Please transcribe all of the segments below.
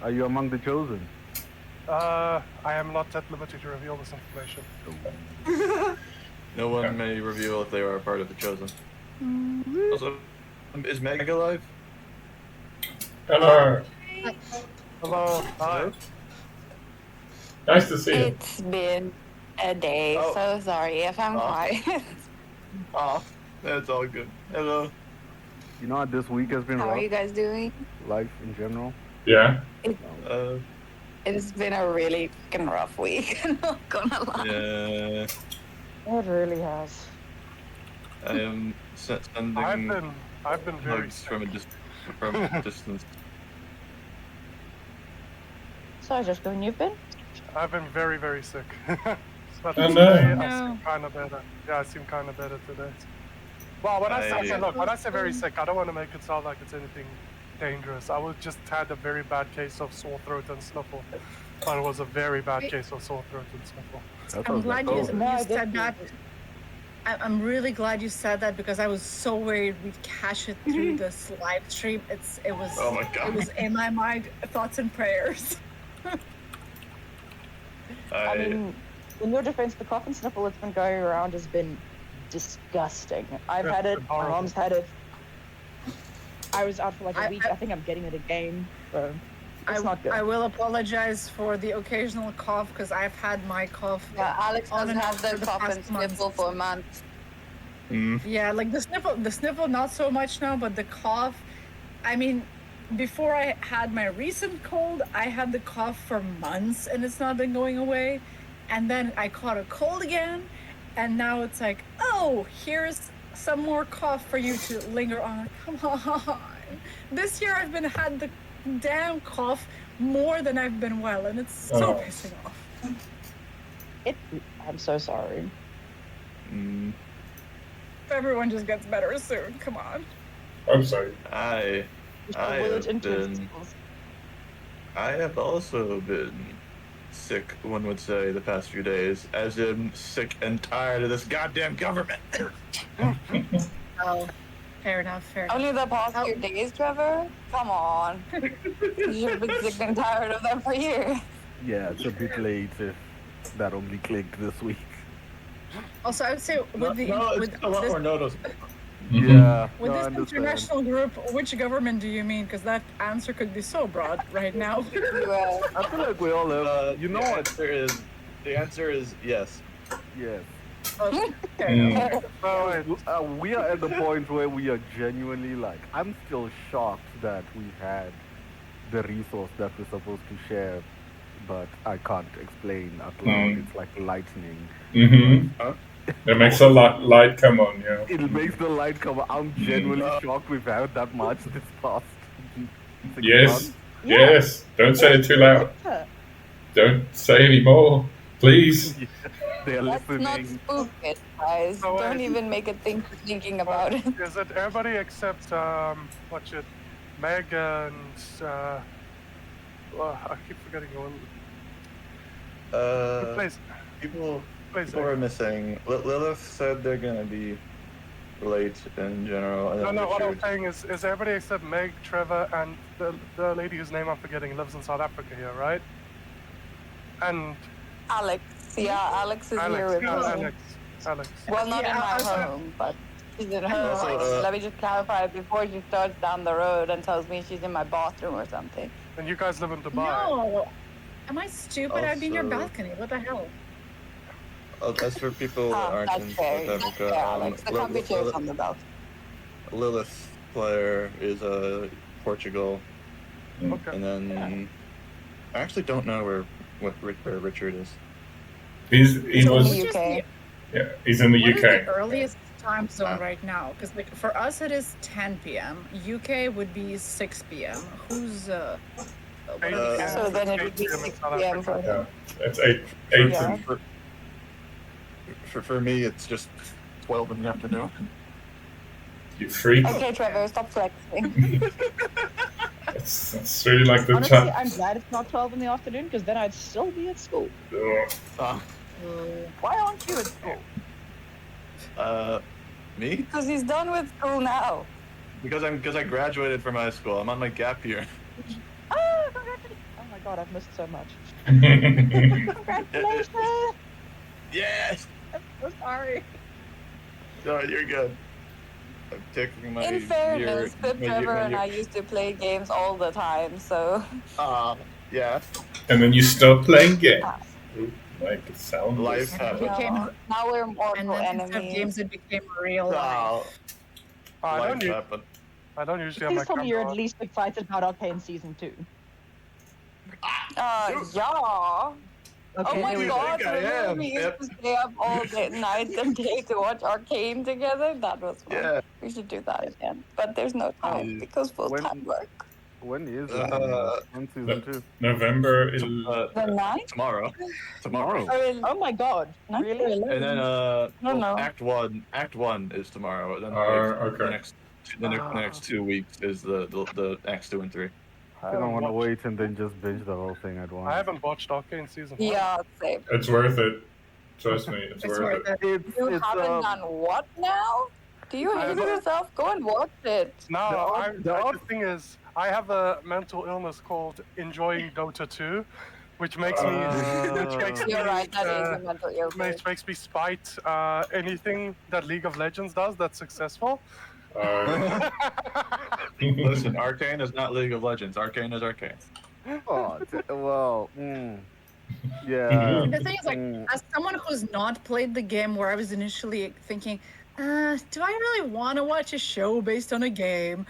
Are you among the chosen? I am not at liberty to reveal this information. No one may reveal if they are a part of the chosen. Also, is Meg alive? Hello. Hello. Hi. Nice to see you. It's been a day, Oh. so sorry if I'm quiet. Oh, that's all good. Hello. You know what this week has been How rough? are you guys doing? Life in general. Yeah. It's been a really fucking rough week. I'm not gonna lie. Yeah. It really has. I am sending I've been very hugs sick. from a distance. So, just when you've been? I've been very, very sick. But Oh, today no. I seem kind of better. Yeah, I seem kind of better today. Well, when I say very sick, I don't want to make it sound like it's anything dangerous. I was just had a very bad case of sore throat and sniffle. But it was a very bad case of sore throat and sniffle. I'm glad you No, I said didn't. that. I'm really glad you said that because I was so worried we'd cash it through this live stream. It was Oh my God. it was in my mind, thoughts and prayers. I mean, in your defense, the cough and sniffle that's been going around has been disgusting. I've Yeah, had it, it's my horrible. mom's had it. I was out for like a I- week. I think I'm getting it again. So it's not good. I will apologize for the occasional cough because I've had my cough. Yeah, Alex on doesn't and have off the for the cough and past month. sniffle for a month. Yeah, like the sniffle not so much now, but the cough. I mean, before I had my recent cold, I had the cough for months and it's not been going away. And then I caught a cold again, and now it's like, oh, here's some more cough for you to linger on. Come on. This year I've been had the damn cough more than I've been well, and it's so Oh. pissing off. I'm so sorry. Everyone just gets better soon. Come on. I'm sorry. I Just I a word have into been- it. I have also been sick, one would say, the past few days, as in sick and tired of this goddamn government. Oh, fair enough. Fair enough. Only the past few days, Trevor? Come on. You should have been sick and tired of them for years. Yeah, it's a bit late if that only clicked this week. Also, I would say with the no, with it's a lot this, more noticeable. Yeah. with no, I this understand. international group, which government do you mean? Because that answer could be so broad right now. Well, I feel like we all have. You know the what? The answer is yes. Yes. Mm. Oh, wait. We are at the point where we are genuinely like, I'm still shocked that we had the resource that we're supposed to share, but I can't explain out loud. It's like lightning. Mm-hmm. It makes a light come on, yeah. It makes the light come. I'm genuinely shocked we've had that much this past 6 Yes. months. Yes. Don't say it too loud. Yeah. Don't say any more, please. They're let's not listening. spook it, guys. Oh, Don't wait. even make it think thinking about it. Is it everybody except what's it, Meg and I keep forgetting your one. Please, People please. are missing. Lilith said they're gonna be late in general. And then No, what I'm Richard. saying is everybody except Meg, Trevor, and the lady whose name I'm forgetting lives in South Africa here, right? And Alex. Yeah, Alex is here with us. Alex. Well, not Yeah, in my also- home, but she's in her Also, home. Let me just clarify before she starts down the road and tells me she's in my bathroom or something. And you guys live in Dubai. No. Am I stupid? I'd be in your Also- balcony. What the hell? As for people that aren't That's in fair. South That's Africa, fair, Alex. The comfy chair's on the belt. Lilith's player is Portugal, Okay. and then I actually don't know where Richard is. He So was in the UK. yeah, he's in the What is UK. the earliest time zone right now? Because like for us it is 10 p.m. UK would be 6 p.m. Who's what are the So then it would be 8 p.m. in 6 South p.m. for Yeah, him. it's eight. Yeah. For me, it's just 12 in the afternoon. You freak. Okay, Trevor, stop flexing. It's really like the Honestly, chat. I'm glad it's not 12 in the afternoon because then I'd still be at school. Why aren't you at school? Me? Because he's done with school now. Because I graduated from high school. I'm on my gap year. Oh, congratulations. my god, I've missed so much. Congratulations. Congratulations! Yes. I'm so sorry. No, you're good. I'm taking my In fairness, my Trevor and I used to play games all the time, so yeah. And then you stop playing games. Like it sounds. Life And it happens. became, now we're and mortal then instead of enemies. games, it became real life. I Life don't, happens. I don't usually have my Please tell me you're camera at least excited about Arcane Season 2. Yeah. Okay, Oh my here we go. god, think I remember am? we used Yep. to stay up all day, night and day to watch Arcane together? That was fun. Yeah. We should do that again. But there's no time because full-time work. When is it? When season No. 2? November. The 9th? Tomorrow. Tomorrow. Oh my god, Not really? And then no. Act One is tomorrow. Then Okay. the next 2 weeks is the Acts 2 and 3. I don't want to wait and then just binge the whole thing at once. I haven't watched Arcane season 1. Yeah, same. It's worth it. Trust me, it's worth it. You haven't done what now? Do you hate yourself? Go and watch it. No, the thing is, I have a mental illness called enjoying Dota 2, which makes me, which makes me, You're right, that is a mental illness. makes me spite anything that League of Legends does that's successful. Listen, Arcane is not League of Legends. Arcane is Arcane. Oh, well, yeah. And the thing is, like, as someone who's not played the game, where I was initially thinking, do I really want to watch a show based on a game?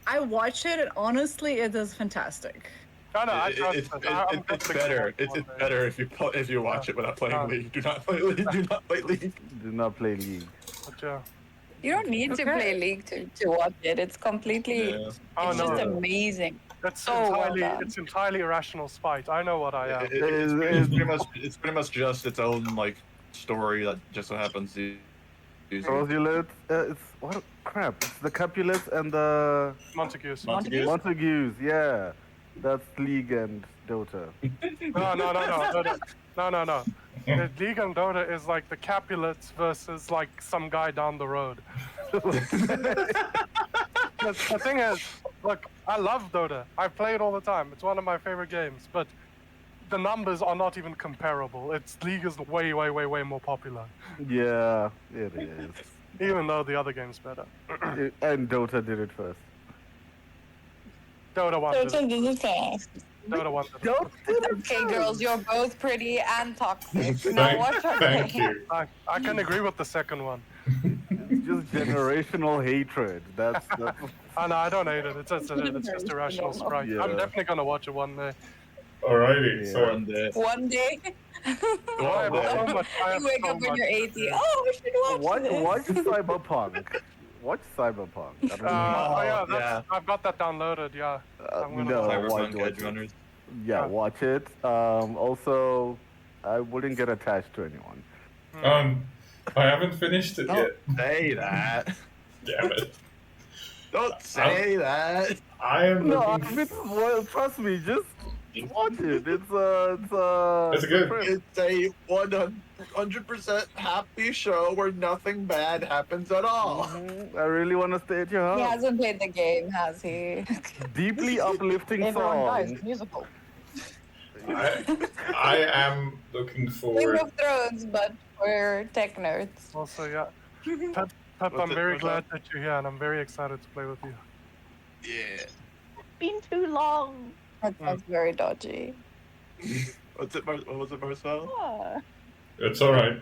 I watch it, and honestly, it is fantastic. No, I trust It's it. I'm it's just better. thinking It's better if you watch it without playing League. Do not play League. Do not play League. Do not play League. But, yeah. You don't need to Okay. play League to watch it. It's completely, Yeah. Oh, it's no. just amazing. That's So well entirely, done. it's entirely irrational spite. I know what I am. It's pretty much just its own like story that just so happens to. Rosulets, it's what crap? It's the Capulets and the Montagues. Montagues. Yeah, that's League and Dota. No. The League and Dota is like the Capulets versus like some guy down the road. The thing is, look, I love Dota. I play it all the time. It's one of my favorite games, but the numbers are not even comparable. Its League is way more popular, Yeah, it is. even though the other game's better. And Dota did it first. Dota won. So this is fast. Dota won. Dota did it Okay, girls, you're both pretty and toxic. Thank, Now watch thank Arcane. you. I can agree with the second one. It's just generational hatred. That's Oh, no, I don't hate it. It's just irrational sprite. Yeah. I'm definitely gonna watch it one day. Alrighty, Yeah. so One day. One day, I have so much. I have you wake so up when much you're to 80. do. Oh, we should watch this. watch Cyberpunk. Watch Cyberpunk. I don't know. Yeah, yeah. I've got that downloaded. Yeah. I'm gonna no, watch Cyberpunk watch Edge Runners. Yeah, watch it. Also, I wouldn't get attached to anyone. I haven't finished it yet. Don't say that. Damn it. Don't say that. I am No, looking. well, trust me, just watch it. It's It's good. It's a 100% happy show where nothing bad happens at all. I really want to stay at your He house. hasn't played the game, has he? Deeply uplifting Everyone dies. song. Musical. I am looking Game forward. of Thrones, but for tech nerds. Also, yeah. Pep, I'm very glad that you're here, and I'm very excited to play with you. Yeah. Been too long. That sounds very dodgy. What was it, Marcel? Ah. It's alright.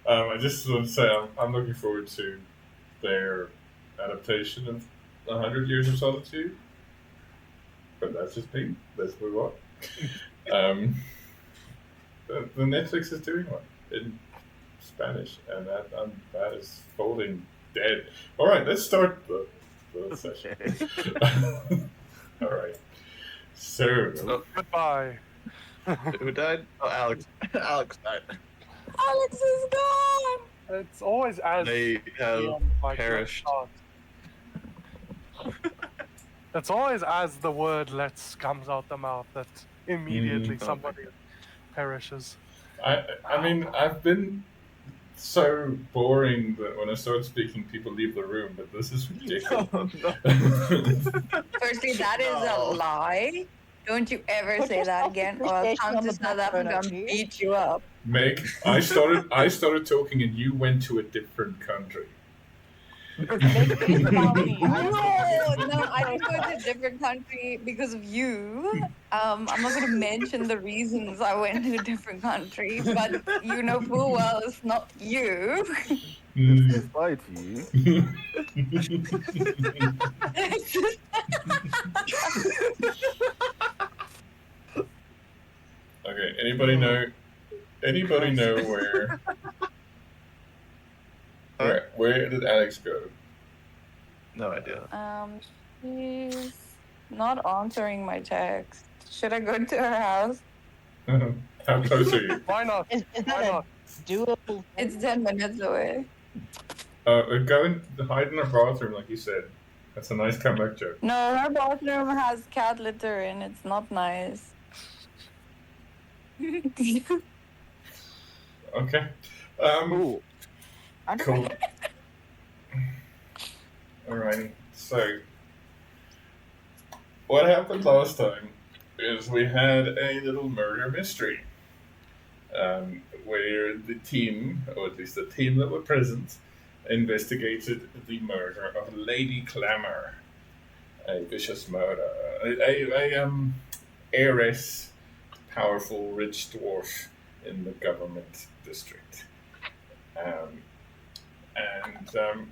I just want to say I'm looking forward to their adaptation of 100 Years of Solitude. But that's just me. Let's move on. The Netflix is doing one in Spanish, and that is folding dead. All right, let's start the session. All right. So, Goodbye. Who died? Oh, Alex. Alex died. Alex is gone! It's always as They have like, perished. It's always as the word "let's" comes out the mouth that immediately somebody perishes. I mean, I've been so boring that when I start speaking, people leave the room, but this is ridiculous. Firstly, that is a lie. Don't you ever Put say that yourself again, or I'll appreciation come on to the South back burner, Africa and G. beat you up. Meg, I started talking and you went to a different country. Meg, please allow me. No, I didn't go to a different country because of you. I'm not going to mention the reasons I went to a different country, but you know full well it's not you. It's society. Okay, anybody know where where did Alex go? No idea. She's not answering my text. Should I go to her house? How close are you? Why not? Is Why that a not? doable It's thing? 10 minutes away. Go and hide in her bathroom like you said. That's a nice comeback joke. No, her bathroom has cat litter and it's not nice. Okay. Oh, Cool. Alrighty. So, what happened last time is we had a little murder mystery, where the team, or at least the team that were present, investigated the murder of Lady Clamor, a vicious murder, a heiress, powerful, rich dwarf in the government district.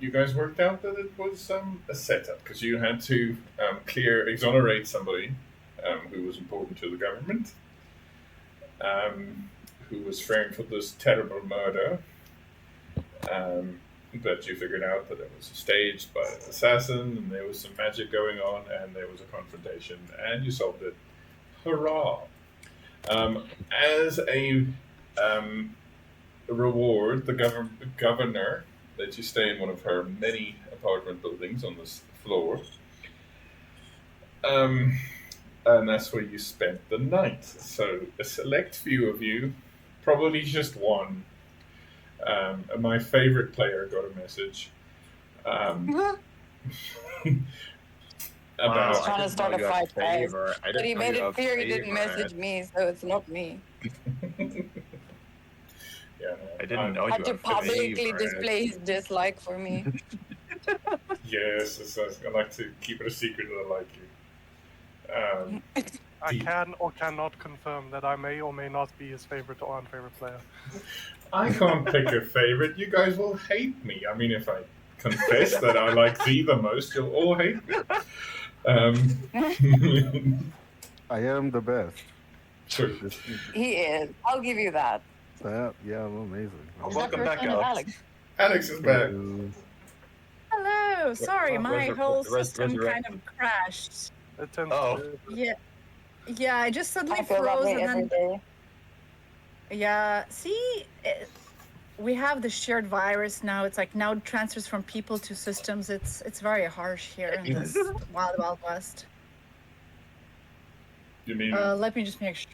You guys worked out that it was a setup because you had to exonerate somebody who was important to the government, who was framed for this terrible murder. But you figured out that it was staged by an assassin, and there was some magic going on, and there was a confrontation, and you solved it. Hurrah! As a reward, the governor let you stay in one of her many apartment buildings on this floor. And that's where you spent the night. So a select few of you, probably just one. My favorite player got a message. About He's trying to start a fight, guys. I But he didn't made know you it clear he a didn't message me, so it's not me. Yeah, I didn't know you Had to a publicly favorite. display his dislike for me. Yes, I like to keep it a secret that I like you. I can or cannot confirm that I may or may not be his favorite or unfavorite player. I can't pick a favorite. You guys will hate me. I mean, if I confess that I like thee the most, you'll all hate me. I am the best. True. He is. I'll give you that. Yeah, I'm amazing. Is that Welcome back, person Alex. Alex is back. Hello. Sorry, my whole system resurrect. kind of crashed. It tends Oh. to. Yeah, I just suddenly I feel that froze way and every then day. yeah. See, we have the shared virus now. It's like now it transfers from people to systems. It's very harsh here in this wild west. You mean Let me just make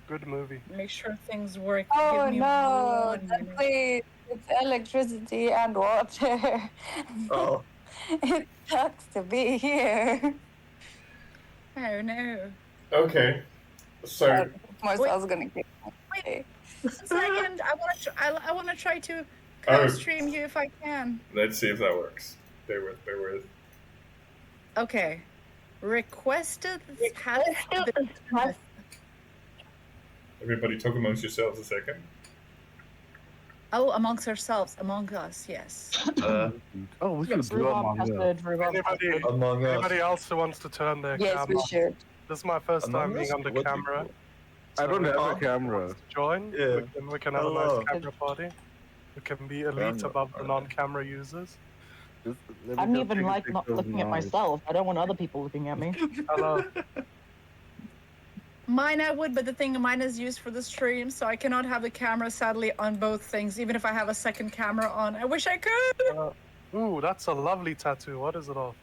Good movie. sure things work. Oh Give me no, 1 that minute. place, it's electricity and water. Oh, It sucks to be here. Oh no. okay? So Marcel's gonna kick Wait. me. 1 second. I want to try to Oh. co-stream you if I can. let's see if that works. Bear with. Okay. Requested has been Everybody talk amongst yourselves a second. Oh, amongst ourselves, among us, yes. Oh, we should do Among Us. Anybody else who wants to turn their Yes, camera? we should. This is my first time being on the What do you camera. call- I don't have a Oh. camera. Join. Yeah. We can have a Hello. nice camera party. We can be elite Camera above the party. non-camera users. Let me I don't just even take a like picture not of looking at mine. myself. I don't want other people looking at me. Hello. Mine I would, but the thing mine is used for the stream, so I cannot have the camera sadly on both things, even if I have a second camera on. I wish I could. Ooh, that's a lovely tattoo. What is it of?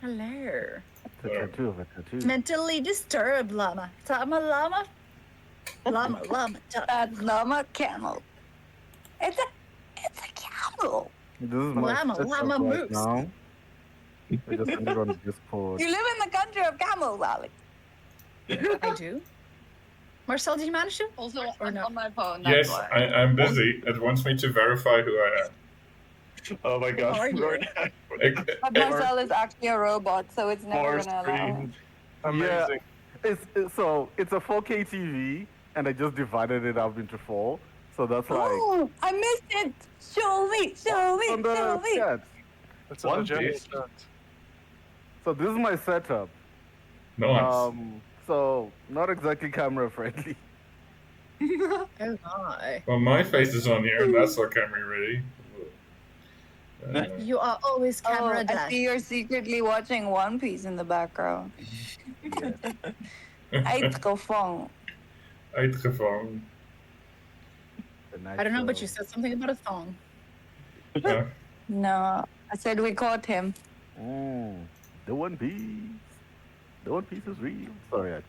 Hello. The tattoo of a tattoo. Mentally disturbed llama. I'm a llama. Llama. That's llama camel. It's a camel. This is my Llama setup right moose. now. I just sent it on Discord. You live in the country of camels, Alex. I do. Marcel, did you manage to? Also, Or I'm no? on my phone. That's Yes, why. I'm busy. It wants me to verify who I am. Oh my god. How are you? But Marcel is actually a robot, so it's never More gonna allow him. screen. Amazing. It's a 4K TV, and I just divided it up into 4. So that's like Oh, I missed it! Show me! Show me! on the Show me! chat. It's a One legitimate piece. set. So this is my setup. Nice. So not exactly camera friendly. Oh my. Well, my face is on here, and that's our camera ready. You are always Oh, camera I dash. see you're secretly watching One Piece in the background. Uitgevangen. Uitgevangen. I don't know, but you said something about a thong. Yeah. No, I said we caught him. The One Piece. The One Piece is real. Sorry,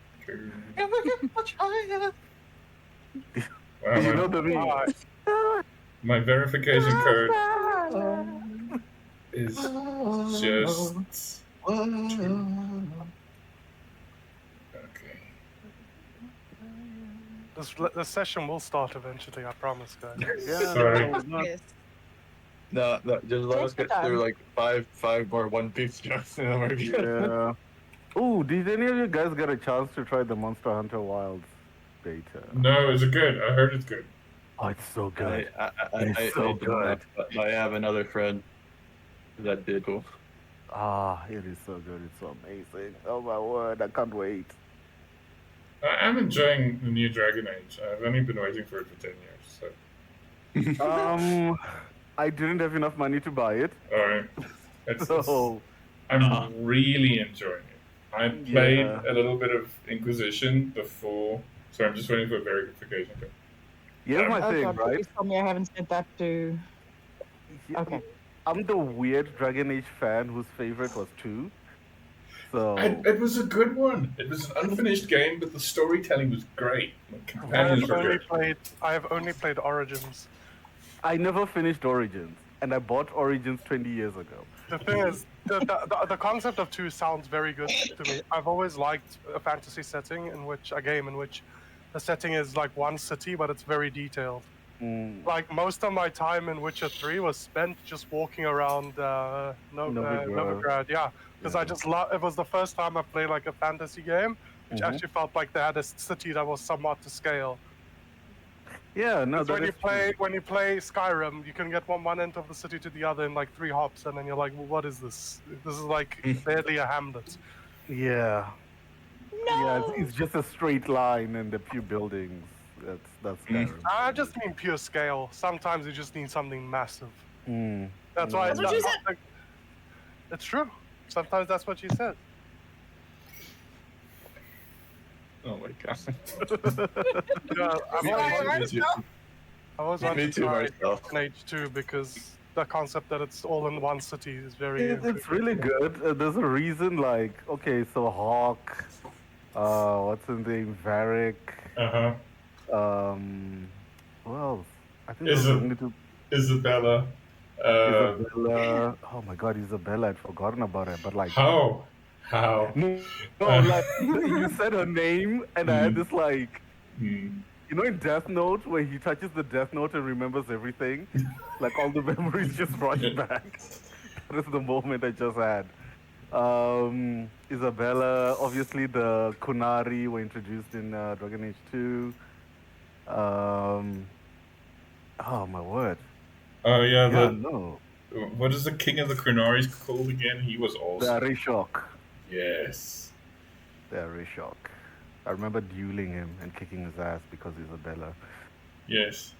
Wow, you know the meme. my verification code is just okay. The session will start eventually, I promise, guys. Sorry. Yes. No, just let us Take get your through time. like five more One Piece jokes, and then we're good. Yeah. Ooh, did any of you guys get a chance to try the Monster Hunter Wilds beta? No, is it good? I heard it's good. Oh, it's so good. I so did good. not, but I have another friend that did. Cool. It is so good. It's so amazing. Oh my word, I can't wait. I'm enjoying the new Dragon Age. I've only been waiting for it for 10 years, so. I didn't have enough money to buy it, Alright. so I'm really enjoying it. I played Yeah. a little bit of Inquisition before, so I'm just waiting for a verification code. here's my Oh thing, god, right? please tell me I haven't said that to... Okay. I'm the weird Dragon Age fan whose favorite was 2. So It was a good one. It was an unfinished game, but the storytelling was great. The companions were good. I have only played Origins. I never finished Origins, and I bought Origins 20 years ago. The thing is, the concept of 2 sounds very good to me. I've always liked a fantasy setting a game in which the setting is like one city, but it's very detailed. Like most of my time in Witcher 3 was spent just walking around Novigrad. Yeah, because I just love. It was the first time I played like a fantasy game, which actually felt like they had a city that was somewhat to scale. Yeah, no, that When is you play Skyrim, you can get one end of the city to the other in like 3 hops, and then you're like, well, what is this? This is like barely a hamlet. true. Yeah. No! Yeah, it's just a straight line and a few buildings. That's Skyrim. I just mean pure scale. Sometimes you just need something massive. That's why. That's what you said. It's true. Sometimes that's what you said. Oh my god. Yeah, I was on Me too, myself. Age 2 because the concept that it's all in one city is very. It's really good. There's a reason, like, okay, so Hawk, what's his name, Varric, who else? I think there's only 2. Isabella. Isabella. Oh my god, Isabella, I'd forgotten about her, but like. How? No, like, you said her name, and I had this, like. You know in Death Note, where he touches the Death Note and remembers everything? Like, all the memories just rush back. That is the moment I just had. Isabella, obviously the Kunari were introduced in Dragon Age 2. Oh, my word. Oh, yeah, No. what is the king of the Chronicles called again? He was awesome. Dyrecinder. Yes. Dyrecinder. I remember dueling him and kicking his ass because Isabella. Yes.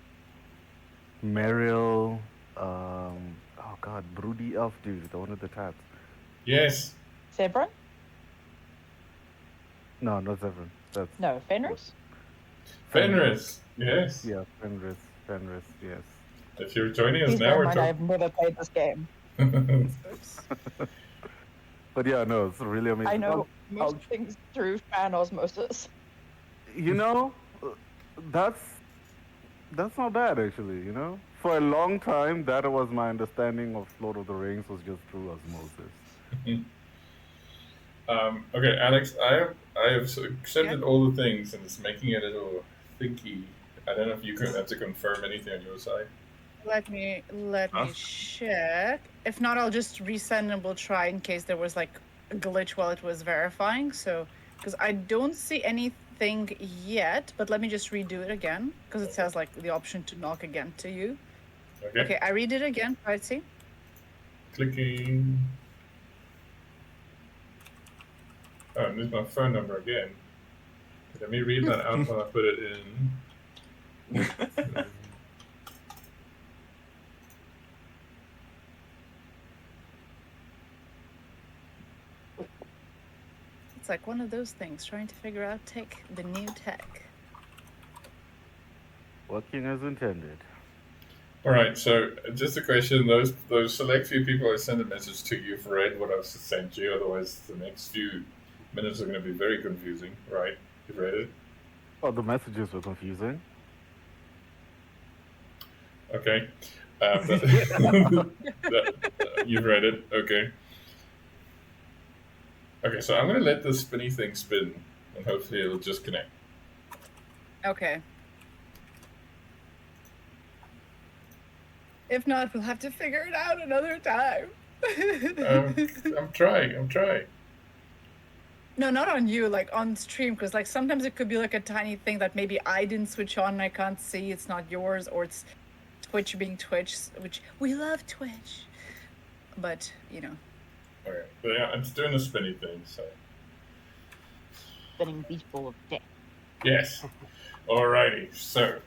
Meryl, oh god, Broody Elf dude, the one with the tats. Yes. Zebra? No, not Zevran. That's No, Fenris? Fenris. Yes. Yeah, Fenris, yes. If you're joining us Please now, bear in we're mind I've never played this game. But yeah, no, it's really amazing. I know most things through fan osmosis. You know, that's not bad actually, you know? For a long time, that was my understanding of Lord of the Rings was just through osmosis. Okay, Alex, I have accepted all the things, and it's making it a little thinky. I don't know if you can have to confirm anything on your side. Let me Huh? check. If not, I'll just resend and we'll try in case there was like a glitch while it was verifying. So, because I don't see anything yet, but let me just redo it again because it says like the option to knock again to you. Okay. Okay, I read it again. Right, see? Clicking. Oh, and there's my phone number again. Let me read that out when I put it in. It's like one of those things trying to figure out the new tech. Working as intended. All right, so just a question: those select few people I sent a message to, you've read what I've sent you. Otherwise, the next few minutes are going to be very confusing. Right? You've read it. Oh, the messages were confusing. Okay. You've read it. Okay. Okay, so I'm going to let the spinny thing spin, and hopefully it'll just connect. Okay. If not, we'll have to figure it out another time. I'm trying. No, not on you, like on stream, because like sometimes it could be like a tiny thing that maybe I didn't switch on and I can't see, it's not yours, or it's Twitch being Twitch, which we love Twitch. But, you know. Okay. But yeah, I'm just doing the spinny thing, so. Spinning beach ball of death. Yes. Alrighty, so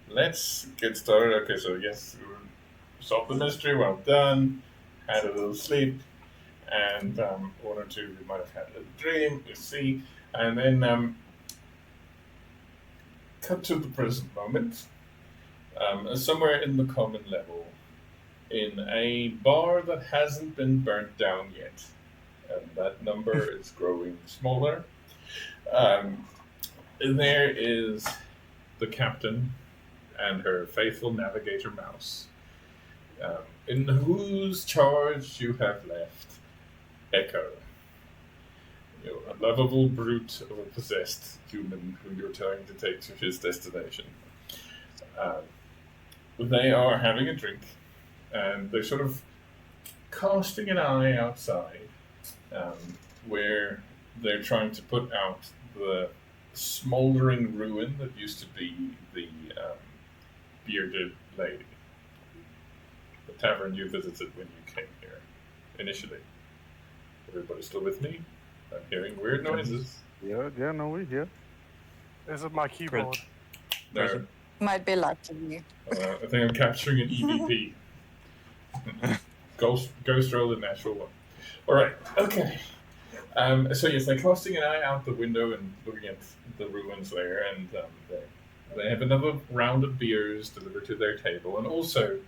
let's get started. Okay, so yes, solved the mystery, well done. Had a little sleep, and one or two we might have had a little dream, you see. And then cut to the present moment. Somewhere in the common level, in a bar that hasn't been burnt down yet. And that number is growing smaller. There is the captain and her faithful navigator mouse, in whose charge you have left Echo, a lovable brute of a possessed human who you're trying to take to his destination. They are having a drink, and they're sort of casting an eye outside, where they're trying to put out the smoldering ruin that used to be the bearded lady, the tavern you visited when you came here initially. Everybody still with me? I'm hearing weird noises. Yeah, no, we're here. Is it my keyboard? No, Might be lucky. I think I'm capturing an EVP. Ghost roll the natural one. All right, okay. So yes, they're casting an eye out the window and looking at the ruins there, and they have another round of beers delivered to their table, and also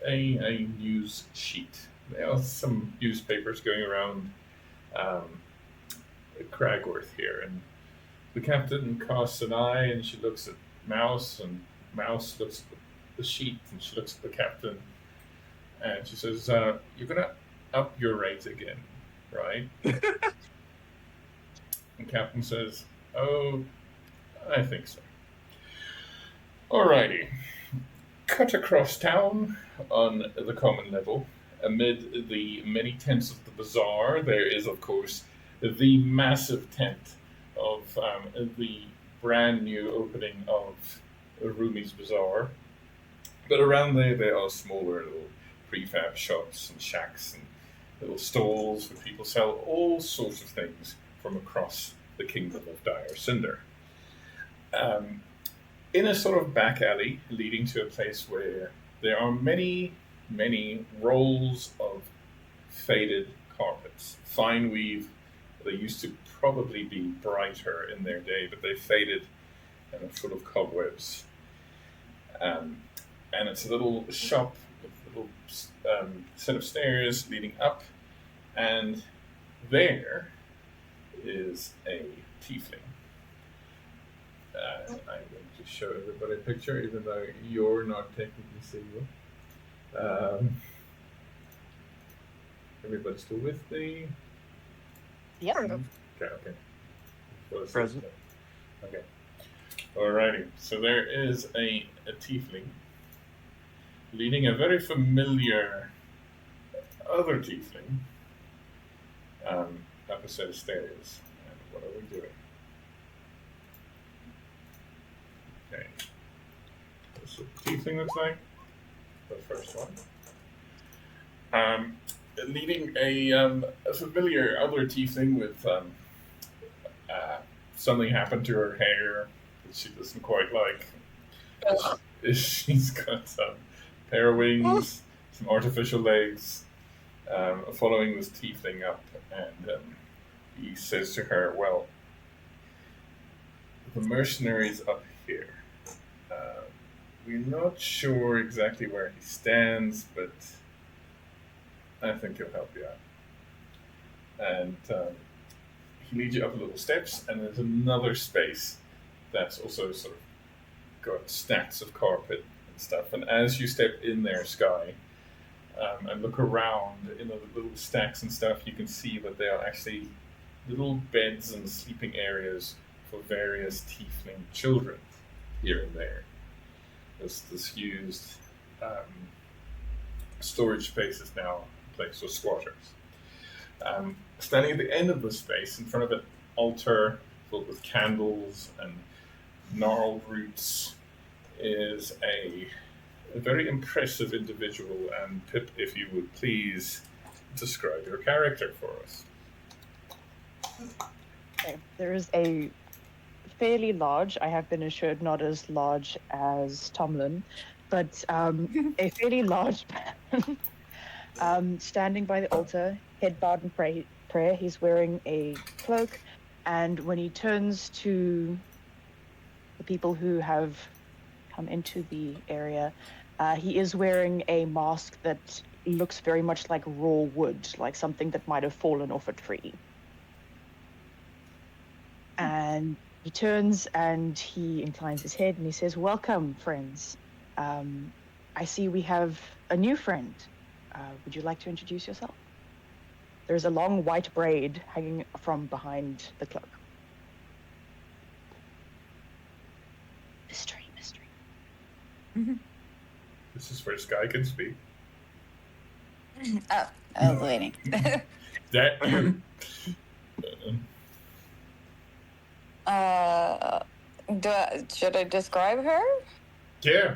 a news sheet. There are some newspapers going around Cragworth here, and the captain casts an eye, and she looks at Mouse, and Mouse looks at the sheet, and she looks at the captain, and she says, "You're gonna up your rate again, right?" And Captain says, "Oh, I think so." Alrighty. Cut across town on the common level. Amid the many tents of the bazaar, there is, of course, the massive tent of the brand new opening of Rumi's Bazaar. But around there are smaller little prefab shops and shacks and little stalls where people sell all sorts of things from across the kingdom of Dyrecinder. In a sort of back alley leading to a place where there are many, many rolls of faded carpets, fine weave. They used to probably be brighter in their day, but they faded and are full of cobwebs. And it's a little shop with a little set of stairs leading up, and there is a tiefling. I'm going to show everybody a picture, even though you're not technically seeing them. Everybody still with me? Yep. Sort of. Okay. What is Present. this? Okay. Alrighty. So there is a tiefling leading a very familiar other tiefling up a set of stairs. And what are we doing? Okay. That's what the tiefling looks like. The first one. Leading a familiar other tiefling with something happened to her hair that she doesn't quite like. She's got some pair of wings, some artificial legs, following this tiefling up, and he says to her, "Well, the mercenary's up here. We're not sure exactly where he stands, but I think he'll help you out." And he leads you up a little steps, and there's another space that's also sort of got stacks of carpet and stuff. And as you step in there, Sky, and look around in the little stacks and stuff, you can see that there are actually little beds and sleeping areas for various tiefling children here and there. There's this used storage space is now a place for squatters. Standing at the end of the space, in front of an altar filled with candles and gnarled roots, is a very impressive individual. And Pip, if you would please describe your character for us. Okay. There is a fairly large, I have been assured not as large as Tomlin, but a fairly large man standing by the altar, head bowed in prayer. He's wearing a cloak, and when he turns to the people who have come into the area, he is wearing a mask that looks very much like raw wood, like something that might have fallen off a tree. And he turns and he inclines his head and he says, "Welcome, friends. I see we have a new friend. Would you like to introduce yourself?" There's a long white braid hanging from behind the cloak. Mystery. This is where Sky can speak. Oh, I was waiting. That Should I describe her? yeah,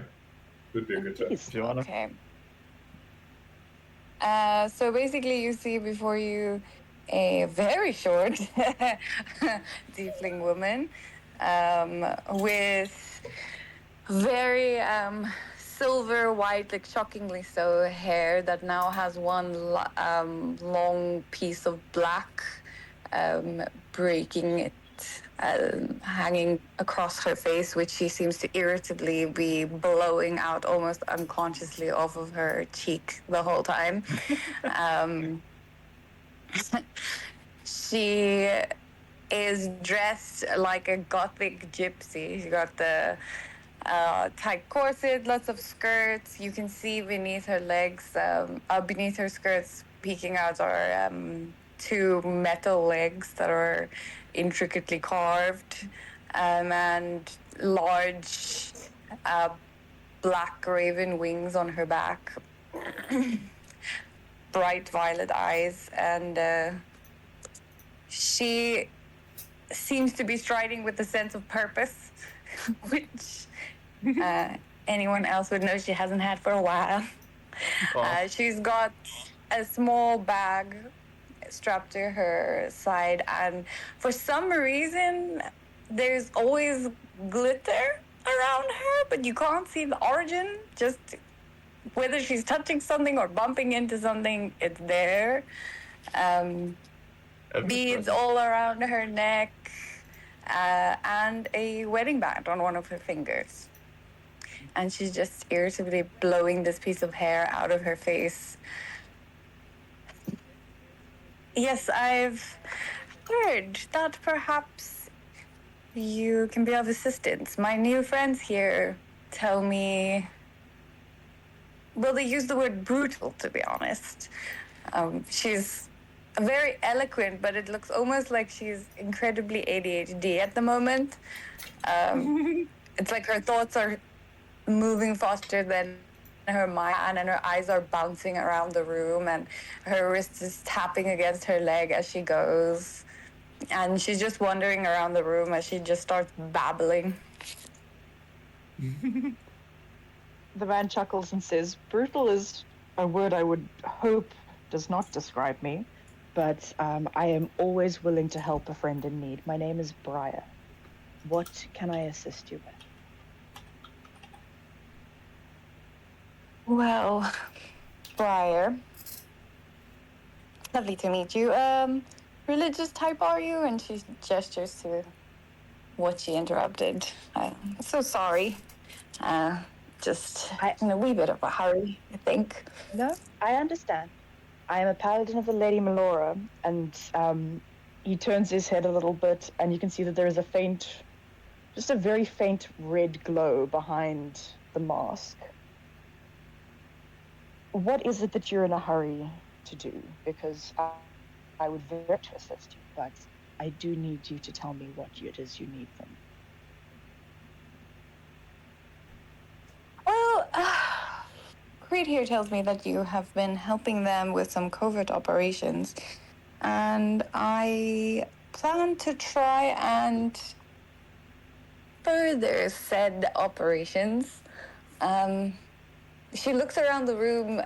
would be a good time. Please. Do you wanna? Okay. So basically, you see before you a very short tiefling woman with very silver white, like shockingly so, hair that now has one long piece of black breaking it. Hanging across her face, which she seems to irritably be blowing out almost unconsciously off of her cheek the whole time. She is dressed like a gothic gypsy. She got the tight corset, lots of skirts. You can see beneath her legs, beneath her skirts, peeking out are two metal legs that are intricately carved, and large black raven wings on her back, bright violet eyes, and she seems to be striding with a sense of purpose, which anyone else would know she hasn't had for a while. She's got a small bag strapped to her side, and for some reason there's always glitter around her, but you can't see the origin. Just whether she's touching something or bumping into something, it's there. Beads all around her neck, and a wedding band on one of her fingers. And she's just irritably blowing this piece of hair out of her face. Yes, I've heard that perhaps you can be of assistance. My new friends here tell me, well, they use the word brutal, to be honest. She's very eloquent, but it looks almost like she's incredibly ADHD at the moment. It's like her thoughts are moving faster than her mind, and her eyes are bouncing around the room, and her wrist is tapping against her leg as she goes. And she's just wandering around the room as she just starts babbling. The man chuckles and says, "Brutal is a word I would hope does not describe me, but I am always willing to help a friend in need. My name is Briar. What can I assist you with?" Well, Briar, lovely to meet you. Religious type are you? And she gestures to what she interrupted. So sorry. Just in a wee bit of a hurry, I think. No, I understand. I am a paladin of the Lady Melora, and he turns his head a little bit, and you can see that there is a faint, just a very faint red glow behind the mask. What is it that you're in a hurry to do? Because I would very much assist you, but I do need you to tell me what it is you need from me. Well, Creed here tells me that you have been helping them with some covert operations, and I plan to try and further said operations. She looks around the room,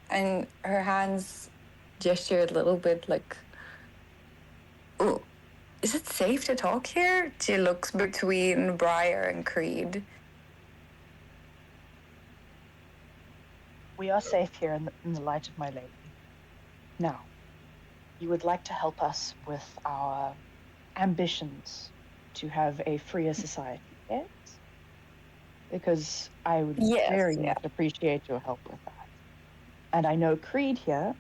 and her hands gesture a little bit like, "Oh, is it safe to talk here?" She looks between Briar and Creed. We are safe here in the light of my lady. Now, you would like to help us with our ambitions to have a freer society, yes? Because I would very much appreciate your help with that. And I know Creed here,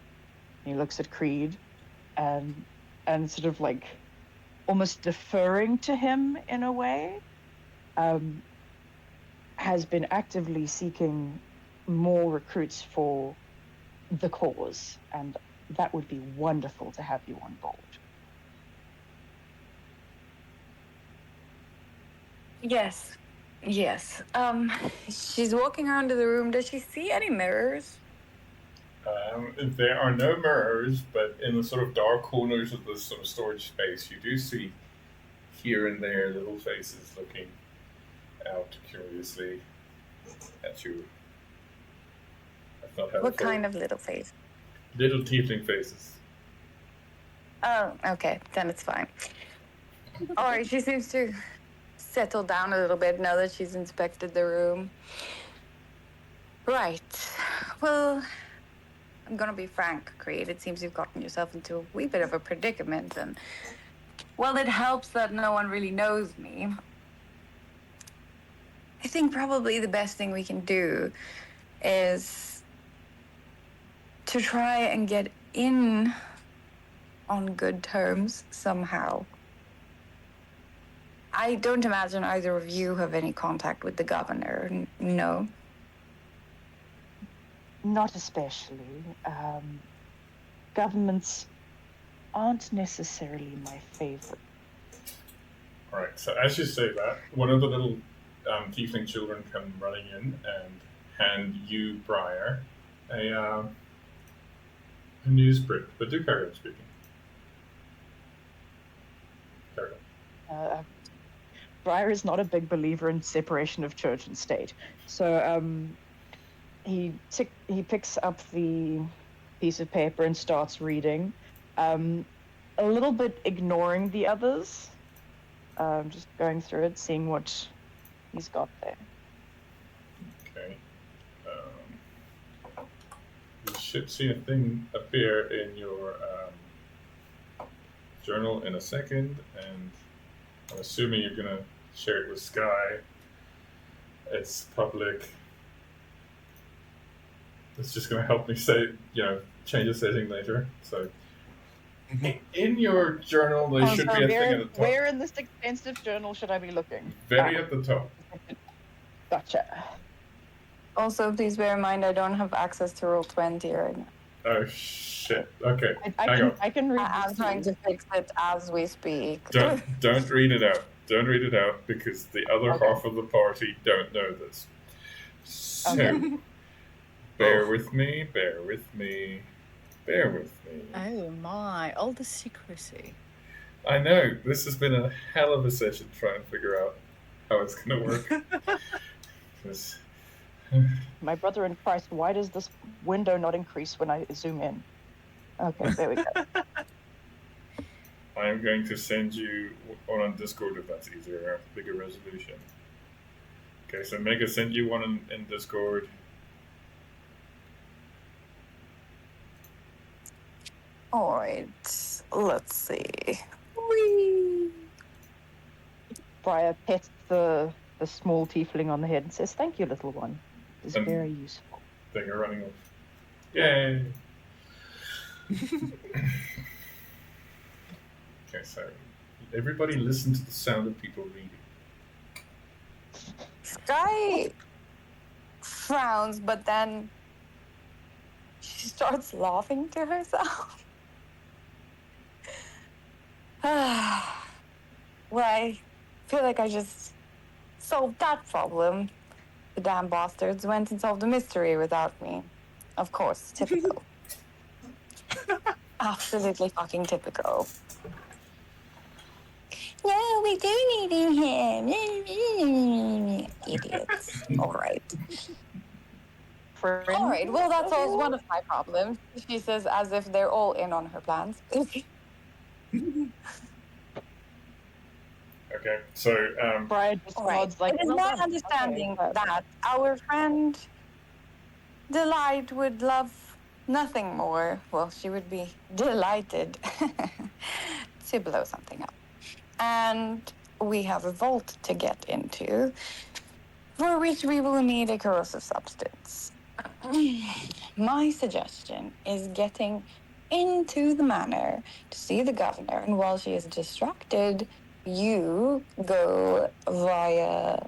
he looks at Creed and sort of like almost deferring to him in a way, has been actively seeking more recruits for the cause, and that would be wonderful to have you on board. Yes. She's walking around the room. Does she see any mirrors? There are no mirrors, but in the sort of dark corners of the sort of storage space, you do see here and there little faces looking out curiously at you. That's not helpful. What kind of little face? Little tiefling faces. Oh, okay. Then it's fine. All right, she seems to settle down a little bit now that she's inspected the room. Right. Well, I'm gonna be frank, Creed. It seems you've gotten yourself into a wee bit of a predicament, and well, it helps that no one really knows me. I think probably the best thing we can do is to try and get in on good terms somehow. I don't imagine either of you have any contact with the governor, no? Not especially. Governments aren't necessarily my favorite. All right, so as you say that, one of the little tiefling children come running in and hand you, Briar, a newsprint. But do carry on speaking. Carry on. Briar is not a big believer in separation of church and state, so he picks up the piece of paper and starts reading, a little bit ignoring the others, just going through it, seeing what he's got there. Okay. You should see a thing appear in your journal in a second, and I'm assuming you're gonna share it with Sky. It's public. It's just gonna help me say, change the setting later. So, in your journal, there should be a thing at the top. Where in this expensive journal should I be looking? Very at the top. Gotcha. Also, please bear in mind I don't have access to Roll20 right now. Oh shit. Okay, I hang can on. I can read I'm this trying to to fix it as we speak. Don't read it out. Don't read it out because the other Okay. half of the party don't know this. So Okay. bear Oh. with me. Bear with me. Bear with me. Oh my, all the secrecy. I know this has been a hell of a session trying to figure out how it's going to work. 'Cause- My brother in Christ, why does this window not increase when I zoom in? Okay, there we go. I'm going to send you one on Discord if that's easier, bigger resolution. Okay, so Mega, send you one in Discord. All right, let's see. Whee! Briar pets the small tiefling on the head and says, "Thank you, little one. It's And very useful." then you're running off. Yay! Okay, so everybody listen to the sound of people reading. Sky frowns, but then she starts laughing to herself. Well, I feel like I just solved that problem. The damn bastards went and solved the mystery without me. Of course, typical. Absolutely fucking typical. No, we do need him. Idiots. All right. Friend? All right. Well, that solves one of my problems. She says, as if they're all in on her plans. Okay, so Briar just All right. nods like, It is "Well my done." understanding Okay, that our friend Delight would love nothing more. Well, she would be delighted to blow something up. And we have a vault to get into, for which we will need a corrosive substance. My suggestion is getting into the manor to see the governor, and while she is distracted, you go via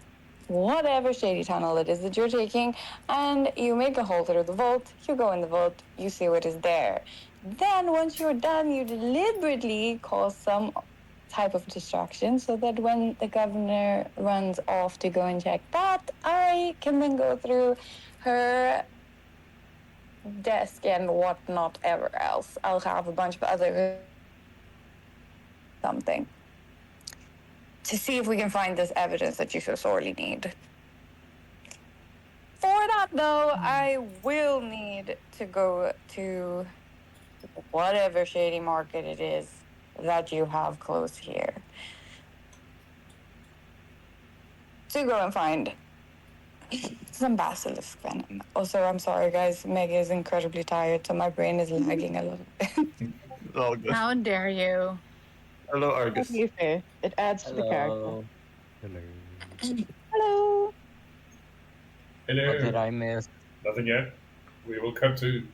whatever shady tunnel it is that you're taking, and you make a hole through the vault, you go in the vault, you see what is there. Then, once you're done, you deliberately cause some type of distraction so that when the governor runs off to go and check that, I can then go through her desk and whatnot ever else. I'll have a bunch of other something to see if we can find this evidence that you so sorely need. For that, though, I will need to go to whatever shady market it is that you have close here to go and find some basilisk venom. Also, I'm sorry, guys. Meg is incredibly tired, so my brain is lagging a little bit. All good. How dare you? Hello, Argus. totally fair. It adds to the character. Hello. Hello. hello. What did I miss? Nothing yet. We will cut to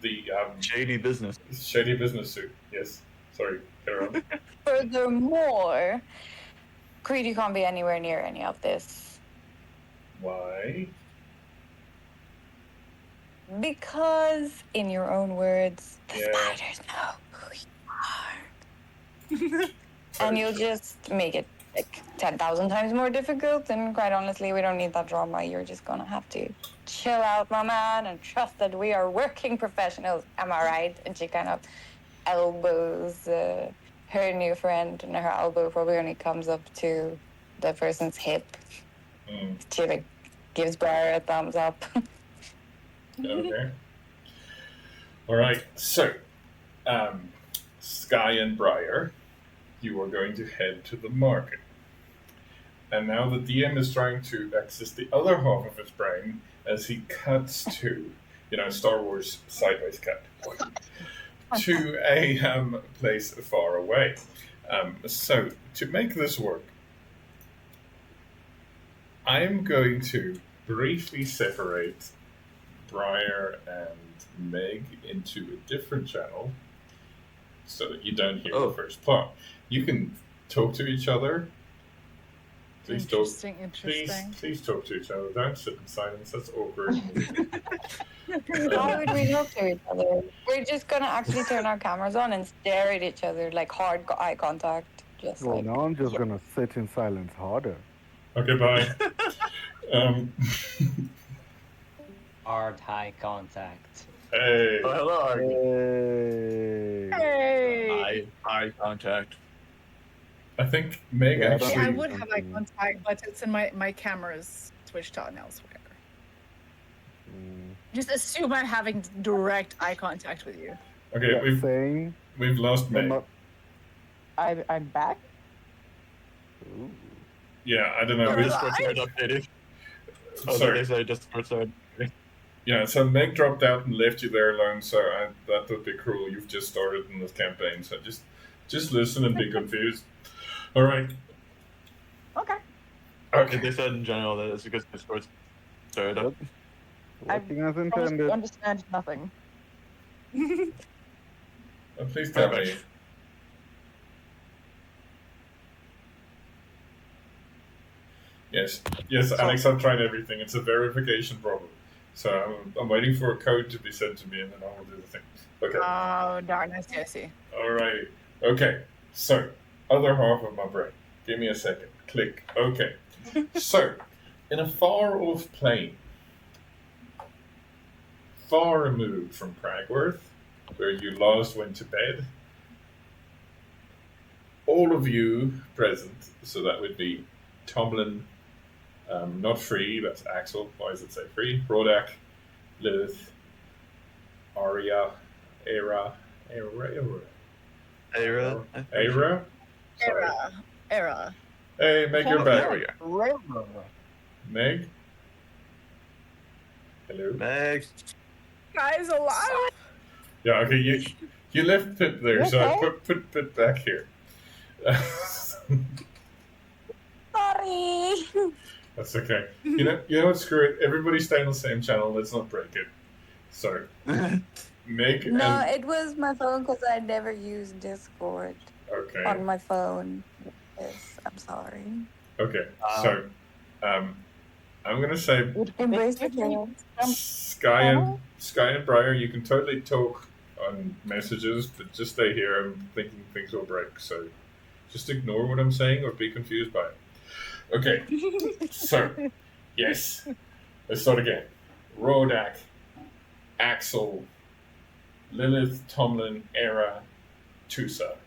the Shady business. shady business suit. Yes. Sorry. Carry on. Furthermore, Creed, you can't be anywhere near any of this. Why? Because, in your own words, the Yeah. spiders know who you are. And you'll just make it like 10,000 times more difficult. And quite honestly, we don't need that drama. You're just gonna have to chill out, my man, and trust that we are working professionals. Am I right? And she kind of elbows her new friend, and her elbow probably only comes up to the person's hip. Mm. She like gives Briar a thumbs up. Okay. All right. So, Sky and Briar, you are going to head to the market. And now the DM is trying to access the other half of his brain as he cuts to, Star Wars sideways cut, to a place far away. So, to make this work, I'm going to briefly separate Briar and Meg into a different channel so that you don't hear the first part. You can talk to each other Please talk. Interesting. Please talk to each other. Don't sit in silence. That's awkward. Why would we talk to each other? We're just gonna actually turn our cameras on and stare at each other like hard eye contact. Just Well, like now I'm just yeah. gonna sit in silence harder. Okay, bye. Hard eye contact. Hey. Oh, hello, Arden. Hey. Hey. Eye contact. I think Meg Yeah, I don't Yeah, I actually. would have eye contact, but it's in my camera's switched on elsewhere. Mm. Just assume I'm having direct eye contact with you. Okay, Yeah, same. we've lost But Meg. not. I'm back. Ooh. Yeah, I don't know. No, You're Discord alive? started updating. Oh, Sorry. they say Discord started updating. Yeah, so Meg dropped out and left you there alone. So that would be cruel. You've just started in this campaign, so just listen and be confused. All right. Okay. Okay. They said in general that it's because Discord started up. Working as Promise to intended. understand nothing. Please tell me. Yes, Alex, I've tried everything. It's a verification problem. So I'm waiting for a code to be sent to me, and then I will do the thing. Okay. Oh, darn, I see. Alrighty. Okay. So, other half of my brain. Give me a second. Click. Okay. So, in a far-off plane, far removed from Cragworth, where you last went to bed, all of you present, so that would be Tomlin, not Free, that's Axel. Why does it say Free? Rodak, Lilith, Aria, Era. Era. Era. Hey, Meg, you're There we back. go. Meg? Hello? Meg. Guys alive? Yeah, okay, you left Pip there, so I Okay. put Pip back here. Sorry. That's okay. You know what? Screw it. Everybody stay on the same channel. Let's not break it. So, Meg No, and it was my phone because I never used Discord okay, on my phone. Yes, I'm sorry. okay. So, I'm gonna say Embrace the chaos. Sky and Briar, you can totally talk on messages, but just stay here. I'm thinking things will break, so just ignore what I'm saying or be confused by it. Okay, so yes, let's start again. Rodak, Axel, Lilith, Tomlin, Era, Tusa.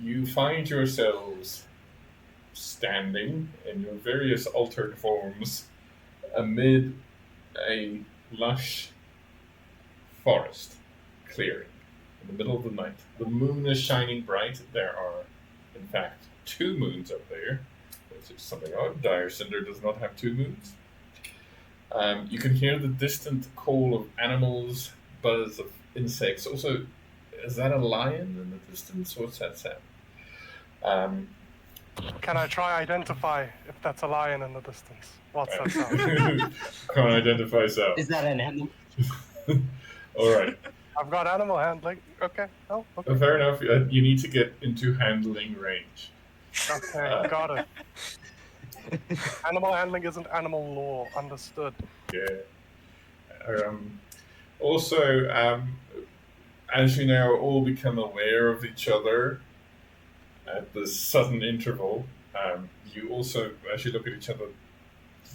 You find yourselves standing in your various altered forms amid a lush forest clearing in the middle of the night. The moon is shining bright. There are, in fact, 2 moons up there, which is something odd. Dyrecinder does not have 2 moons. You can hear the distant call of animals, buzz of insects. Also, is that a lion in the distance? What's that sound? Can I try identify if that's a lion in the distance? What's that sound? Can't identify sound. Is that an animal? All right. I've got animal handling. Okay. Oh, okay. Fair enough. You need to get into handling range. Okay, got it. Animal handling isn't animal law. Understood. Yeah. Also, as you now all become aware of each other at this sudden interval, you also, as you look at each other,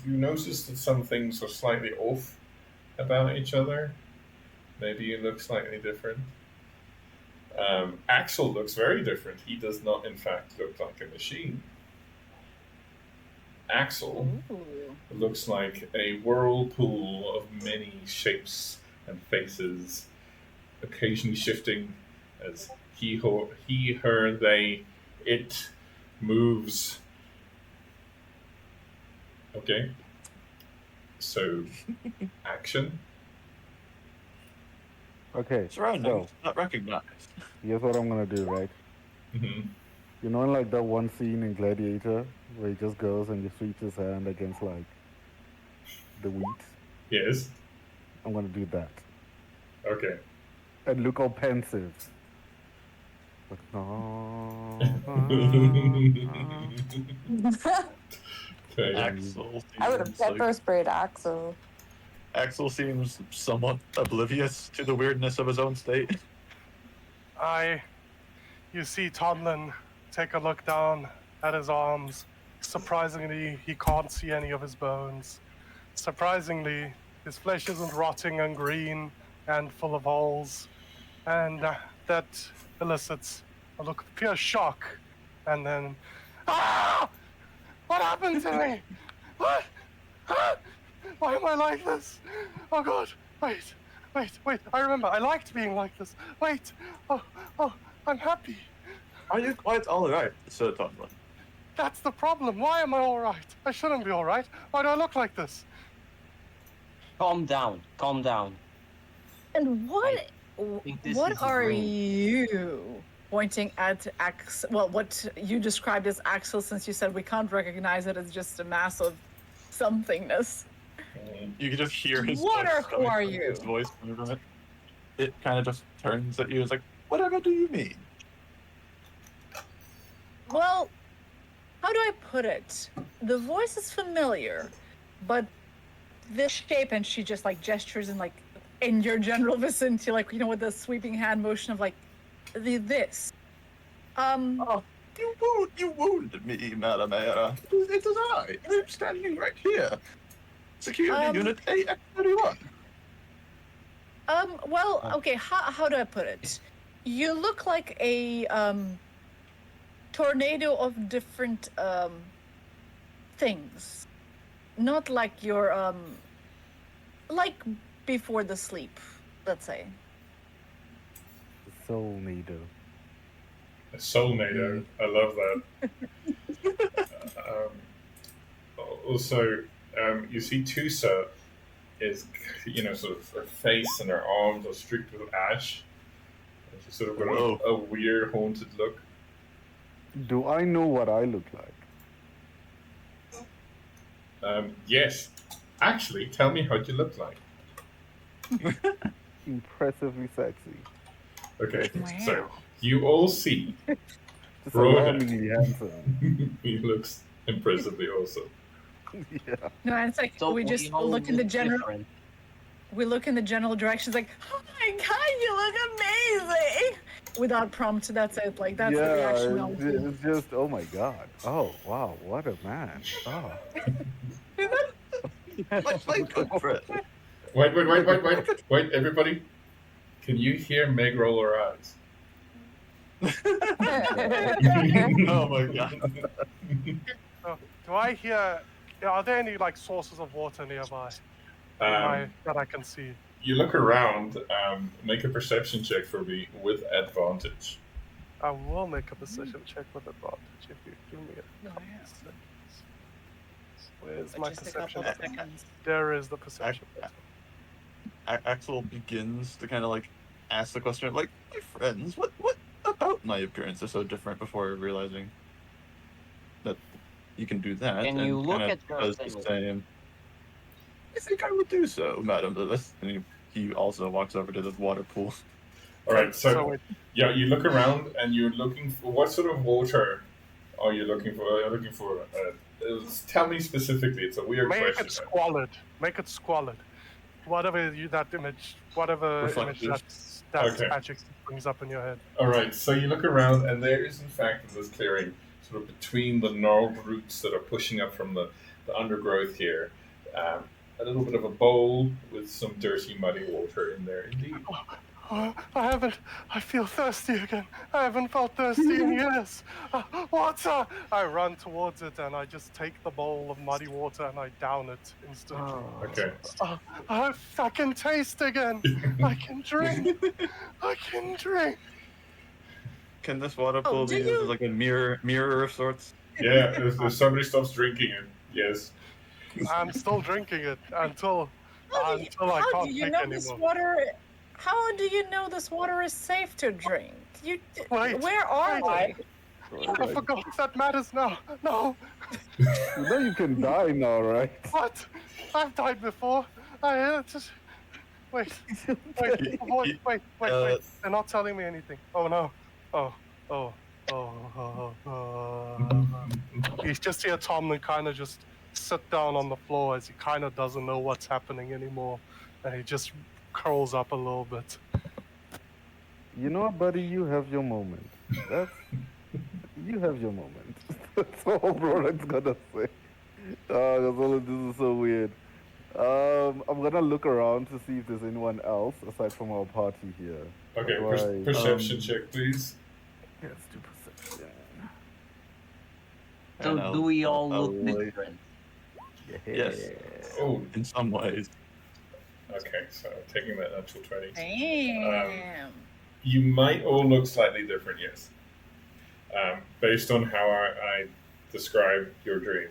you notice that some things are slightly off about each other. Maybe you look slightly different. Axel looks very different. He does not, in fact, look like a machine. Axel looks like a whirlpool of many shapes and faces, occasionally shifting as he, her, they, it moves. Okay. So, action. Okay. Surrounding. So Not recognized. here's what I'm gonna do, right? Mm-hmm. You know, in like that one scene in Gladiator where he just goes and he sweeps his hand against like the wheat. Yes. I'm gonna do that. Okay. And look all pensive. Like, no. Okay. Axel I would have seems like pepper sprayed Axel. Axel seems somewhat oblivious to the weirdness of his own state. You see Tomlin take a look down at his arms. Surprisingly, he can't see any of his bones. Surprisingly, his flesh isn't rotting and green and full of holes. And that elicits a look of pure shock. And then, ah! What happened to me? What? Ah! Why am I like this? Oh God, wait. I remember, I liked being like this. Wait, oh, I'm happy. Are you quite alright, Sir Tomlin? That's the problem. Why am I all right? I shouldn't be all right. Why do I look like this? Calm down. Calm down. And what think this what is are rude. you pointing at Axel? Well, what you described as Axel, since you said we can't recognize it as just a mass of somethingness. You can just hear his What voice or who coming are from- you? His voice coming from it. It kind of just turns at you. It's like, whatever do you mean? Well, how do I put it? The voice is familiar, but this shape, and she just like gestures and like in your general vicinity, like, you know, with the sweeping hand motion of like this. Oh, you wounded me, Madam Era. It is I. I'm standing right here. Security Unit AX31. Well, okay, how do I put it? You look like a tornado of different things. Not like your like before the sleep, let's say. Soulnado. A soulnado. I love that. Also, you see Tusa is, you know, sort of her face and her arms are streaked with ash. And she's sort of got a weird, haunted look. Do I know what I look like? Yes. Actually, tell me how you look like. Impressively sexy. Okay, so you all see Just Ronan. alarmingly handsome. He looks impressively also. Yeah. No, and it's like So we just all look in the look general. different. We look in the general directions, like, oh my god, you look amazing! Without prompt, that's it. Like, that's the reaction we all it's, do. it's just, oh my god. Oh, wow, what a man. Oh. My good friend. Wait, everybody. Can you hear Meg roll her eyes? Oh my god. Do I hear? Are there any like sources of water nearby that I can see? You look around, make a perception check for me with advantage. I will make a perception check with advantage if you give me a Oh, couple yeah. seconds. Where's my Just a perception? couple of seconds. There is the perception. Axel begins to kind of like ask the question, like, my friends, what about my appearance is so different before realizing that you can do that. Can and you look kinda at does the yourself? same. I think I would do so, Madam Lilith. And he also walks over to the water pool. All right, So so yeah, you look around and you're looking for what sort of water are you looking for? Are you looking for? Tell me specifically. It's a weird make question. it squalid. Make it squalid. Whatever that image, whatever Reflective. image that Okay. adjective brings up in your head. All right, so you look around, and there is, in fact, in this clearing, sort of between the gnarled roots that are pushing up from the undergrowth here, a little bit of a bowl with some dirty, muddy water in there, indeed. Oh, I feel thirsty again. I haven't felt thirsty in years. Water! I run towards it and I just take the bowl of muddy water and I down it instantly. Okay. I can taste again. I can drink. I can drink. Can this water pool do be used you- as like a mirror of sorts? Yeah, if somebody stops drinking it, yes. I'm still drinking it until I How can't do you drink know this anymore. water? How do you know this water is safe to drink? Wait, Where are wait. we? I forgot that matters now. No, You know you can die now, right? what? I've died before. I just wait. Wait. They're not telling me anything. Oh no. Oh. You just hear Tomlin kind of just sit down on the floor as he kind of doesn't know what's happening anymore, and he just curls up a little bit. You know what, buddy? You have your moment. You have your moment. That's all Roland's gonna say. Oh, this is so weird. I'm gonna look around to see if there's anyone else aside from our party here. Okay, How do I- perception check, please. Let's do perception. So And do we all I'll look wait. different? Yes. Oh, In some ways. okay, so taking that natural 20. Damn. You might all look slightly different, yes. Based on how I described your dream.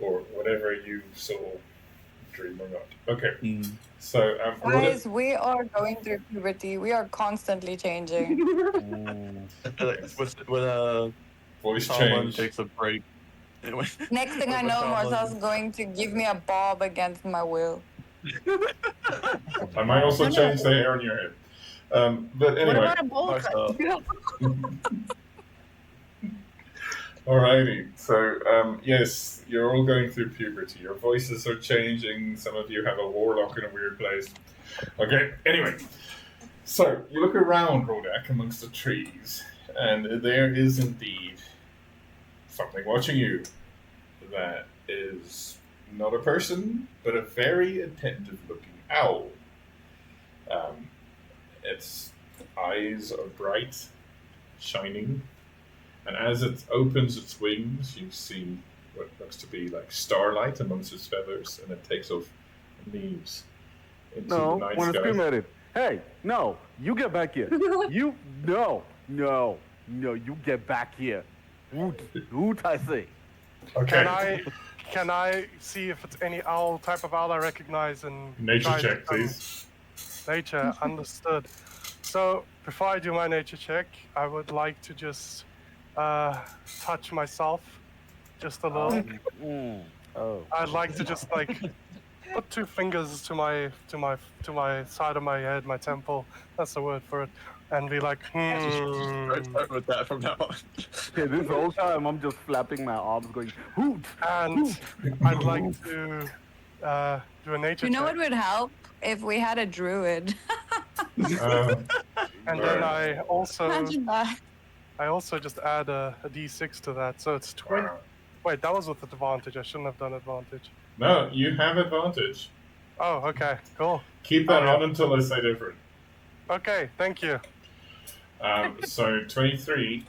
Or whatever you saw, dream or not. Okay, Mm. so Guys, we are going through puberty. We are constantly changing. Mm. When voice someone change. takes a break. Next thing I know, Marcel's going to give me a bob against my will. I might also No. change the hair on your head. But What anyway, about a bowl cut? alrighty. So yes, you're all going through puberty. Your voices are changing. Some of you have a warlock in a weird place. Okay. Anyway, so you look around, Rodak, amongst the trees, and there is indeed something watching you. That is not a person, but a very attentive-looking owl. Its eyes are bright, shining, and as it opens its wings, you see what looks to be like starlight amongst its feathers, and it takes off and leaves into the No, night wanna sky. scream at it. Hey, no, you get back here. You no, you get back here. Woot, I say. Okay, Can I see if it's any owl type of owl I recognize and nature try to check, come- please. Nature, understood. So before I do my nature check, I would like to just touch myself just a little. Oh. I'd like to just like put two fingers to my side of my head, my temple. That's the word for it, and be like, Start with that from now on. Okay, this whole time I'm just flapping my arms, going hoot. And I'd like to do a nature You know check. what would help? If we had a druid. And then I also Imagine that. just add a d6 to that, so it's 20. Wait, that was with advantage. I shouldn't have done advantage. No, you have advantage. Oh, okay, cool. Keep that Oh, yeah. on until I say different. Okay, thank you. So 23.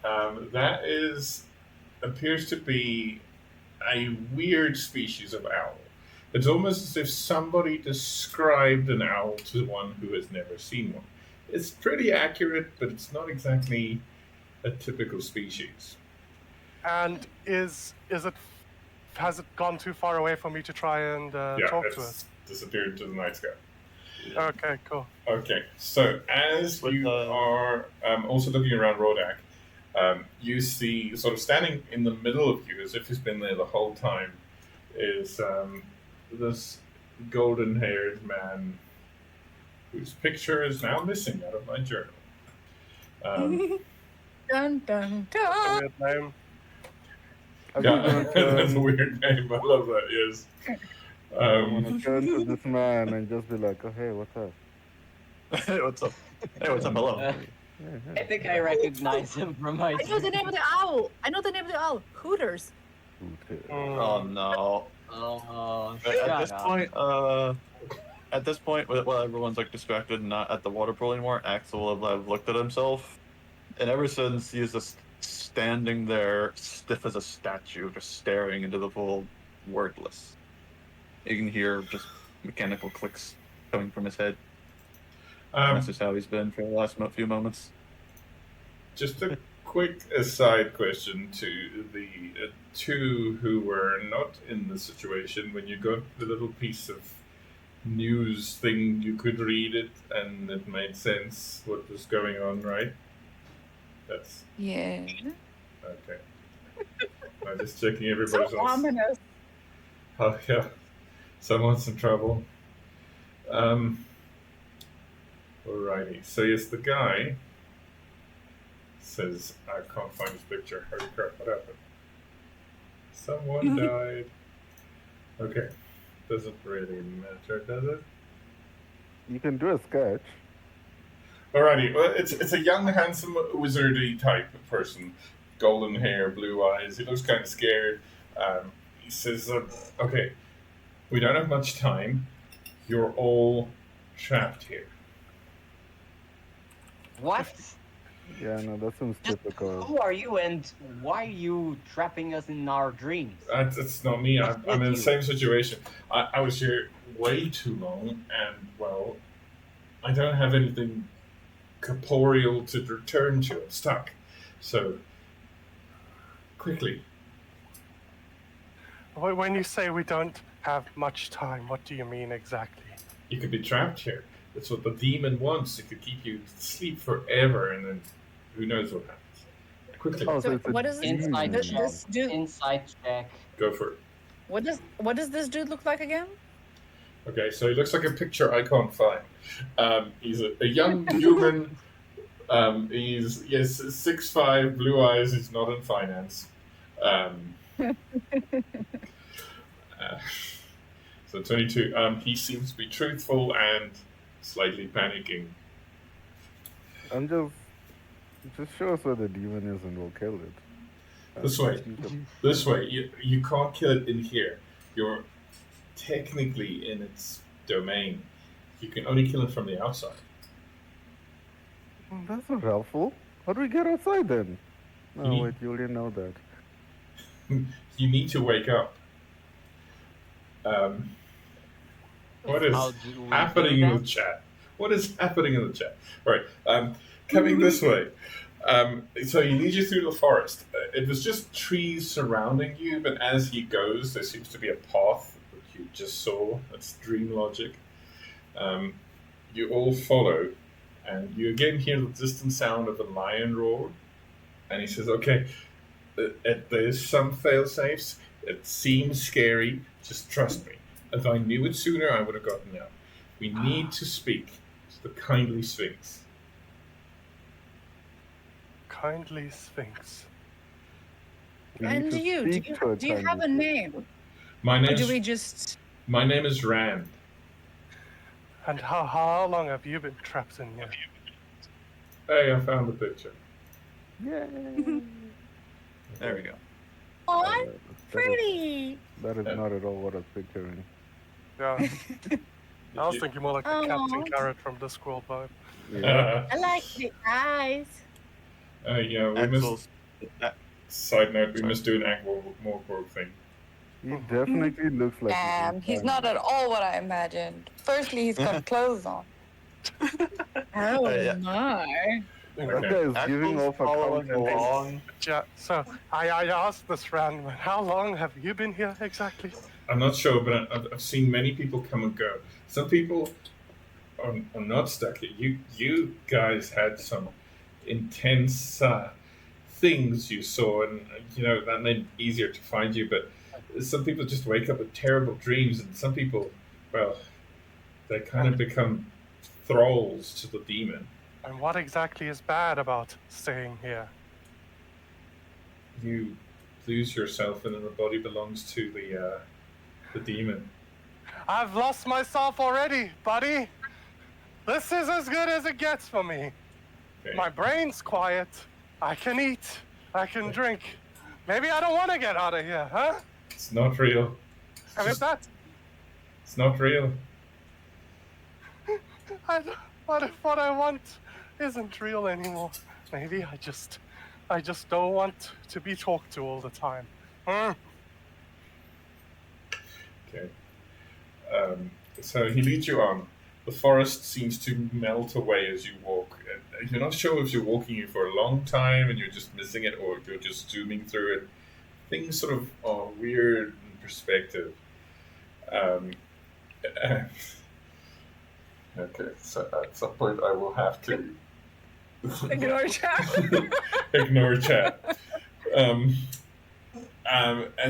That appears to be a weird species of owl. It's almost as if somebody described an owl to one who has never seen one. It's pretty accurate, but it's not exactly a typical species. And has it gone too far away for me to try and talk to it? It's disappeared into the night sky. Okay, cool. Okay, so as With you the- are also looking around Rodak, you see sort of standing in the middle of you, as if he's been there the whole time, is this golden-haired man whose picture is now missing out of my journal. Dun dun That's a dun. weird name. I'm Yeah, just gonna that's a turn, weird name. I love that. Yes. I'm gonna turn to this man and just be like, oh hey, what's up? Hey, what's up? Hey, what's up? Hello. Uh, I think I recognize him from my. I know the name of the owl. I know the name of the owl. Hooters. Oh no. Oh, At this point, while everyone's like distracted and not at the water pool anymore, Axel will have looked at himself, and ever since he is just standing there, stiff as a statue, just staring into the pool, wordless. You can hear just mechanical clicks coming from his head. That's just how he's been for the last few moments. Just a quick aside question to the two who were not in the situation. When you got the little piece of news thing, you could read it and it made sense what was going on, right? That's Yeah. okay. I'm just checking everybody's So ominous. Oh yeah, someone's in trouble. Alrighty. So yes, the guy says, "I can't find his picture. Holy crap! What happened?" Someone died. Okay. Doesn't really matter, does it? You can do a sketch. Alrighty. Well, it's a young, handsome, wizardy type of person. Golden hair, blue eyes. He looks kind of scared. He says, "Okay, we don't have much time. You're all trapped here." What? Yeah, no, that seems typical. Who are you and why are you trapping us in our dreams? It's not me. I'm in the you. same situation. I was here way too long, and, well, I don't have anything corporeal to return to. I'm stuck. So, quickly. When you say we don't have much time, what do you mean exactly? You could be trapped here. That's what the demon wants. It could keep you asleep forever, and then who knows what happens. Quickly, Oh, So it's a what is Inside demon. check. this dude? Inside check. go for it. What does this dude look like again? Okay, so he looks like a picture I can't find. He's a young human. He's 6'5", blue eyes. He's not in finance. So 22. He seems to be truthful and slightly panicking. I'm just show us where the demon is and we'll kill it. This way. This way. You can't kill it in here. You're technically in its domain. You can only kill it from the outside. That's not helpful. How do we get outside then? No, You need- wait, you already know that. You need to wake up. What is How do we happening do in that? the chat? What is happening in the chat? Right, coming this way. So he leads you through the forest. It was just trees surrounding you, but as he goes, there seems to be a path that you just saw. That's dream logic. You all follow, and you again hear the distant sound of a lion roar. And he says, "Okay, there's some fail-safes. It seems scary. Just trust me. If I knew it sooner, I would have gotten out. We need to speak to the kindly Sphinx." Kindly Sphinx. We need And to you, speak to do you have a tiny name? My Or name do we is just? my name is Rand. And how long have you been trapped in here? Hey, I found the picture. Yay! There we go. Oh, That pretty. is not at all what I was picturing. Yeah. I was thinking more like a Captain Aw. Carrot from Discworld vibe. Yeah. I like the eyes. Yeah, we Axel's. must. Side note: we Sorry. must do an Ankh-Morpork thing. He definitely looks like He's not at all what I imagined. Firstly, he's got clothes on. Oh yeah. my. That Okay. guy is giving Axel's off a following countenance. along. Yeah, so I asked this random, how long have you been here exactly? I'm not sure, but I've seen many people come and go. Some people are not stuck here. You guys had some intense things you saw, and that made it easier to find you. But some people just wake up with terrible dreams, and some people, well, they kind of become thralls to the demon. And what exactly is bad about staying here? You lose yourself, and then the body belongs to the demon. I've lost myself already, buddy. This is as good as it gets for me. Okay. My brain's quiet. I can eat. I can drink. Maybe I don't want to get out of here, huh? It's not real. And if that, It's not real. what if what I want isn't real anymore? Maybe I just don't want to be talked to all the time. Okay. So he leads you on. The forest seems to melt away as you walk. And you're not sure if you're walking here for a long time and you're just missing it, or if you're just zooming through it. Things sort of are weird in perspective. Okay, so at some point I will have to Ignore chat. ignore chat. And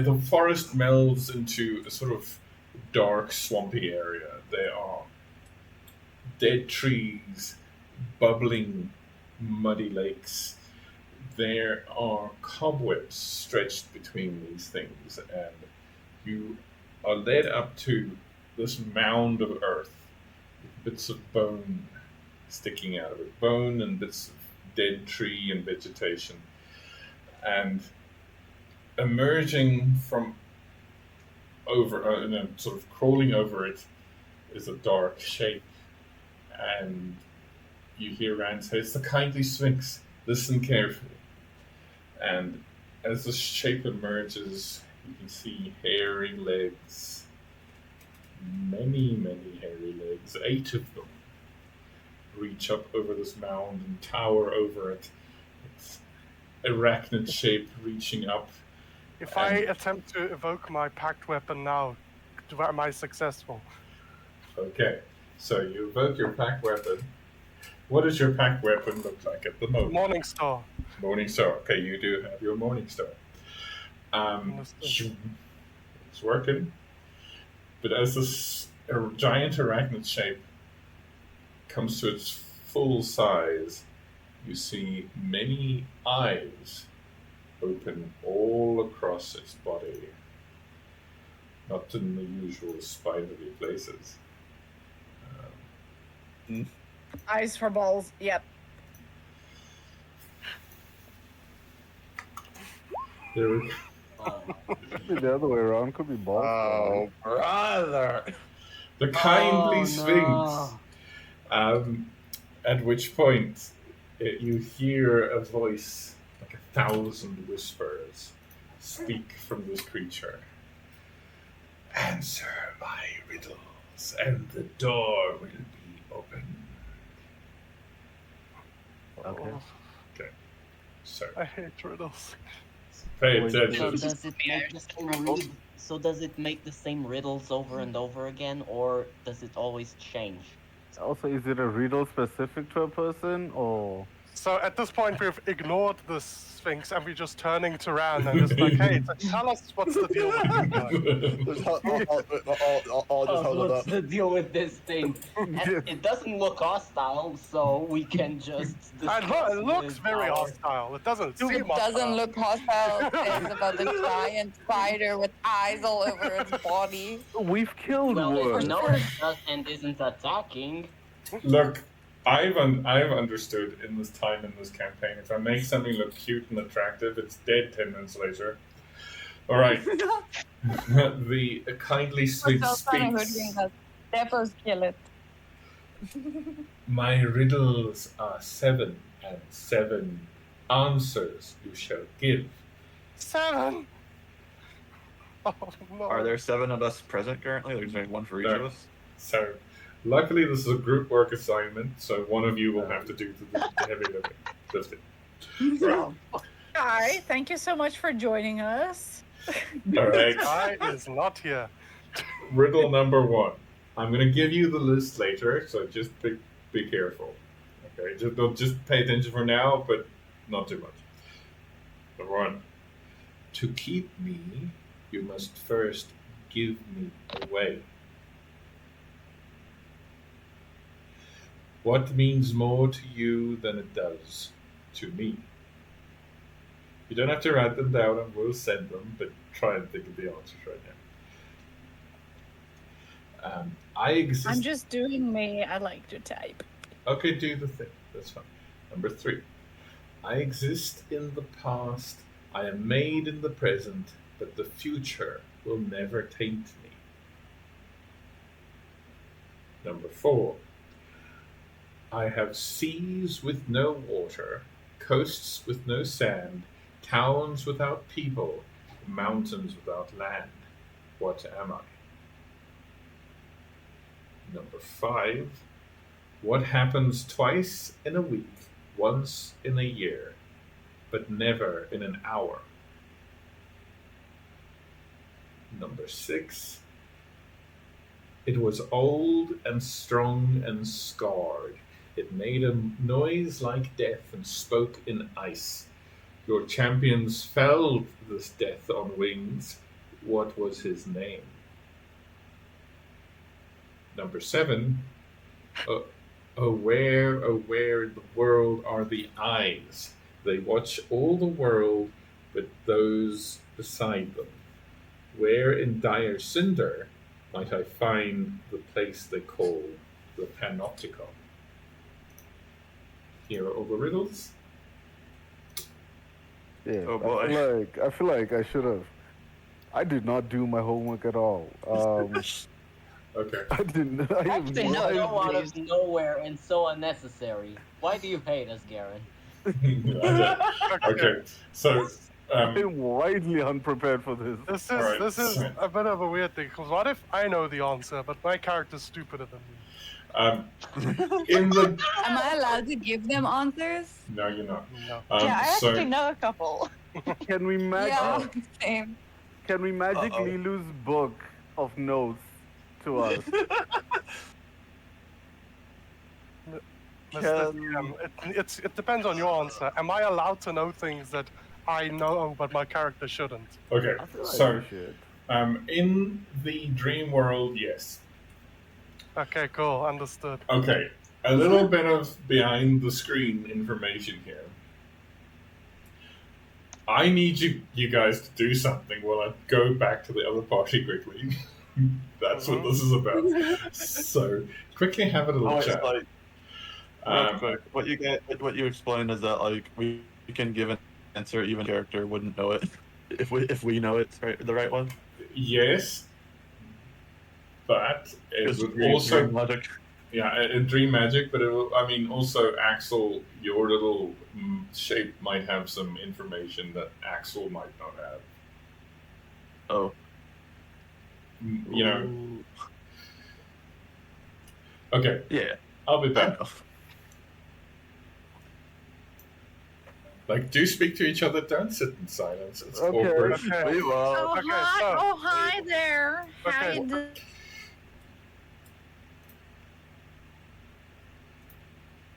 the forest melds into a sort of dark, swampy area. There are dead trees, bubbling, muddy lakes. there are cobwebs stretched between these things, and you are led up to this mound of earth with bits of bone sticking out of it, bone and bits of dead tree and vegetation. And emerging from over, sort of crawling over it, is a dark shape. And you hear Rand say, "It's the kindly Sphinx. Listen carefully." And as the shape emerges, you can see hairy legs. Many, many hairy legs. 8 of them reach up over this mound and tower over it. It's arachnid shape reaching up. If I attempt to evoke my packed weapon now, am I successful? Okay, so you evoke your packed weapon. What does your packed weapon look like at the moment? Morning Star. Morning Star. Okay, you do have your Morning Star. Understood. It's working. But as this giant arachnid shape comes to its full size, you see many eyes open all across its body. Not in the usual spidery places. Eyes for balls. Yep. There we go. The other way around could be balls. Oh, brother! The kindly Oh, Sphinx. no. At which point you hear a voice like 1,000 whispers speak from this creature. Answer my riddles, and the door will be open. Okay. Okay. So I hate riddles. pay Wait, attention. So does it make the same does it make the same riddles over and over again, or does it always change? Also, is it a riddle specific to a person, or So at this point, we've ignored the Sphinx and we're just turning to Ran and just like, hey, tell us what's the deal with this guy. I'll just hold it What's up. the deal with this thing? And it doesn't look hostile, so we can just discuss It looks with very our- hostile. It doesn't It seem hostile. doesn't look hostile. It says about the giant spider with eyes all over its body. we've killed Well, worse? no, it does and isn't attacking. Look, I've understood in this time in this campaign, if I make something look cute and attractive, it's dead 10 minutes later. All right. The kindly Sphinx Still trying to speaks. hoodwink us. Therefore, kill it. My riddles are 7, and 7 answers you shall give. 7! Oh, no. Are there 7 of us present currently? There's only one for each No. of us? So, luckily, this is a group work assignment, so one of you will have to do the heavy lifting. Right. Hi, thank you so much for joining us. All right. Guy is not here. Riddle number 1. I'm going to give you the list later, so just be careful. Okay, just pay attention for now, but not too much. Number 1. To keep me, you must first give me away. What means more to you than it does to me? You don't have to write them down, and we'll send them, but try and think of the answers right now. I exist. I'm just doing me. I like to type. Okay, do the thing. That's fine. Number 3. I exist in the past. I am made in the present, but the future will never taint me. Number 4. I have seas with no water, coasts with no sand, towns without people, mountains without land. What am I? Number 5. What happens twice in a week, once in a year, but never in an hour? Number 6. It was old and strong and scarred. It made a noise like death and spoke in ice. Your champions felled this death on wings. What was his name? Number 7. Oh, where in the world are the eyes They watch all the world with those beside them. Where in Dyrecinder might I find the place they call the Panopticon? Here are all the riddles. Yeah, Oh, boy. I feel like I should have. I did not do my homework at all. Okay. I didn't. I have Actually, no no, idea. So out of nowhere and so unnecessary. Why do you hate us, Garen? Okay. So, I'm widely unprepared for this. This is a bit of a weird thing, because what if I know the answer, but my character's stupider than me? in the Am I allowed to give them answers? no, you're not. No. Yeah, I So actually know a couple. Can we Yeah, same. Can we magic Lilu's book of notes to us? Mr. DM, it depends on your answer. Am I allowed to know things that I know, but my character shouldn't? okay. I feel like So, we should. in the dream world, yes. Okay, cool, understood. Okay. A little bit of behind the screen information here. I need you guys to do something while I go back to the other party quickly. That's what this is about. So quickly have a little chat. Like, real quick, what you explained is that like we can give an answer even character wouldn't know it if we know it's the right one. Yes, but it Because would dream also logic. yeah, in dream magic. But it will, I mean, also Axel, your little shape might have some information that Axel might not have. Oh, You know. Ooh. Okay, Yeah. I'll be I back. know. Like, do speak to each other. Don't sit in silence. It's Okay. awkward. Okay. We will. Oh, Okay, hi. so- Oh, hi there. How Okay. you doing?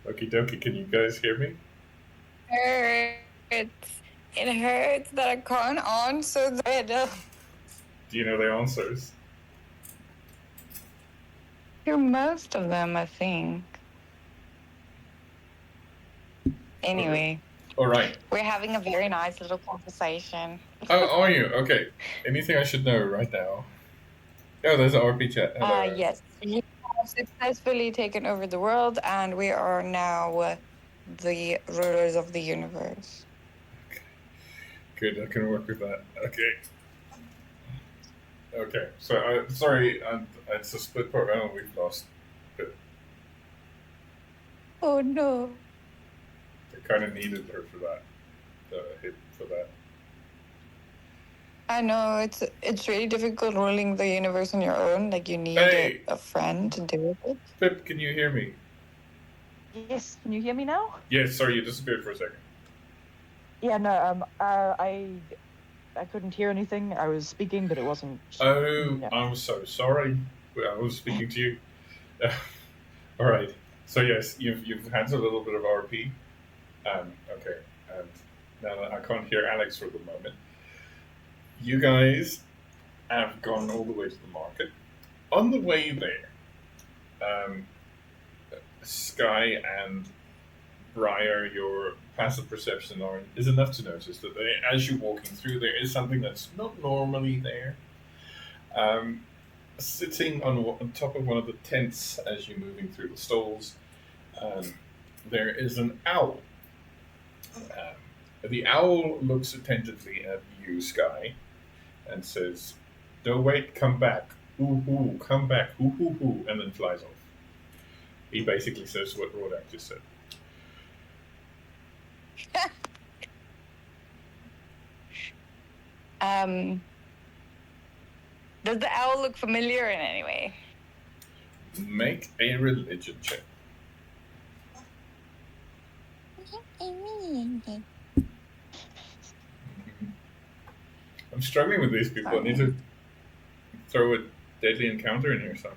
Okie dokie, can you guys hear me? Hurts. It hurts that I can't answer the riddle. Do you know the answers? To most of them, I think. Anyway, All right. we're having a very nice little conversation. Oh, are you? Okay. Anything I should know right now? Oh, there's an RP chat. Hello. Yes, we have successfully taken over the world, and we are now the rulers of the universe. Good, I can work with that. Okay. Okay, so sorry, it's a split part. Oh, we've lost. But Oh no. I kind of needed her for that. Hit for that. I know it's really difficult ruling the universe on your own. Like you need Hey! a friend to do it. Pip, can you hear me? Yes, can you hear me now? Yes, sorry, you disappeared for a second. Yeah, no, I couldn't hear anything. I was speaking, but it wasn't. Oh, Yeah. I'm so sorry. I was speaking to you. All right. So yes, you've had a little bit of RP. Okay, and now that I can't hear Alex for the moment. You guys have gone all the way to the market. On the way there, Sky and Briar, your passive perception is enough to notice that as you're walking through, there is something that's not normally there. Sitting on top of one of the tents as you're moving through the stalls, there is an owl. The owl looks attentively at you, Sky, and says, "No, wait, come back. Hoo hoo, come back. Hoo hoo hoo," and then flies off. He basically says what Rodak just said. Does the owl look familiar in any way? Make a religion check. I'm struggling with these people. I need to throw a deadly encounter in here, son.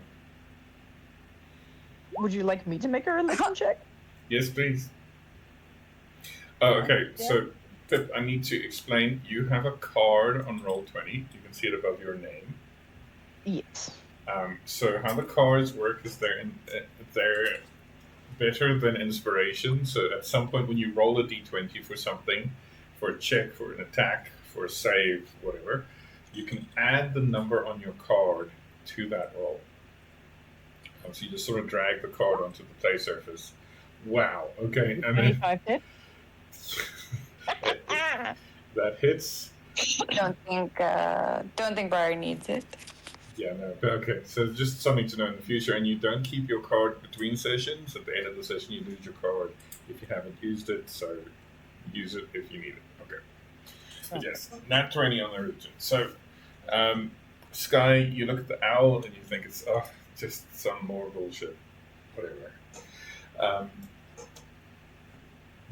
Would you like me to make a religion check? Yes, please. Oh, okay. Yeah. So, Pip, I need to explain. You have a card on Roll20. You can see it above your name. Yes. So how the cards work is better than inspiration. So at some point when you roll a d20 for something, for a check, for an attack, for a save, whatever, you can add the number on your card to that roll. So you just sort of drag the card onto the play surface. Wow. Okay. And then 25 hit. that hits. Don't think Briar needs it. Yeah, no. Okay, so just something to know in the future. And you don't keep your card between sessions. At the end of the session, you lose your card if you haven't used it. So use it if you need it. Okay. But yes, nat 20 on the region. So, Sky, you look at the owl and you think it's just some more bullshit. Whatever.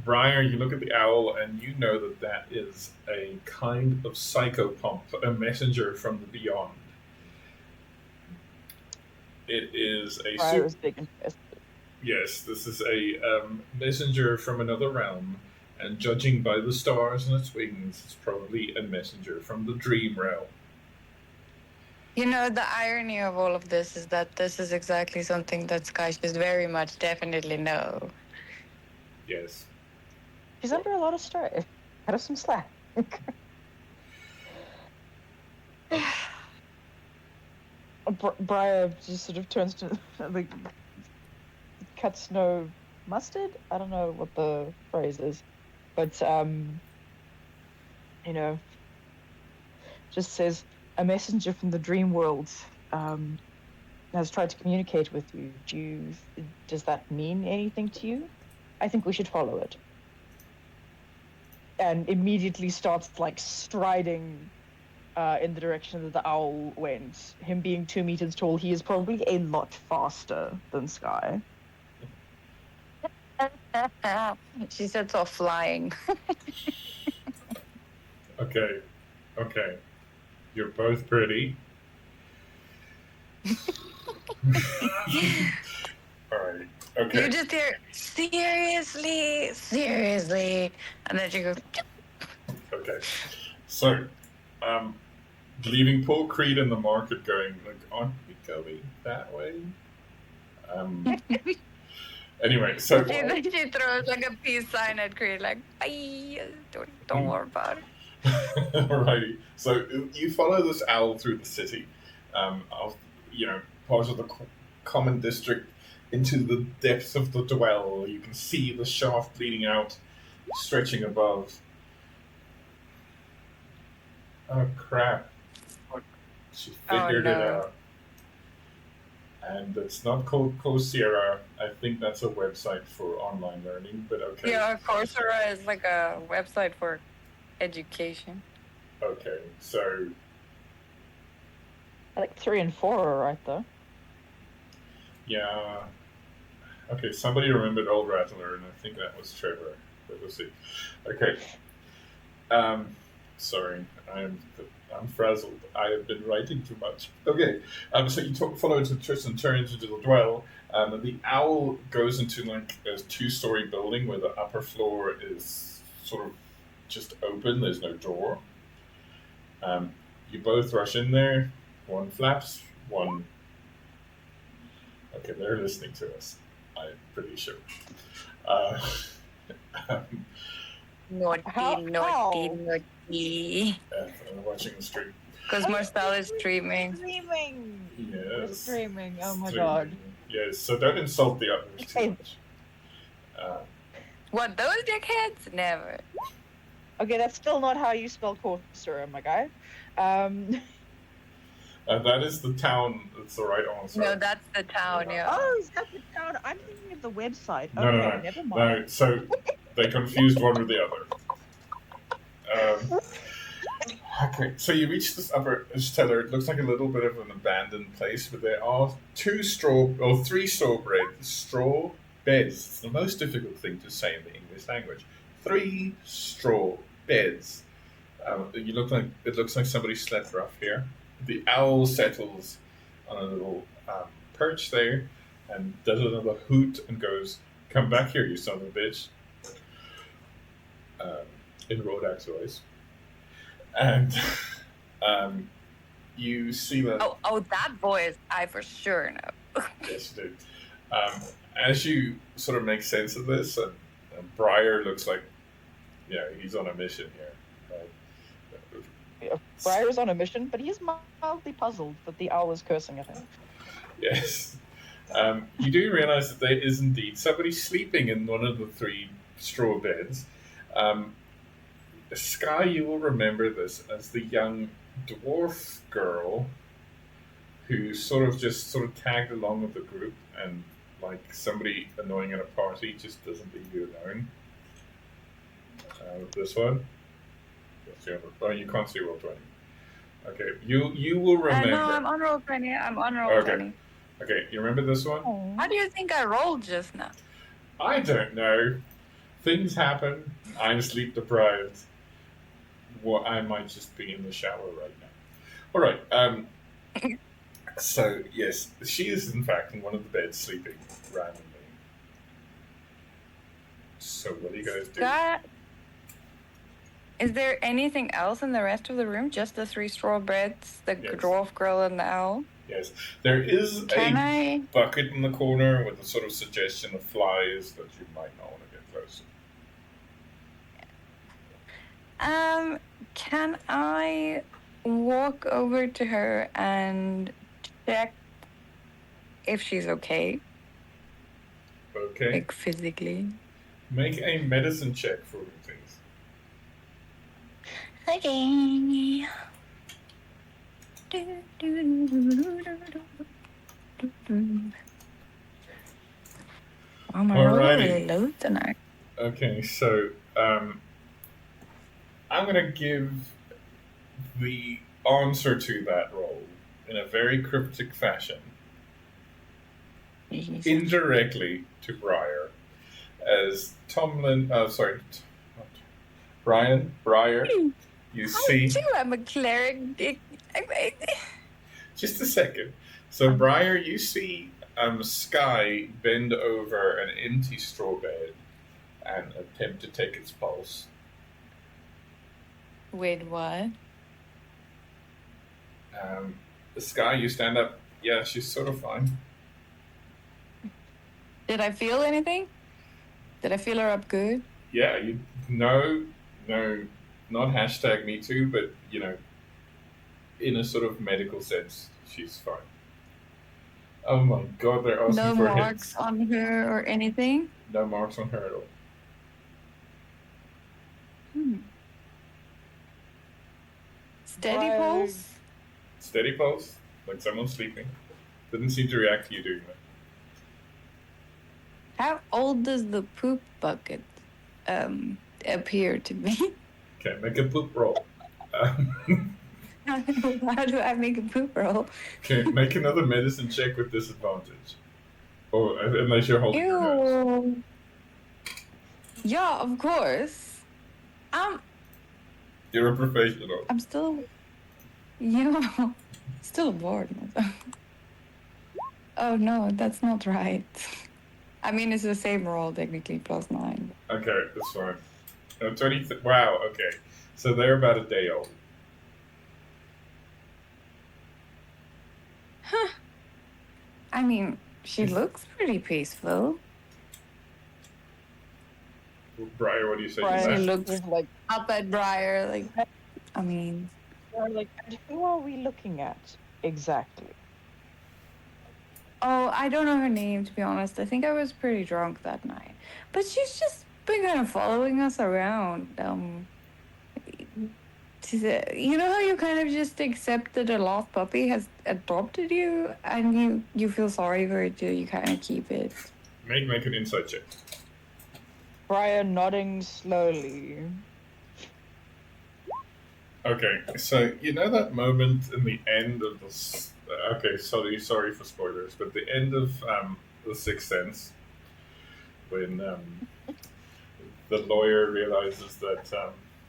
Briar, you look at the owl and you know that that is a kind of psychopomp, a messenger from the beyond. It is a Briar was big and pissed. Yes, this is a messenger from another realm, and judging by the stars on its wings, it's probably a messenger from the dream realm. You know, the irony of all of this is that this is exactly something that Sky should very much definitely know. Yes. She's under a lot of stress. Cut her some slack. Briar just sort of turns to like cuts no mustard. I don't know what the phrase is, but you know, just says a messenger from the dream world has tried to communicate with you. Does that mean anything to you? I think we should follow it. And immediately starts like striding in the direction that the owl went. Him being 2 meters tall, he is probably a lot faster than Sky. She sets off flying. Okay. You're both pretty. Alright. Okay. You just hear, seriously, and then you go, Okay. So, leaving Paul Creed in the market going, like, aren't we going that way? Anyway, so... she throws like a peace sign at Creed, like, bye, don't worry about it. Alrighty. So you follow this owl through the city, part of the common district, into the depths of the dwell. You can see the shaft leading out, stretching above. Oh crap! She figured it out, and it's not called Coursera. I think that's a website for online learning. But okay. Yeah, Coursera is like a website for education. Okay, so I think 3 and 4 are right though. yeah. Okay, somebody remembered Old Rattler, and I think that was Trevor. But we'll see. Okay. Sorry, I'm frazzled. I have been writing too much. Okay. So you follow into twists and turns into the dwell. The owl goes into like a 2-story building where the upper floor is sort of just open. There's no door. You both rush in there. One flaps. One. Okay, they're listening to us. I'm pretty sure. Naughty. I'm watching the stream. Because Marcel is streaming. Streaming. Yes. Streaming. Oh my Streaming. god. Yes. So don't insult the others too much. What, those dickheads? Never. Okay, that's still not how you spell Coursera, my guy. That is the town. That's the right answer. No, that's the town, yeah. Oh, is that the town? I'm thinking of the website. No, Okay, no. never mind. No, so they confused one with the other. Okay, so you reach this upper cellar. It looks like a little bit of an abandoned place, but there are 3 straw beds. It's the most difficult thing to say in the English language. 3 straw beds. It looks like somebody slept rough here. The owl settles on a little perch there and does another hoot and goes, "Come back here, you son of a bitch," in Rodak's voice. And you see that... Oh, that voice, I for sure know. Yes, you do. as you sort of make sense of this, and Briar looks like, he's on a mission here. Right? Briar is on a mission, but he is mildly puzzled that the owl is cursing at him. Yes. You do realize that there is indeed somebody sleeping in one of the 3 straw beds. Sky, you will remember this as the young dwarf girl who sort of tagged along with the group, and like somebody annoying at a party just doesn't leave you alone. This one. Oh, you can't see roll 20. Okay, you will remember. No, I'm on roll 20. I'm on roll 20. Okay, you remember this one? How do you think I rolled just now? I don't know. Things happen. I'm sleep deprived. Well, I might just be in the shower right now. All right. So yes, she is in fact in one of the beds sleeping randomly. So what do you guys do? Is there anything else in the rest of the room? Just the 3 straw beds, the Yes. dwarf girl, and the owl? Yes, there is a bucket in the corner with a sort of suggestion of flies that you might not want to get close to. Can I walk over to her and check if she's okay? Okay. Like physically. Make a medicine check for me, please. Okay. I'm really low tonight. Okay, so I'm gonna give the answer to that roll in a very cryptic fashion, indirectly to Briar, as Briar, you see. Too, I'm a cleric. Just a second. So, Briar, you see Sky bend over an empty straw bed and attempt to take its pulse. Wait, what? Sky, you stand up. Yeah, she's sort of fine. Did I feel anything? Did I feel her up good? Yeah, no, not hashtag me too, but in a sort of medical sense, she's fine. Oh my god, they're asking no for marks hits. on her or anything? No marks on her at all. Steady pulse? Steady pulse, like someone's sleeping. Didn't seem to react to you doing that. How old does the poop bucket appear to be? Okay, make a poop roll. How do I make a poop roll? Okay, make another medicine check with disadvantage. Or unless you're holding your nose. Ew. Yeah, of course. You're a professional. I'm still still a board. Oh no, that's not right. I mean, it's the same roll technically, +9. Okay, that's fine. No, 20. Wow. Okay, so they're about a day old. Huh. I mean, she looks pretty peaceful. Briar, what do you say? She looks like up at Briar, like. I mean, like, who are we looking at exactly? Oh, I don't know her name, to be honest. I think I was pretty drunk that night. But she's just been kind of following us around. You know how you kind of just accept that a lost puppy has adopted you, and you feel sorry for it too. You kind of keep it. Make an insight check. Briar nodding slowly. Okay, so you know that moment in the end of the. Okay, sorry for spoilers, but the end of The Sixth Sense, when the lawyer realizes that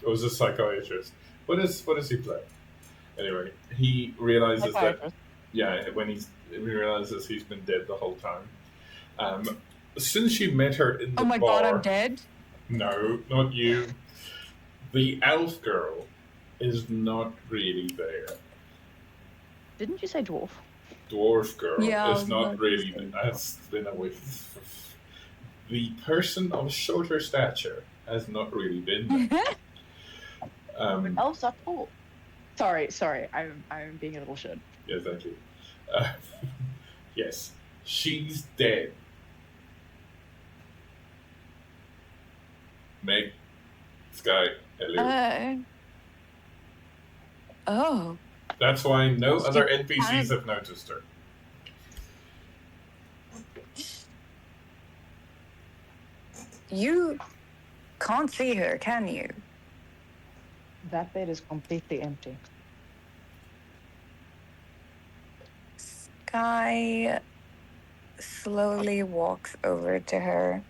it was a psychiatrist. What does he play? Anyway, he realizes that when he realizes he's been dead the whole time. Since you met her in the bar. Oh my god, I'm dead? No, not you. The elf girl is not really there. Didn't you say dwarf? dwarf girl Yeah, I is was not about to really. say. Has been away. The person of shorter stature has not really been there. Elves are tall. Sorry, I'm being a little shit. Yes, thank you. Uh, yes, she's dead. Meg, Sky, hello. Oh. That's why no She other kind NPCs of- have noticed her. You can't see her, can you? That bed is completely empty. Sky slowly walks over to her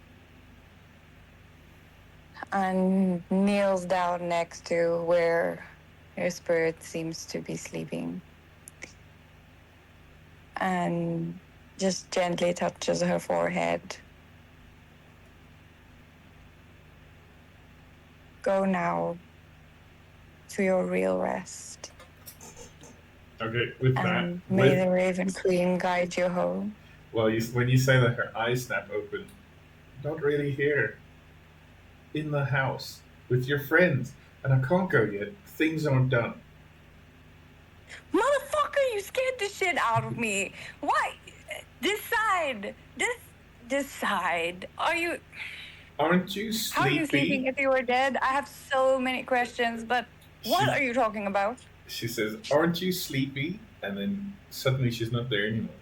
and kneels down next to where her spirit seems to be sleeping and just gently touches her forehead. Go now to your real rest, Okay, with that, and may the Raven Queen guide you home. well, when you say that, her eyes snap open. Not really here. In the house with your friends, and I can't go yet. Things aren't done. Motherfucker, you scared the shit out of me. Why? Decide. Decide. Are you? Aren't you How are you sleeping sleepy? if you were dead? I have so many questions, but what are you talking about? She says, "Aren't you sleepy?" And then suddenly she's not there anymore.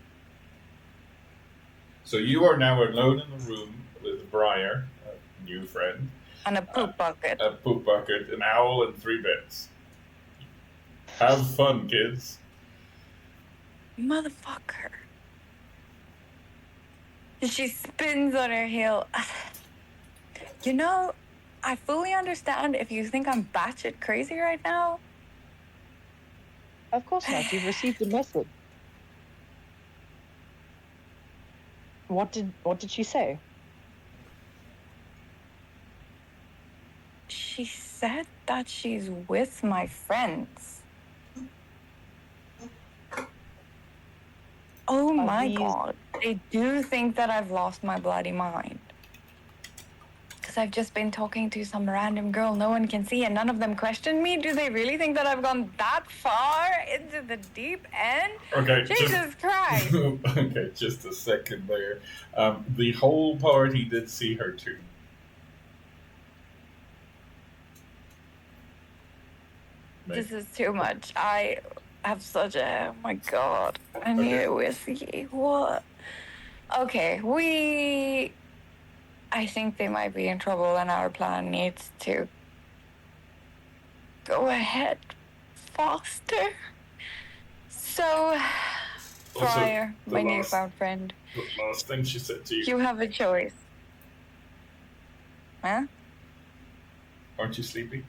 So you are now alone in the room with Briar, a new friend, And a poop bucket. a poop bucket, an owl, and 3 beds. Have fun, kids. Motherfucker. She spins on her heel. You know, I fully understand if you think I'm batshit crazy right now. Of course not. You've received a message. What did she say? She said that she's with my friends. Oh Are my these- god. They do think that I've lost my bloody mind. Because I've just been talking to some random girl no one can see and none of them question me. Do they really think that I've gone that far into the deep end? Okay, Jesus Christ. okay, just a second there. The whole party did see her too. This is too much. I have such a, oh my god. I need a whiskey. What? Okay, I think they might be in trouble and our plan needs to go ahead faster. So, Briar, the my last- newfound friend, The last thing she said to you, you have a choice. Huh? aren't you sleepy?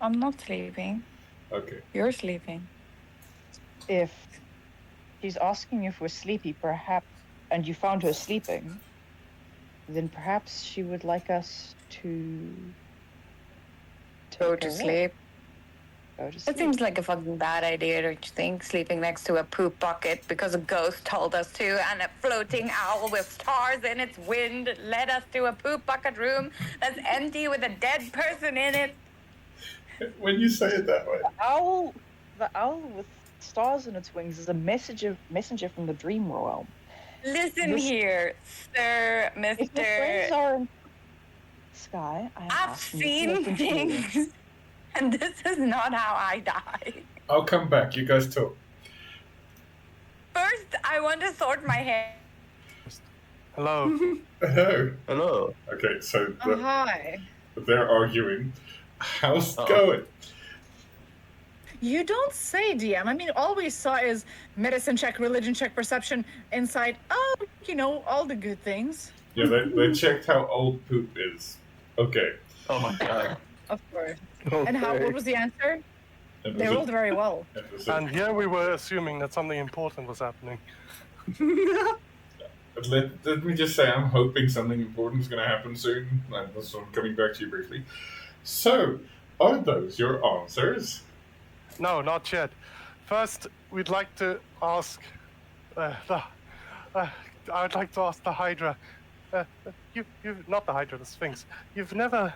I'm not sleeping. Okay. You're sleeping. If she's asking if we're sleepy, perhaps, and you found her sleeping, then perhaps she would like us to Go take to a walk. sleep. Go to It sleep. seems like a fucking bad idea, don't you think? Sleeping next to a poop bucket because a ghost told us to, and a floating owl with stars in its wind led us to a poop bucket room that's empty with a dead person in it. When you say it that way. The owl with stars in its wings is a messenger from the dream realm. Listen This- here, sir, If your friends Mr. are in Sky, I'm I've asking you to seen listen to me. things, and this is not how I die. I'll come back. You guys talk. First, I want to sort my hair. Hello. Hello. Hello. Okay, so Hi. they're arguing. How's it Uh-oh. going? You don't say, DM. I mean, all we saw is medicine check, religion check, perception, insight. Oh, all the good things. Yeah, they checked how old poop is. Okay. Oh my god. Of course. And what was the answer? It They was rolled very well. it was And here we were assuming that something important was happening. let me just say, I'm hoping something important is going to happen soon. So I'm coming back to you briefly. So, are those your answers? No, not yet. First, we'd like to ask I'd like to ask the Hydra. You not the Hydra, the Sphinx. You've never,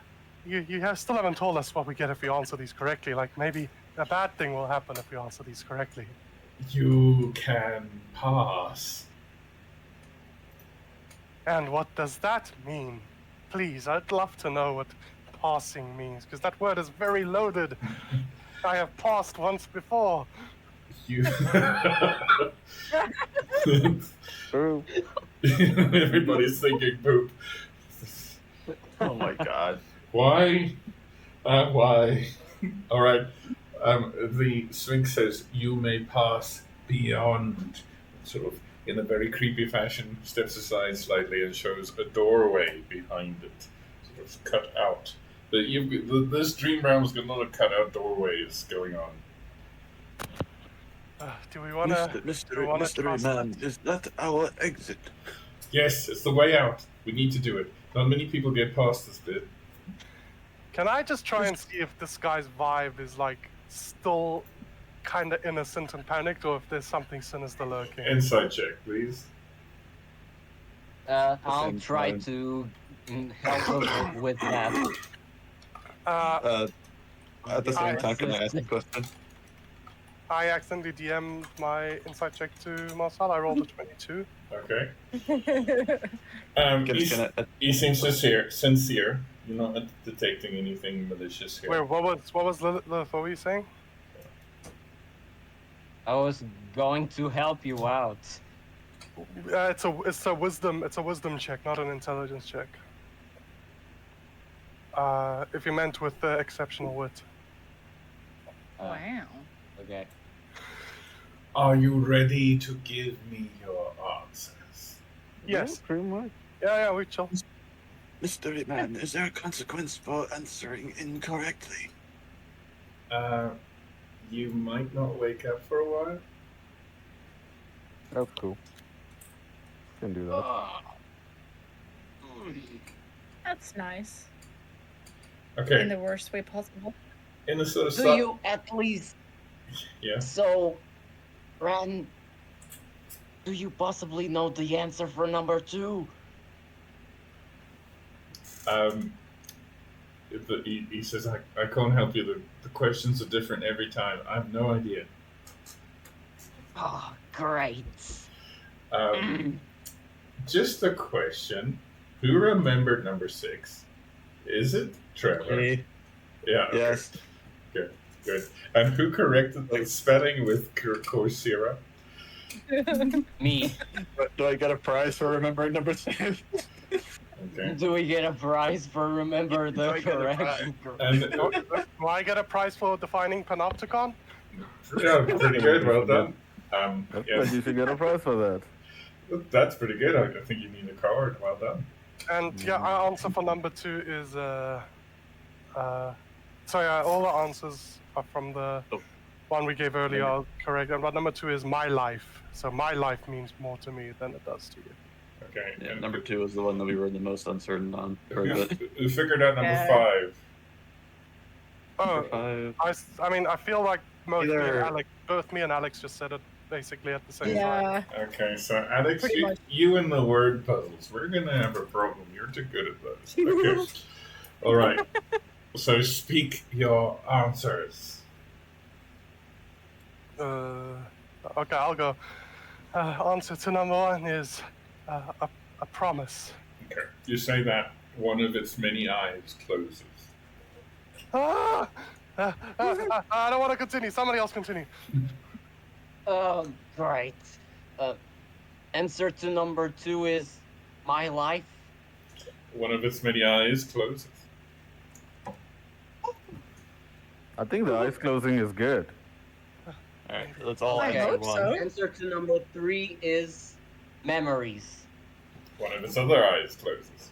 still haven't told us what we get if we answer these correctly. Like maybe a bad thing will happen if we answer these correctly. You can pass. And what does that mean? Please, I'd love to know what passing means, because that word is very loaded. I have passed once before. You. Boop. Everybody's thinking poop. Oh my god. Why? Why? All right. The Sphinx says you may pass beyond, sort of in a very creepy fashion, steps aside slightly and shows a doorway behind it, sort of cut out. This dream realm's got a lot of cut out doorways going on. Do we want to? Mystery man, is that our exit? Yes, it's the way out. We need to do it. Not many people get past this bit. Can I just try and see if this guy's vibe is like still kind of innocent and panicked, or if there's something sinister lurking? Insight check, please. I'll same try time. to help him with that. At the same time, can I ask a Yes. question? I accidentally DM'd my insight check to Marcel. I rolled a 22. Okay. Can He seems sincere. You're not detecting anything malicious here. Wait, what was Lilith? What were you saying? I was going to help you out. It's a wisdom check, not an intelligence check. If you meant with exceptional wit. Wow. Okay. Are you ready to give me your answers? Yes. Yeah, pretty much. Yeah, we chill. Mystery man, is there a consequence for answering incorrectly? You might not wake up for a while. That's cool. Can do that. That's nice. Okay. In the worst way possible. In a sort of Do you at least? Yeah. So, Ren, do you possibly know the answer for number 2? He says, I can't help you. The questions are different every time. I have no idea. Oh, great. Just a question. Who remembered number 6? Is it Trevor? Me. Yeah. Okay. Yes. Good. And who corrected the spelling with Coursera? Me. Do I get a prize for remembering number 6? Okay. Do we get a prize for remember the I get a correction? And Do I get a prize for defining panopticon? yeah, pretty good. Well done. That's Yes. good. You should get a prize for that. That's pretty good. I think you need a card. Well done. And yeah, our answer for number 2 is so yeah, all the answers are from the one we gave earlier are correct. And but number 2 is my life. So my life means more to me than it does to you. Okay. Yeah, and number 2 is the one that we were the most uncertain on. Or we the, figured out number Yeah. 5. Oh, five. I mean, I feel like Either- both me and Alex just said it basically at the same time. Yeah. Okay, so Alex, Pretty much. you and the word puzzles, we're gonna have a problem. You're too good at those. Okay. All right. So speak your answers. Okay, I'll go. Answer to number 1 is a promise. Okay. You say that one of its many eyes closes. I don't want to continue. Somebody else continue. Oh, great. Answer to number 2 is my life. One of its many eyes closes. I think the eyes closing is good. Alright, let's all I answer hope one. so. Answer to number 3 is memories. One of its other eyes closes.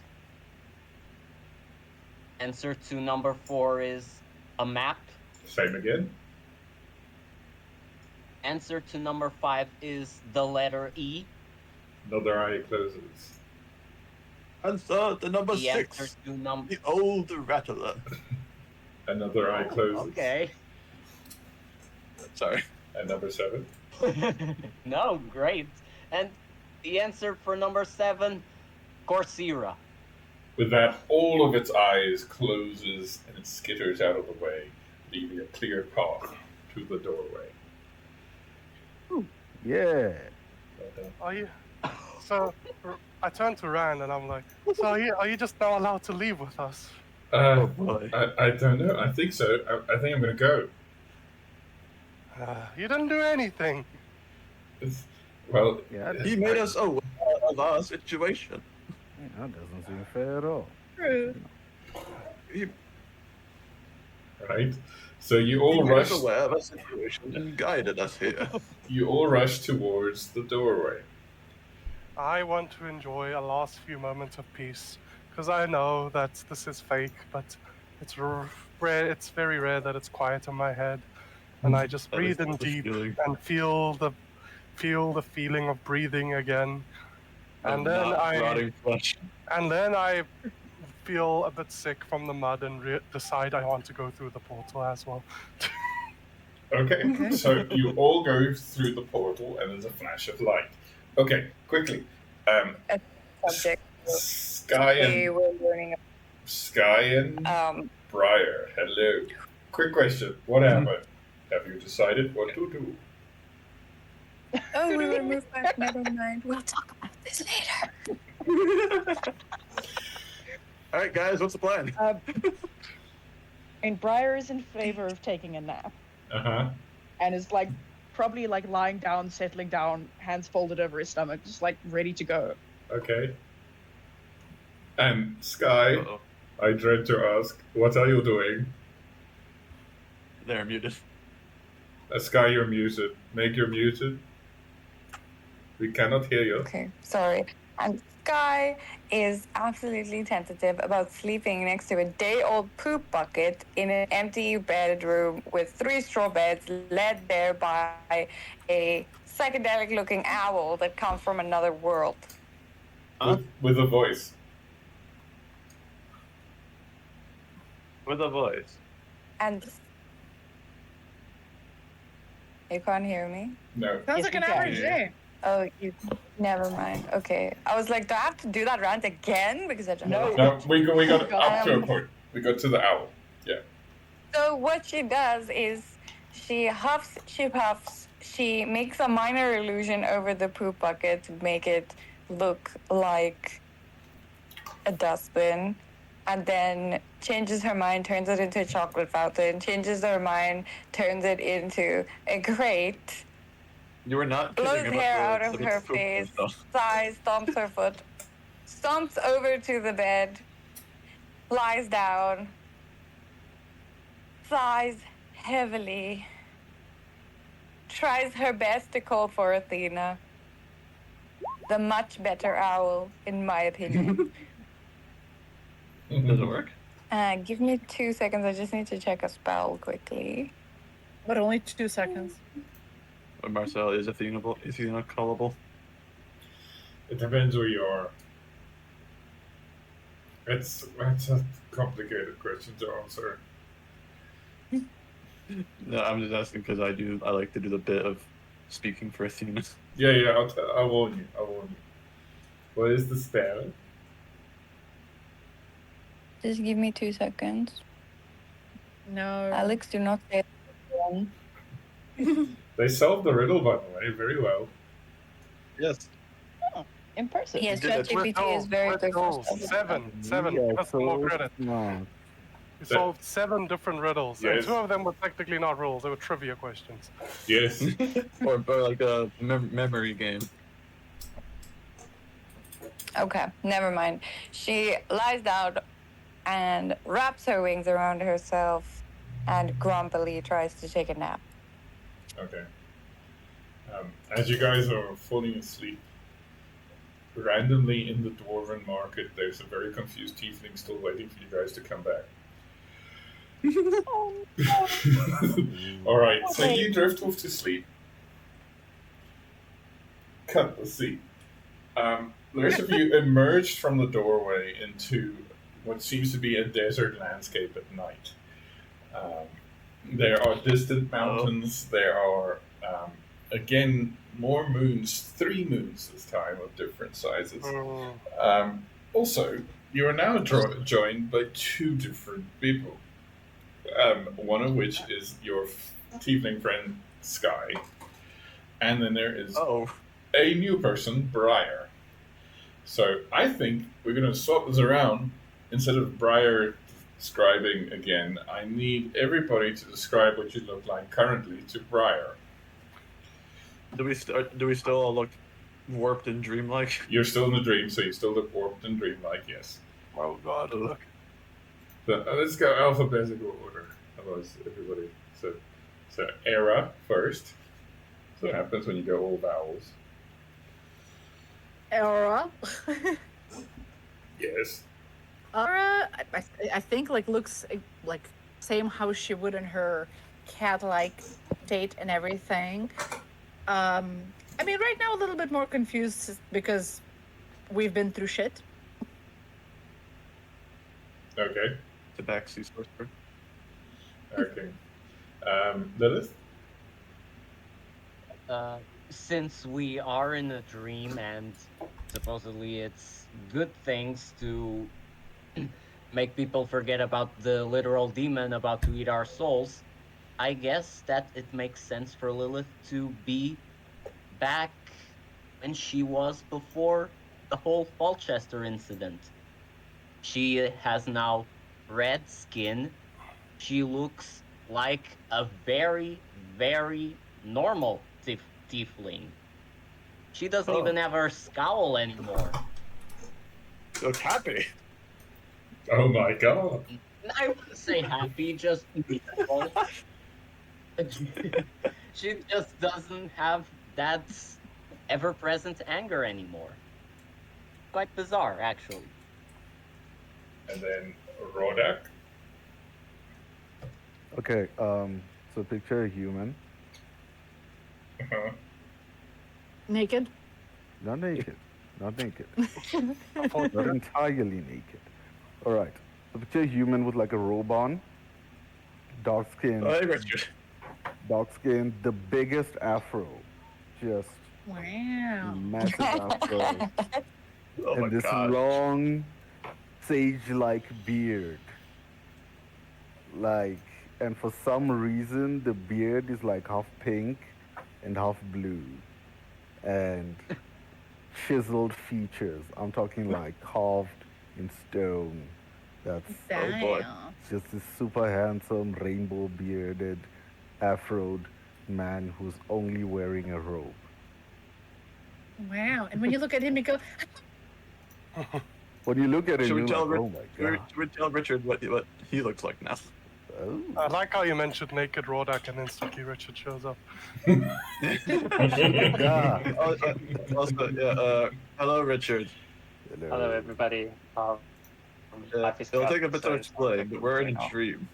Answer to number 4 is a map. Same again. Answer to number 5 is the letter E. Another eye closes. Answer the number The answer 6. to number. The old rattler. Another eye closes. Okay. Sorry. And number 7? No, great. And the answer for number 7, Coursera. With that, all of its eyes closes and it skitters out of the way, leaving a clear path to the doorway. Yeah. Well done. Are you? So I turned to Rand and I'm like, so are you just now allowed to leave with us? Oh boy. I don't know. I think so. I think I'm going to go. You didn't do anything. Well, Yeah, He made us aware of our situation. that doesn't seem fair at all. True. He right. So you all made us rush. aware of our situation and guided us here. You all rush towards the doorway. I want to enjoy a last few moments of peace because I know that this is fake, but it's rare. It's very rare that it's quiet in my head, and I just That is breathe in the deep feeling. and feel the feeling of breathing again, and then Rotting flesh. I feel a bit sick from the mud and decide I want to go through the portal as well. Okay. So you all go through the portal, and there's a flash of light. Okay, quickly. Subject. Sky We and were learning. Briar. Hello. Quick question. What happened? Have you decided what to do? Oh, we were moved back. Never mind. We'll talk about this later. All right, guys, what's the plan? And Briar is in favor of taking a nap and is like probably like lying down, settling down, hands folded over his stomach, just like ready to go. Okay. And Sky, Uh-oh. I dread to ask, what are you doing? They're muted. Sky, you're muted. Meg, you're muted. We cannot hear you. Okay, sorry. And Sky is absolutely tentative about sleeping next to a day-old poop bucket in an empty bedroom with 3 straw beds, led there by a psychedelic-looking owl that comes from another world. With a voice. With a voice. And you can't hear me? No. Sounds Yes, like an we can. average day. Oh, you. Never mind. Okay. I was like, do I have to do that rant again? Because I don't know. No, we got up to a point. We got to the owl. Yeah. So what she does is she huffs, she puffs, she makes a minor illusion over the poop bucket to make it look like a dustbin, and then changes her mind, turns it into a chocolate fountain, changes her mind, turns it into a crate, You were not blows kidding about hair the- out of the her poop face, stuff. sighs, stomps her foot, stomps over to the bed, lies down, sighs heavily, tries her best to call for Athena, the much better owl, in my opinion. Does it work? Give me 2 seconds. I just need to check a spell quickly. But only 2 seconds. Marcel, is Athena callable? It depends where you are. It's a complicated question to answer. No, I'm just asking because I like to do the bit of speaking for Athena. Yeah, I'll warn you. What is the spell? Just give me 2 seconds. No. Alex, do not say it again. They solved the riddle, by the way, very well. Yes. Impressive. Yes, did it. ChatGPT is very Let's good for go. stuff. Seven. We Give are us some more so credit. smart. We solved 7 different riddles, and Yes. 2 of them were technically not riddles; they were trivia questions. Yes. or like a memory game. Okay, never mind. She lies down and wraps her wings around herself and grumpily tries to take a nap. Okay. As you guys are falling asleep, randomly in the Dwarven market, there's a very confused tiefling still waiting for you guys to come back. Alright, so you drift off to sleep. Cut the scene. The rest of you emerged from the doorway into what seems to be a desert landscape at night. There are distant mountains. There are, again, more moons, 3 moons this time of different sizes. Also, you are now joined by 2 different people. One of which is your tiefling friend Sky, and then there is a new person, Briar. So I think we're going to swap this around. Instead of Briar describing again, I need everybody to describe what you look like currently to Briar. Do we still all look warped and dreamlike? You're still in the dream, so you still look warped and dreamlike, yes. Oh god, look. So, let's go alphabetical order. Otherwise, everybody. So Era first. So what happens when you go all vowels? Aura. Yes. Aura, I think like looks like same how she would in her cat-like state and everything. I mean, right now a little bit more confused because we've been through shit. Okay. Tabaxi sorcerer. Okay. Lilith? Since we are in a dream and supposedly it's good things to make people forget about the literal demon about to eat our souls, I guess that it makes sense for Lilith to be back when she was before the whole Falchester incident. She has now red skin. She looks like a very, very normal tiefling. She doesn't even have her scowl anymore. Look happy. Oh my god. I wouldn't say happy, just beautiful. She just doesn't have that ever-present anger anymore. Quite bizarre, actually. And then Rodak. Okay, so picture a human. Uh-huh. Naked. Not naked. Not naked. Not entirely naked. Alright. So picture a human with like a robe on. Dark skin. Hey, Richard. Dark skin. The biggest afro. Just Wow. massive afro. Oh my And this god. long sage-like beard. Like, and for some reason the beard is like half pink and half blue. And chiseled features. I'm talking like carved in stone. That's Oh boy. just this super handsome, rainbow bearded, afroed man who's only wearing a robe. Wow. And when you look at him, you go, When you look at it, Should we you're tell, like, oh my god. should we tell Richard what he looks like now? Oh. I like how you mentioned naked Rodak and instantly Richard shows up. Yeah. Also, hello, Richard. Hello, everybody. Life is It'll take a chaotic, bit so to it's not explain, looking but we're in right a now. dream.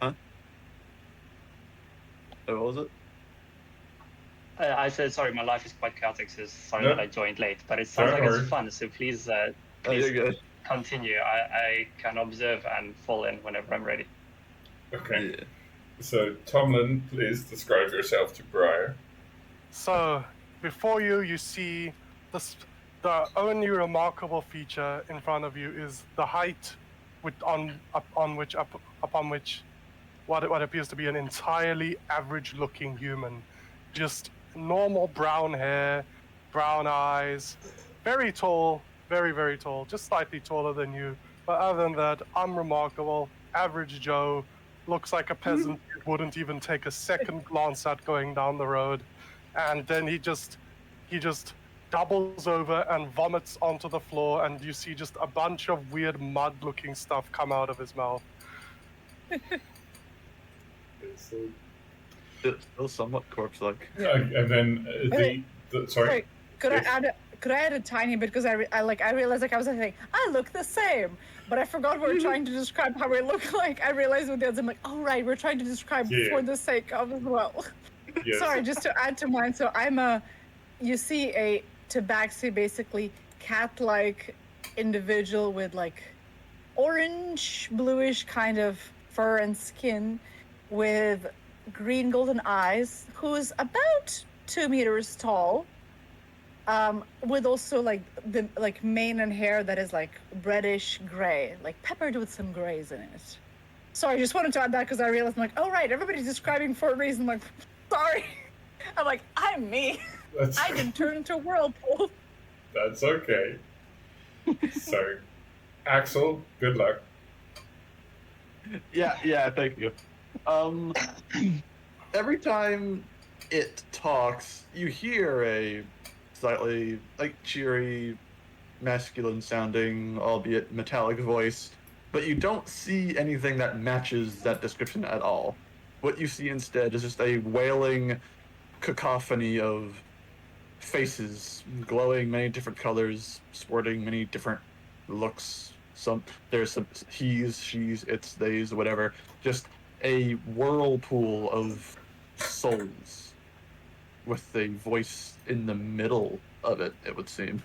Huh? Oh, what was it? I said sorry. My life is quite chaotic, so sorry No. that I joined late. But it sounds like Don't it's fun, so please, Oh, please you're good. continue. I can observe and fall in whenever I'm ready. Okay. Yeah. So, Tomlin, please describe yourself to Briar. So, before you, you see the only remarkable feature in front of you is the height upon which what appears to be an entirely average-looking human. Just normal brown hair, brown eyes, very tall, very, very tall, just slightly taller than you. But other than that, unremarkable, average Joe, looks like a peasant wouldn't even take a second glance at going down the road. And then he just doubles over and vomits onto the floor, and you see just a bunch of weird mud-looking stuff come out of his mouth. It's still somewhat corpse-like. And then sorry. sorry, could Yes. I add a tiny bit because I realized like I was saying I look the same, but I forgot we were trying to describe how we look like. I realized with the others, I'm like, oh right, we're trying to describe Yeah. for the sake of as well. Yes. Sorry, just to add to mine. So you see a tabaxi, basically cat-like individual with like orange, bluish kind of fur and skin, with green golden eyes, who's about 2 meters tall, with also like the mane and hair that is like reddish gray, like peppered with some grays in it. Sorry, just wanted to add that because I realized I'm like, oh right, everybody's describing for a reason. I'm like, sorry. I'm like, I'm me. That's, I didn't turn into a whirlpool. that's okay. So, Axel, good luck. Yeah, thank you. Every time it talks, you hear a slightly cheery, masculine sounding, albeit metallic voice, but you don't see anything that matches that description at all. What you see instead is just a wailing cacophony of faces, glowing many different colors, sporting many different looks. There's some he's, she's, it's, they's, whatever. Just a whirlpool of souls with a voice in the middle of it, it would seem.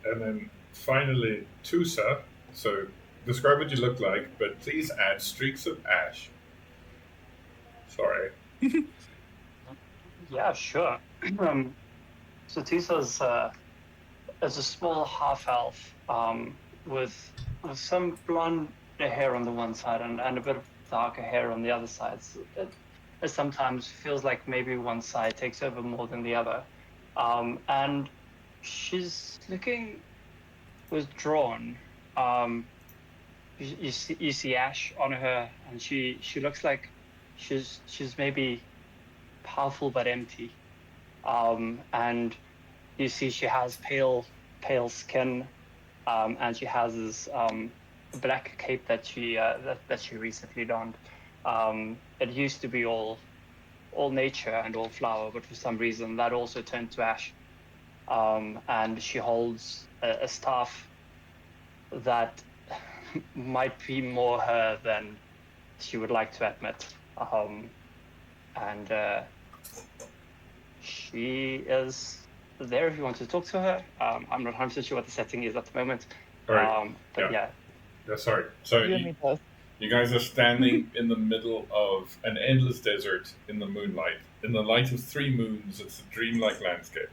And then finally, Tusa. So, describe what you look like, but please add streaks of ash. Sorry. Yeah, sure. So Tisa's is a small half elf with some blonde hair on the one side and a bit of darker hair on the other side. So it sometimes feels like maybe one side takes over more than the other. And she's looking withdrawn. You see ash on her, and she looks like she's maybe powerful but empty. And you see she has pale skin, and she has this black cape that she recently donned. It used to be all nature and all flower, but for some reason that also turned to ash. And she holds a staff that might be more her than she would like to admit. And she is there if you want to talk to her. I'm not 100% sure what the setting is at the moment. All right. But yeah. Sorry. So, You and me both. you guys are standing in the middle of an endless desert in the moonlight. In the light of 3 moons, it's a dreamlike landscape.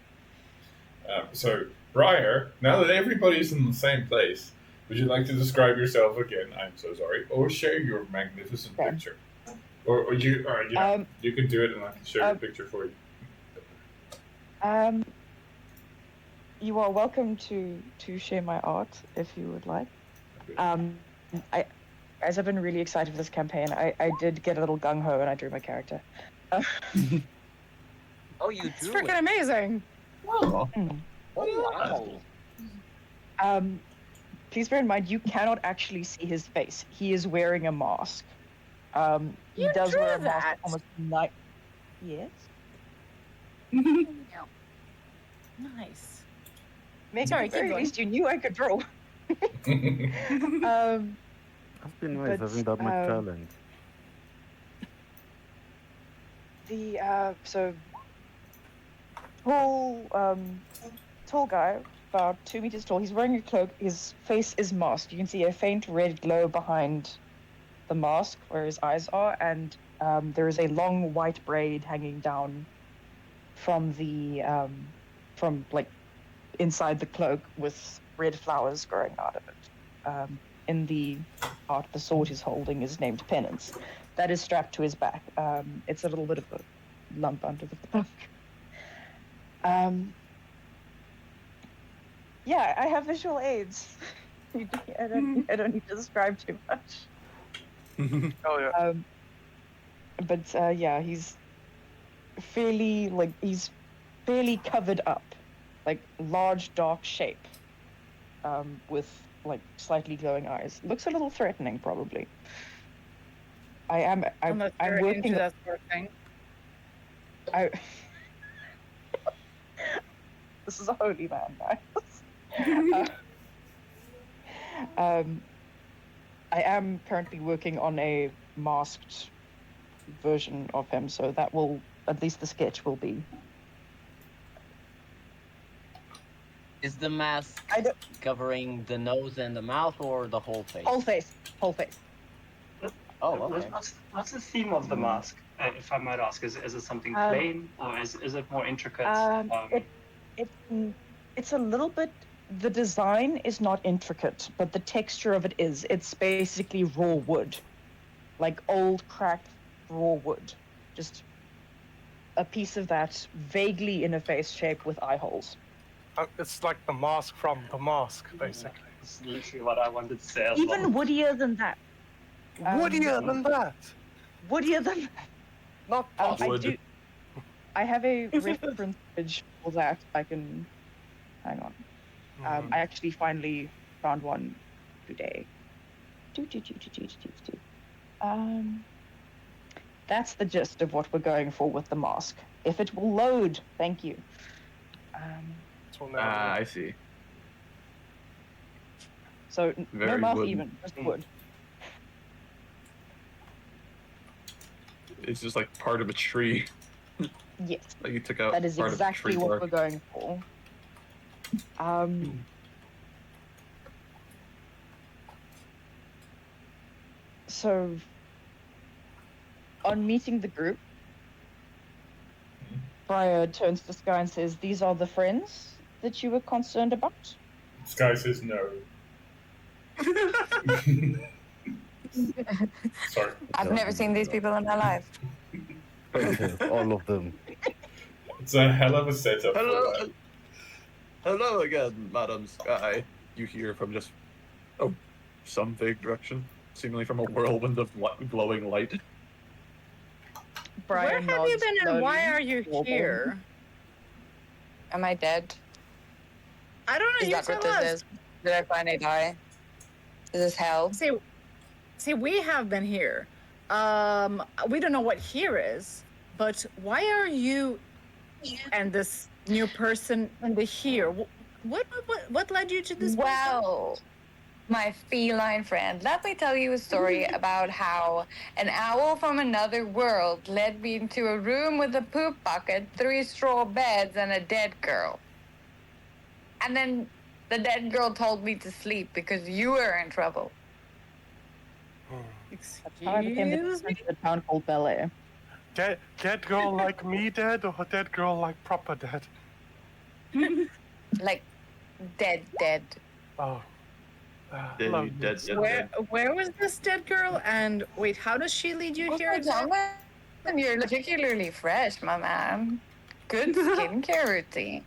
So, Briar, now that everybody's in the same place, would you like to describe yourself again? I'm so sorry. Or share your magnificent Yeah. picture. Or you can do it and I can share your picture for you. You are welcome to share my art if you would like. As I've been really excited for this campaign, I did get a little gung ho and I drew my character. Oh, you It's drew freaking it. amazing. Oh, Wow. Please bear in mind, you cannot actually see his face. He is wearing a mask. He You does drew wear a mask that. almost night. Yes. Nice. Maybe Sorry, at the very keep going. least you knew I could draw. That's been nice But, having that much talent. So tall guy, about 2 meters tall. He's wearing a cloak. His face is masked. You can see a faint red glow behind the mask where his eyes are, and there is a long white braid hanging down from the from like inside the cloak with red flowers growing out of it. In the part the sword he's holding is named Penance. That is strapped to his back. It's a little bit of a lump under the cloak. Yeah, I have visual aids. I don't need to describe too much. Oh yeah. But yeah, he's fairly covered up, like large dark shape, with like slightly glowing eyes. Looks a little threatening, probably. I'm Unless you're working. into that sort of thing. This is a holy man, guys. I am currently working on a masked version of him, so that will, at least the sketch will be. Is the mask I don't. covering the nose and the mouth or the whole face? Whole face. Oh, okay. What's the theme of the mask, if I might ask? Is it something Um, plain, or is it more intricate? It's a little bit. The design is not intricate, but the texture of it is. It's basically raw wood, like old cracked raw wood. Just a piece of that vaguely in a face shape with eye holes. It's like the mask from The Mask, basically. It's literally what I wanted to say as Even well. woodier than that. Woodier than that. Woodier than that. Not I Wood. do. I have a reference image for that. I can. Hang on. I actually finally found one today. That's the gist of what we're going for with the mask. If it will load, thank you. I see. So no Very mouth wooden. even, just wood. It's just like part of a tree. Yes, Like you took out that is part exactly of a tree what bark. we're going for. So, on meeting the group, Briar turns to Sky and says, "These are the friends that you were concerned about?" Sky says no. Sorry. I've never seen these people in my life. Traitors, all of them. It's a hell of a setup for Hello, that. hello again, Madam Sky. You hear from just some vague direction, seemingly from a whirlwind of glowing light. Briar Where have you nods been and slowly. why are you Wobble. here? Am I dead? I don't know. Is You that what tell this us. is? Did I finally die? Is this hell? See, we have been here. We don't know what here is, but why are you and this new person in the here? What led you to this? Well, my feline friend, let me tell you a story about how an owl from another world led me into a room with a poop bucket, 3 straw beds, and a dead girl. And then the dead girl told me to sleep because you were in trouble. Excuse How I became the me? prince of a town called Bel Air. Dead girl like me dead, or dead girl like proper dead? Like, dead. Oh. Dead, Lovely. dead. Where was this dead girl? And wait, how does she lead you here? Also, John, you're particularly fresh, my man. Good skincare routine.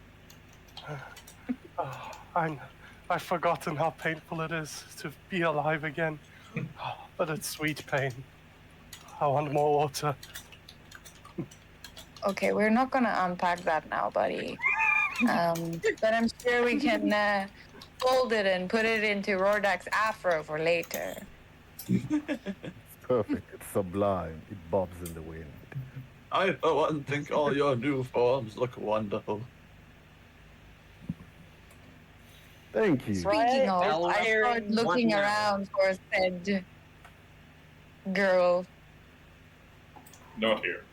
Oh, I've forgotten how painful it is to be alive again. Oh, but it's sweet pain. I want more water. Okay, we're not gonna unpack that now, buddy. But I'm sure we can fold it and put it into Rordak's afro for later. Perfect. It's sublime. It bobs in the wind. I, for one, think all your new forms look wonderful. Thank you. Speaking of, Well, I we're started in looking one now. around for said girl. Not here.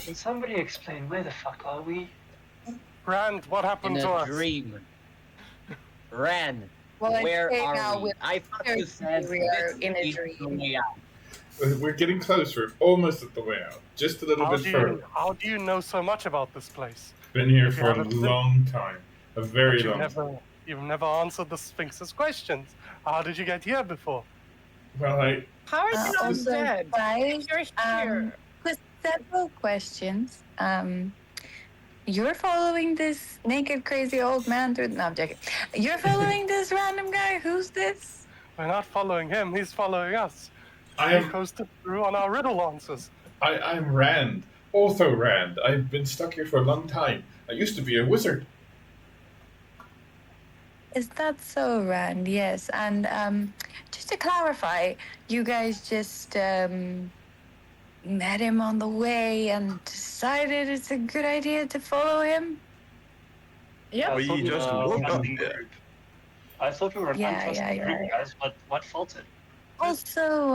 Can somebody explain where the fuck are we? Rand, what In happened to a us? dream. Ren, Well, I'd where say are now we? with I thought you said we are this in a is the dream. way out. We're getting close. We're almost at the way out. Just a little bit further. How do you know so much about this place? Been here If you for a haven't been- long time. A very But long time. you've never answered the Sphinx's questions. How did you get here before? Well, How are you not Also, dead? guys, You're here. with several questions. You're following this naked, crazy old man through. No, I'm joking. You're following this random guy. Who's this? We're not following him, he's following us. I He am coasted through on our riddle answers. I'm Rand. Also Rand. I've been stuck here for a long time. I used to be a wizard. Is that so, Rand? Yes. And just to clarify, you guys just met him on the way and decided it's a good idea to follow him? Yep. We just woke up Hunting here. group. I thought we were an Yeah, untrusting yeah, group, yeah. guys, but what faltered? Also,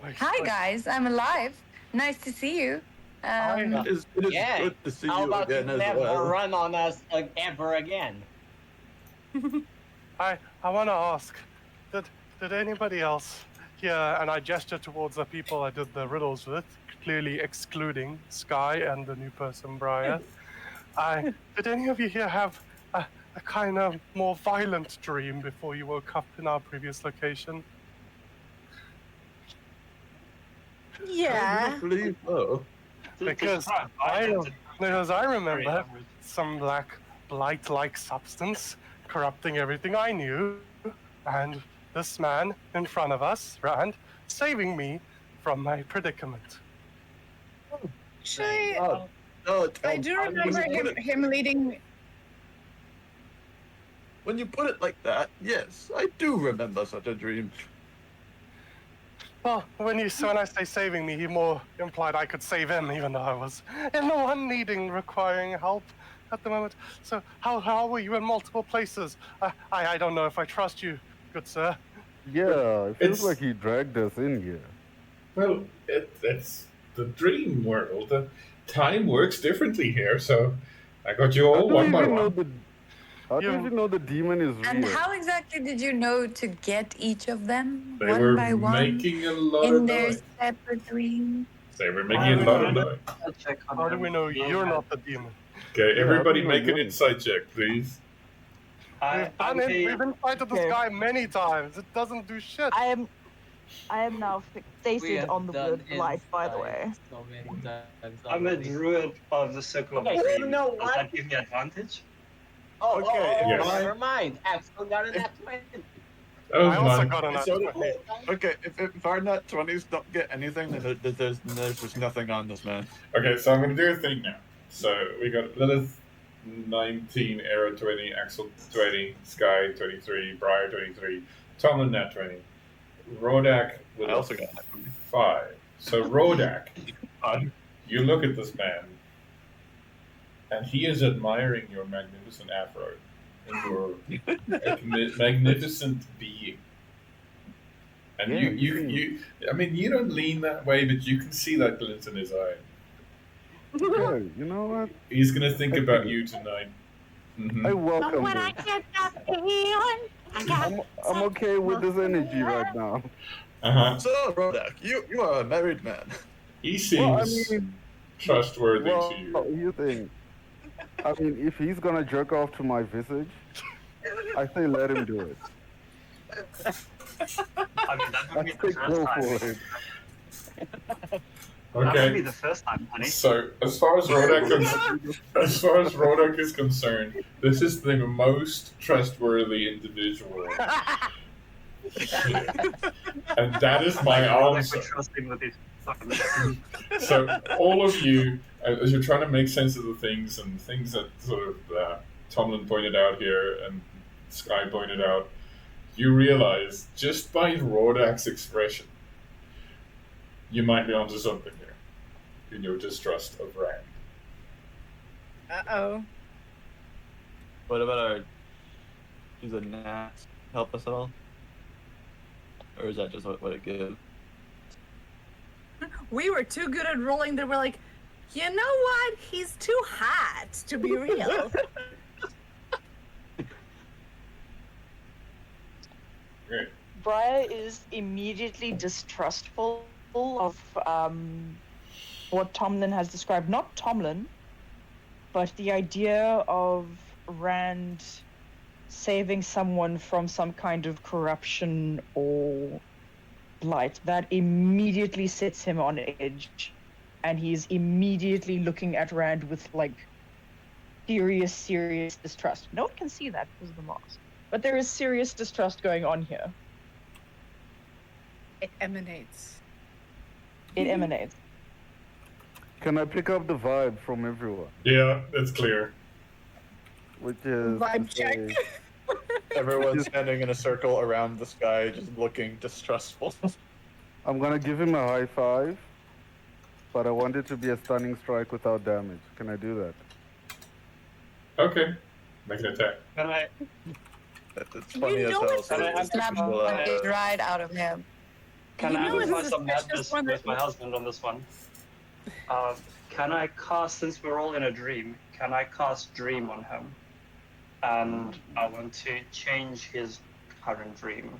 Wait, hi wait. guys, I'm alive. Nice to see you. It is Yeah. good to see How you about you again as never well. run on us ever again? I want to ask, did anybody else here and I gesture towards the people I did the riddles with, clearly excluding Sky and the new person, Briar. Did any of you here have a kind of more violent dream before you woke up in our previous location? Yeah. I believe so. Because I remember some black blight-like substance corrupting everything I knew, and this man in front of us, Rand, saving me from my predicament. Actually, No, I do remember him leading. When you put it like that, yes, I do remember such a dream. Well, when I say saving me, he more implied I could save him, even though I was in the one requiring help at the moment. So how were you in multiple places? I don't know if I trust you, good sir. Yeah, it feels It's- like he dragged us in here. Well, it's the dream world. Time works differently here, so I got you all one by one. How do you even know the demon is real? And how exactly did you know to get each of them They one were by one making a lot in of their noise. separate dreams? They were making a lot of noise. How do we know you're not the demon? Okay, Yeah, everybody how do you make know an you're- insight check, please. We've done it. We've been fighting this Okay. guy many times. It doesn't do shit. I am now fixated on the word light, by the way. So many times I'm a already. druid of the Circle of Okay, Dreams. you know Does what? that give me advantage? Okay, Yes. Never mind. Axel got an at 20. That was I also mine. got an So, answer. okay, if our nat 20s don't get anything, then there's just nothing on this man. Okay, so I'm going to do a thing now. So we got Lilith 19, Arrow 20, Axel 20, Sky 23, Briar 23, Tomlin nat 20, Rodak with I also a got nat 20. 5. So Rodak, you look at this man, and he is admiring your magnificent afro and your magnificent being. And Yeah, you, I mean, you don't lean that way, but you can see that glint in his eye. Okay, you know what? He's gonna think about you tonight. Mhm. I welcome this. I'm okay with this energy right now. Uh-huh. So, Rodak, you are a married man. He seems Well, I mean, trustworthy well, to you. you think? I mean, if he's gonna jerk off to my visage, I say let him do it. I mean, that would I be say the go first time. for it. That would be Okay. the first time, honey. So as far as Rodak is concerned, this is the most trustworthy individual, and that is my answer. Trusting with these fucking. So all of you, as you're trying to make sense of the things and things that sort of Tomlin pointed out here and Sky pointed out, you realize just by Rodak's expression, you might be onto something here in your distrust of Rand. Uh-oh. What about our? Does a nat help us at all? Or is that just what it gives? We were too good at rolling that we're like, you know what? He's too hot to be real. Great. Briar is immediately distrustful of what Tomlin has described. Not Tomlin, but the idea of Rand saving someone from some kind of corruption or blight. That immediately sets him on edge. And he's immediately looking at Rand with, like, serious distrust. No one can see that because of the mask. But there is serious distrust going on here. It emanates. It emanates. Can I pick up the vibe from everyone? Yeah, it's clear. Which is to Vibe check. say- Everyone's standing in a circle around this guy, just looking distrustful. I'm gonna give him a high five, but I want it to be a stunning strike without damage. Can I do that? Okay. Make an attack. Can I? It's funny as know hell. it's So Can I it's ask Slap people, it right out of him. Can You I know it's amplify some suspicious madness when with it- my husband on this one? Can I cast, since we're all in a dream, can I cast Dream on him? And I want to change his current dream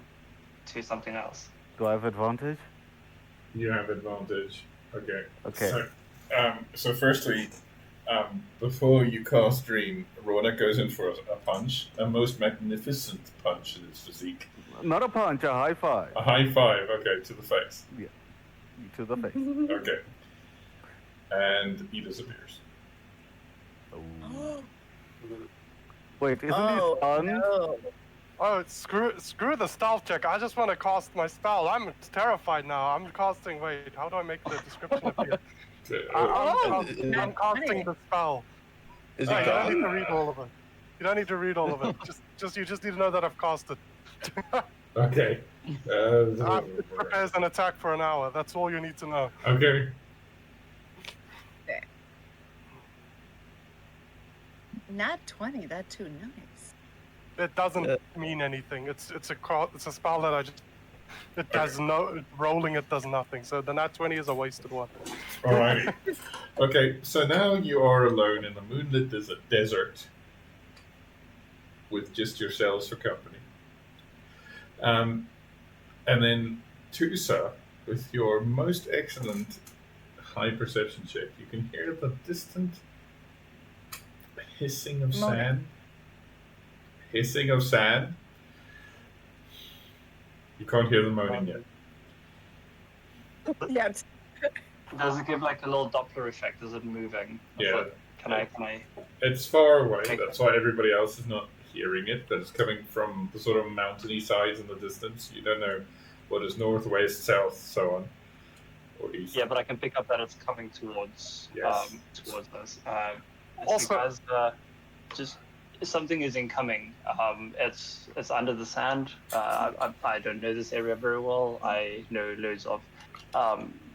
to something else. Do I have advantage? You have advantage. Okay. Okay. So firstly, before you cast Dream, Rona goes in for a punch, a most magnificent punch in its physique. Not a punch, a high five. A high five, okay, to the face. Yeah. To the face. Okay. And he disappears. Oh. Wait, isn't Oh, he stunned? no. Oh, screw the stealth check. I just want to cast my spell. I'm terrified now. I'm casting. Wait, how do I make the description appear? I'm casting the spell. Is No, it you don't gone? need to read all of it. You don't need to read all of it. You just need to know that I've cast it. Okay. It prepares an attack for an hour. That's all you need to know. Okay. Nat 20, that too nice. It doesn't mean anything. It's a spell that I just. It does no rolling. It does nothing. So the nat 20 is a wasted one. Alrighty. Okay, so now you are alone in a moonlit desert with just yourselves for company. And then Tusa, with your most excellent high perception check, you can hear the distant hissing of sand. Hissing of sand. You can't hear the moaning yet. Yeah. Does it give like a little Doppler effect? Is it moving? Yeah. Can I? It's far away. Okay. That's why everybody else is not hearing it. But it's coming from the sort of mountainy sides in the distance. You don't know what is north, west, south, so on, or east. Yeah, but I can pick up that it's coming towards Yes. towards us. Also- Guys, just something is incoming. It's under the sand. I don't know this area very well. I know loads of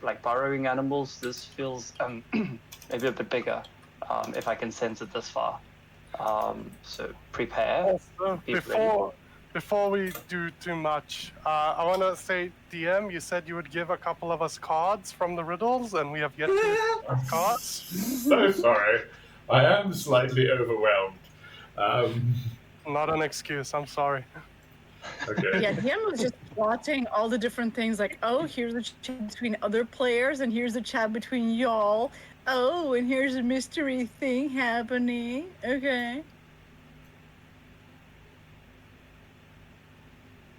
like burrowing animals. This feels maybe a bit bigger. If I can sense it this far. So prepare. Also, Be ready. before we do too much, I want to say, DM, you said you would give a couple of us cards from the riddles, and we have yet to get cards. So sorry. I am slightly overwhelmed. Not an excuse. I'm sorry. Okay. Yeah, DM was just plotting all the different things like, oh, here's a chat between other players, and here's a chat between y'all. Oh, and here's a mystery thing happening. Okay.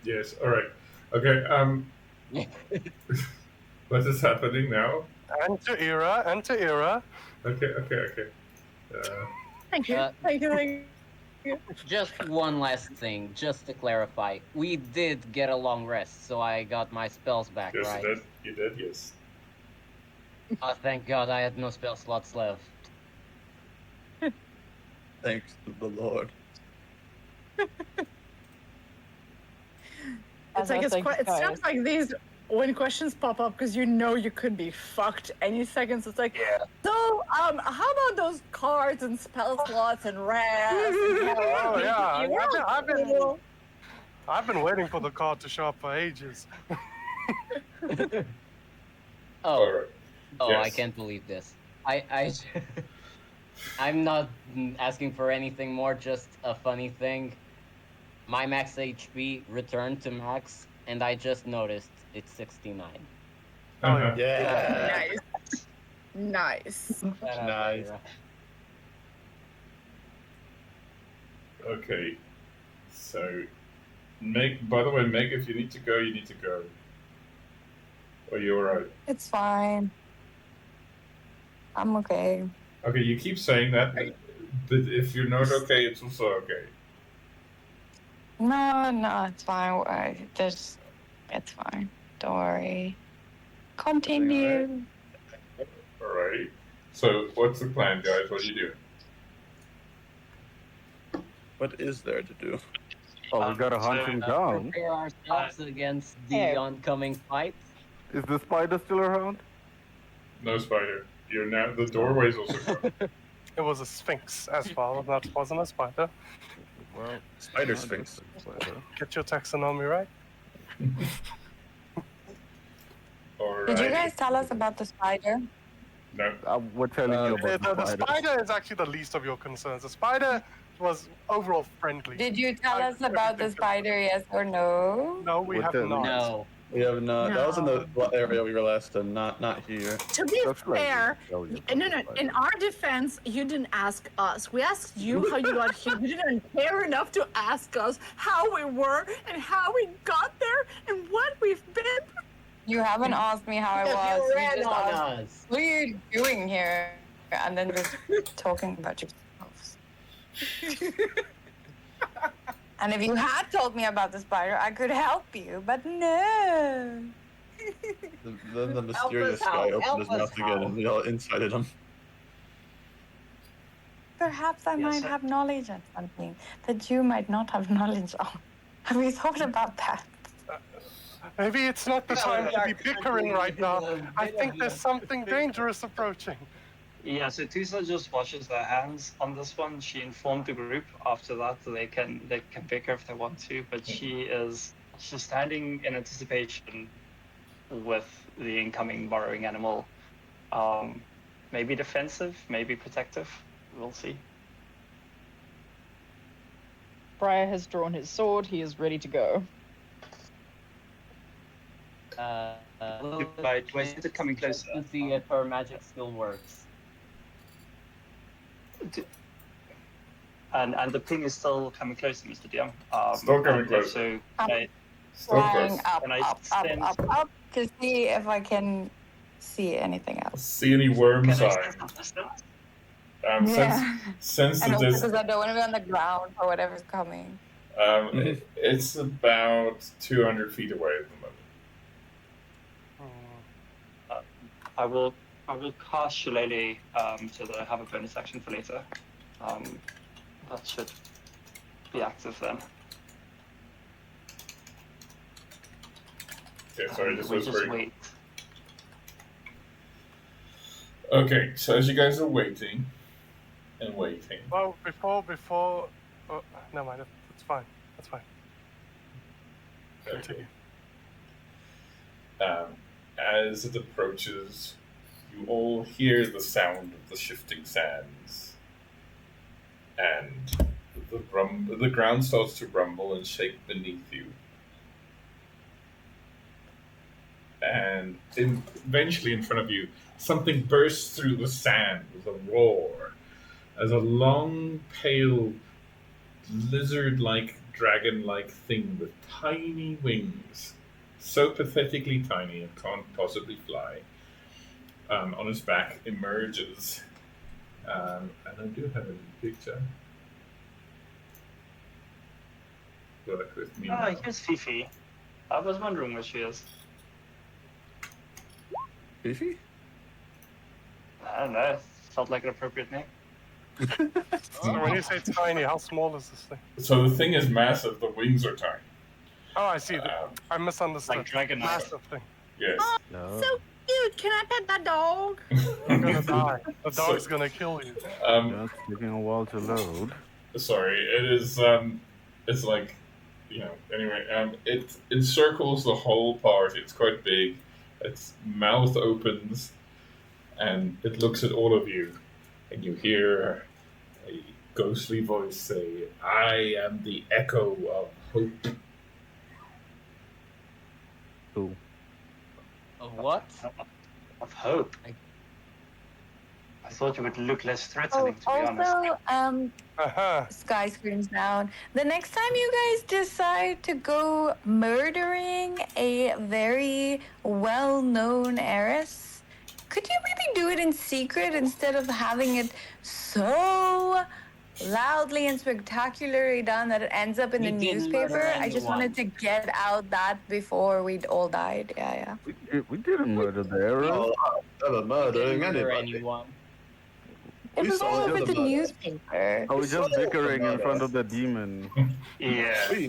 Yes. All right. Okay. What is happening now? Enter era. Okay. Thank you. Uh, Thank you. Thank you. Just one last thing, just to clarify. We did get a long rest, so I got my spells back, Yes, right? you did. Yes. Oh, thank God, I had no spell slots left. Thanks to the Lord. It's like it sounds like these when questions pop up because you know you could be fucked any second. So it's like, so how about those cards and spell slots and rats? Oh yeah, Yeah. I've been waiting for the card to show up for ages. Oh, All right. oh, I Yes. can't believe this. I'm not asking for anything more, just a funny thing. My max HP returned to max, and I just noticed it's 69. Uh-huh. Yeah. Nice. Nice. Shout out, Nice. Lyra. Okay. So, Meg. By the way, Meg, if you need to go, you need to go. Are you alright? It's fine. I'm okay. Okay, you keep saying that, but if you're not okay, it's also okay. No, it's fine. It's fine. Don't worry. Continue. Alright. So, what's the plan, guys? What are you doing? What is there to do? Oh, we gotta hunt him down. Prepare ourselves against the Hey. oncoming fight. Is the spider still around? No spider. You're now. The doorway's also gone. It was a sphinx as well. That wasn't a spider. Well, Spider not Sphinx. a spider. Get your taxonomy right. Alright. Did you guys tell us about the spider? No. We're telling you The, about the spider is actually the least of your concerns. The spider was overall friendly. Did you tell us about the spider? Yes or no? No, we What have the- not. No. We have not. That was in the No. area we were last in, not here. To be That's like fair, rebellion no, of the no. In spider. our defense, you didn't ask us. We asked you how you got here. You didn't care enough to ask us how we were and how we got there and what we've been. You haven't asked me how I Because was. you You ran just on asked, us. what are you doing here? And then just talking about yourselves. And if you had told me about the spider, I could help you, but no. Then the mysterious out, guy help opened his us mouth again, out. and we all incited him. Perhaps I Yes, might sir. have knowledge of something that you might not have knowledge of. Have you thought about that? Maybe it's not the No, time to be Dark bickering Country right is now. a I bit think of there's a- something dangerous approaching. Yeah, so Tusa just washes their hands on this one. She informed the group after that they can bicker if they want to, but she's standing in anticipation with the incoming burrowing animal. Maybe defensive, maybe protective. We'll see. Briar has drawn his sword. He is ready to go. Do I see it coming closer? To see if her magic still works. And the ping is still coming closer, Mr. Dion. Still coming and closer. So Still Flying close. up, Can I up, stand- up to see if I can see anything else. See any worm can I sign? stand some distance? Sense And that also this because I don't want to be on the ground for whatever's coming. it's about 200 feet away at the moment. I will cast Shillelagh so that I have a bonus action for later. That should be active then. Okay, sorry, this We was just very... wait. Okay, so as you guys are waiting and waiting, Well, before. Oh, never mind. It's fine. That's fine. okay. As it approaches, you all hear the sound of the shifting sands, and the ground starts to rumble and shake beneath you. And eventually, in front of you, something bursts through the sand with a roar, as a long, pale, lizard-like, dragon-like thing with tiny wings, so pathetically tiny it can't possibly fly, on its back emerges. And I do have a picture. Work with me Ah, now. here's Fifi. I was wondering where she is. Fifi? I don't know. Felt like an appropriate name. So when you say tiny, how small is this thing? So the thing is massive, the wings are tiny. Oh, I see. I misunderstood. Like Dragonite. Massive thing. Yes. No. So cute. Can I pet that dog? You're gonna die. The dog's gonna kill you. Just taking a while to load. Sorry, it is it's like, anyway, it encircles the whole party. It's quite big. Its mouth opens and it looks at all of you, and you hear a ghostly voice say, "I am the echo of hope." Cool. Of what? Of hope. I thought you would look less threatening, to be honest. Also, Uh-huh. Sky screams down. The next time you guys decide to go murdering a very well-known heiress, could you maybe do it in secret instead of having it so loudly and spectacularly done that it ends up in We the didn't murder newspaper? I just anyone. wanted to get out that before we'd all died. Yeah. We didn't murder the arrow. Oh, never We murdering didn't murder anybody. anyone. It We was all saw over the the murder. newspaper. I was just saw the bickering in murder. front of the demon. Yeah. We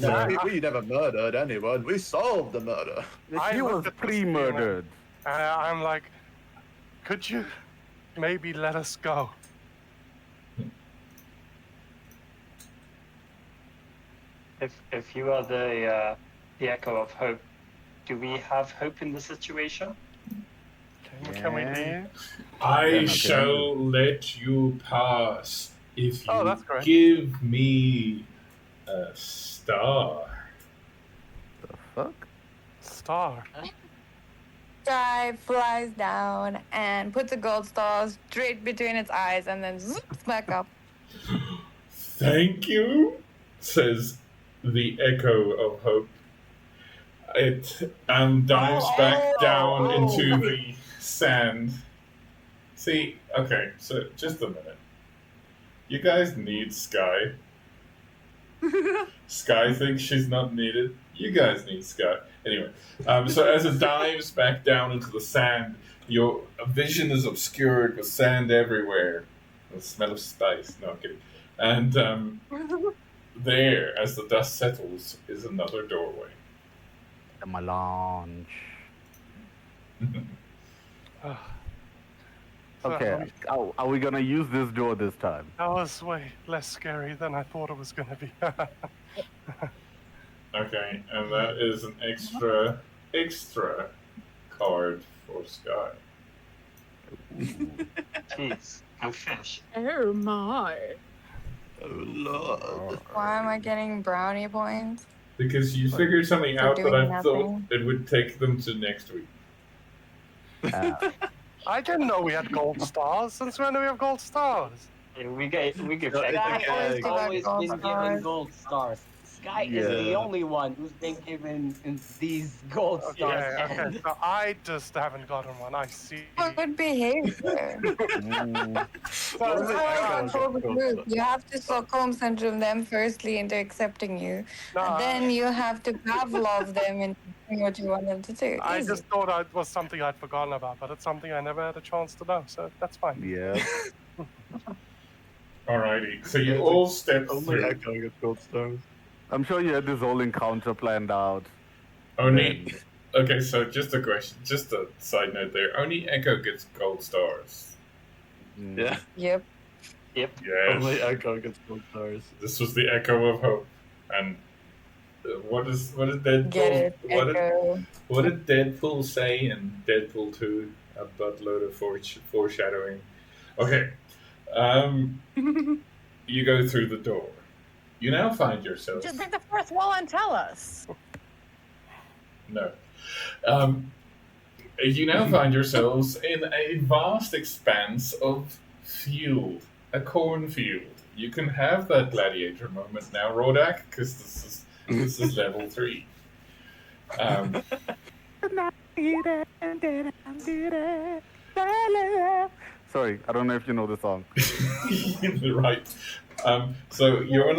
never murdered anyone. We solved the murder. I He was looked at this pre-murdered. I'm like, could you maybe let us go? If you are the echo of hope, do we have hope in the situation? Can we leave? I okay. shall let you pass if you Oh, that's great. give me a star. The fuck? star. Sky flies down and puts a gold star straight between its eyes and then zoops back up. Thank you, says the echo of hope. It dives back down into the sand. See, okay, so just a minute. You guys need Sky. Sky thinks she's not needed. You guys need Sky. Anyway, so as it dives back down into the sand, your vision is obscured with sand everywhere. The smell of spice. No, I'm kidding. And there, as the dust settles, is another doorway. The melange. Okay, are we gonna use this door this time? That was way less scary than I thought it was going to be. Okay, and that is an extra card for Sky. Jeez, I'm fish. Oh my. Oh lord. Why am I getting brownie points? Because you figured something For out that doing I thought nothing. it would take them to next week. I didn't know we had gold stars. Since when do we have gold stars? Yeah, we get No, checked. it's Sky has okay. always Gold been given stars. gold stars. Sky is the Yeah. only one who's been given these gold Okay, stars. okay. and- So I just haven't gotten one. I see. Good behavior. So, That's how I Yeah. control the group. You have to Stockholm syndrome them firstly into accepting you. no, And then you have to Pavlov them into doing what you want them to do. I Easy. just thought it was something I'd forgotten about, but it's something I never had a chance to know, so that's fine. Yeah. Alrighty, so you Yeah, all step Only through. Echo gets gold stars. I'm sure you had this whole encounter planned out. Only. Okay, so just a question, just a side note there. Only Echo gets gold stars. Mm. Yeah. Yep. Yes. Only Echo gets gold stars. This was the Echo of Hope. And what did Deadpool Get it. Echo. what did Deadpool say in Deadpool 2? A buttload of foreshadowing. Okay. You go through the door. You now find yourself. Just break the fourth wall and tell us. No. You now find yourselves in a vast expanse of field, a cornfield. You can have that gladiator moment now, Rodak, because this is level 3. Sorry, I don't know if you know the song. Right. So you're on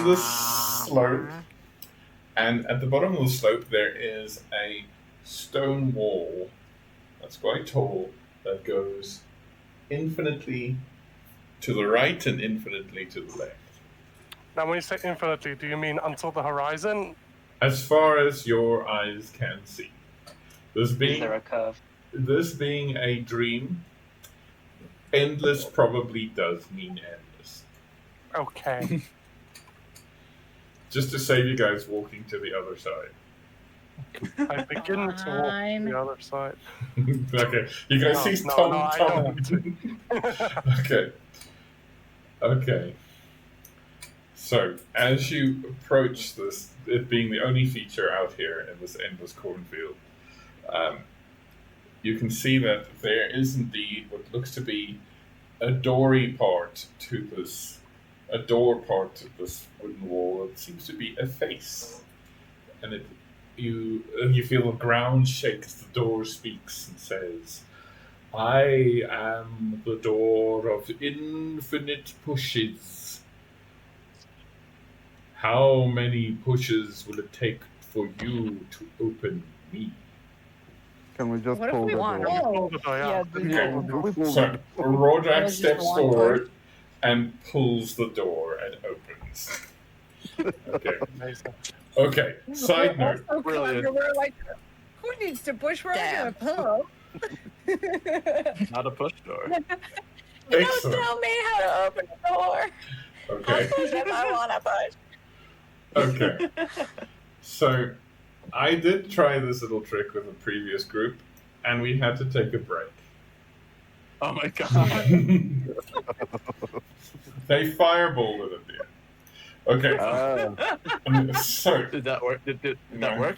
the slope, and at the bottom of the slope there is a stone wall that's quite tall that goes infinitely to the right and infinitely to the left. Now, when you say infinitely, do you mean until the horizon? As far as your eyes can see. Is there a curve? This being a dream, endless probably does mean endless. Okay. Just to save you guys walking to the other side. I begin to walk to Fine. the other side. Okay, you guys No, see no, Tom. no, I Tom. Okay. Okay. So, as you approach this, it being the only feature out here in this endless cornfield, you can see that there is indeed what looks to be a door part to this wooden wall. It seems to be a face, and you feel the ground shake as the door speaks and says, "I am the door of infinite pushes. How many pushes will it take for you to open me?" Can we just What if pull we the want? door? Oh, yeah. So Rodrak Just steps one forward and pulls the door and opens. Okay. Amazing. Okay. Side note. So Brilliant. clever. We're like, who needs to push? We're Damn. gonna pull. Not a push door. Don't Excellent. tell me how to open the door. I'll Okay. push if I want to push. Okay. So I did try this little trick with a previous group, and we had to take a break. Oh my god. They fireballed it at the end. Okay. Ah, So Did that work? Did that No. work?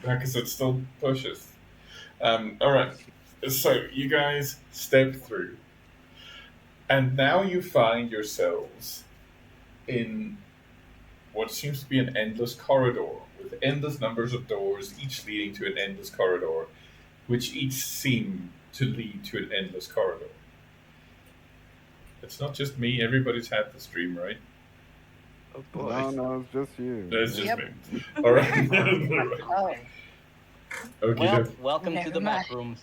because it still pushes. All right. So you guys step through, and now you find yourselves in what seems to be an endless corridor with endless numbers of doors, each leading to an endless corridor, which each seem to lead to an endless corridor. It's not just me. Everybody's had this dream, right? Oh boy. No, it's just you. It's just Yep. me. All right. Oh, Okay. Well, welcome to Never the mind. back rooms.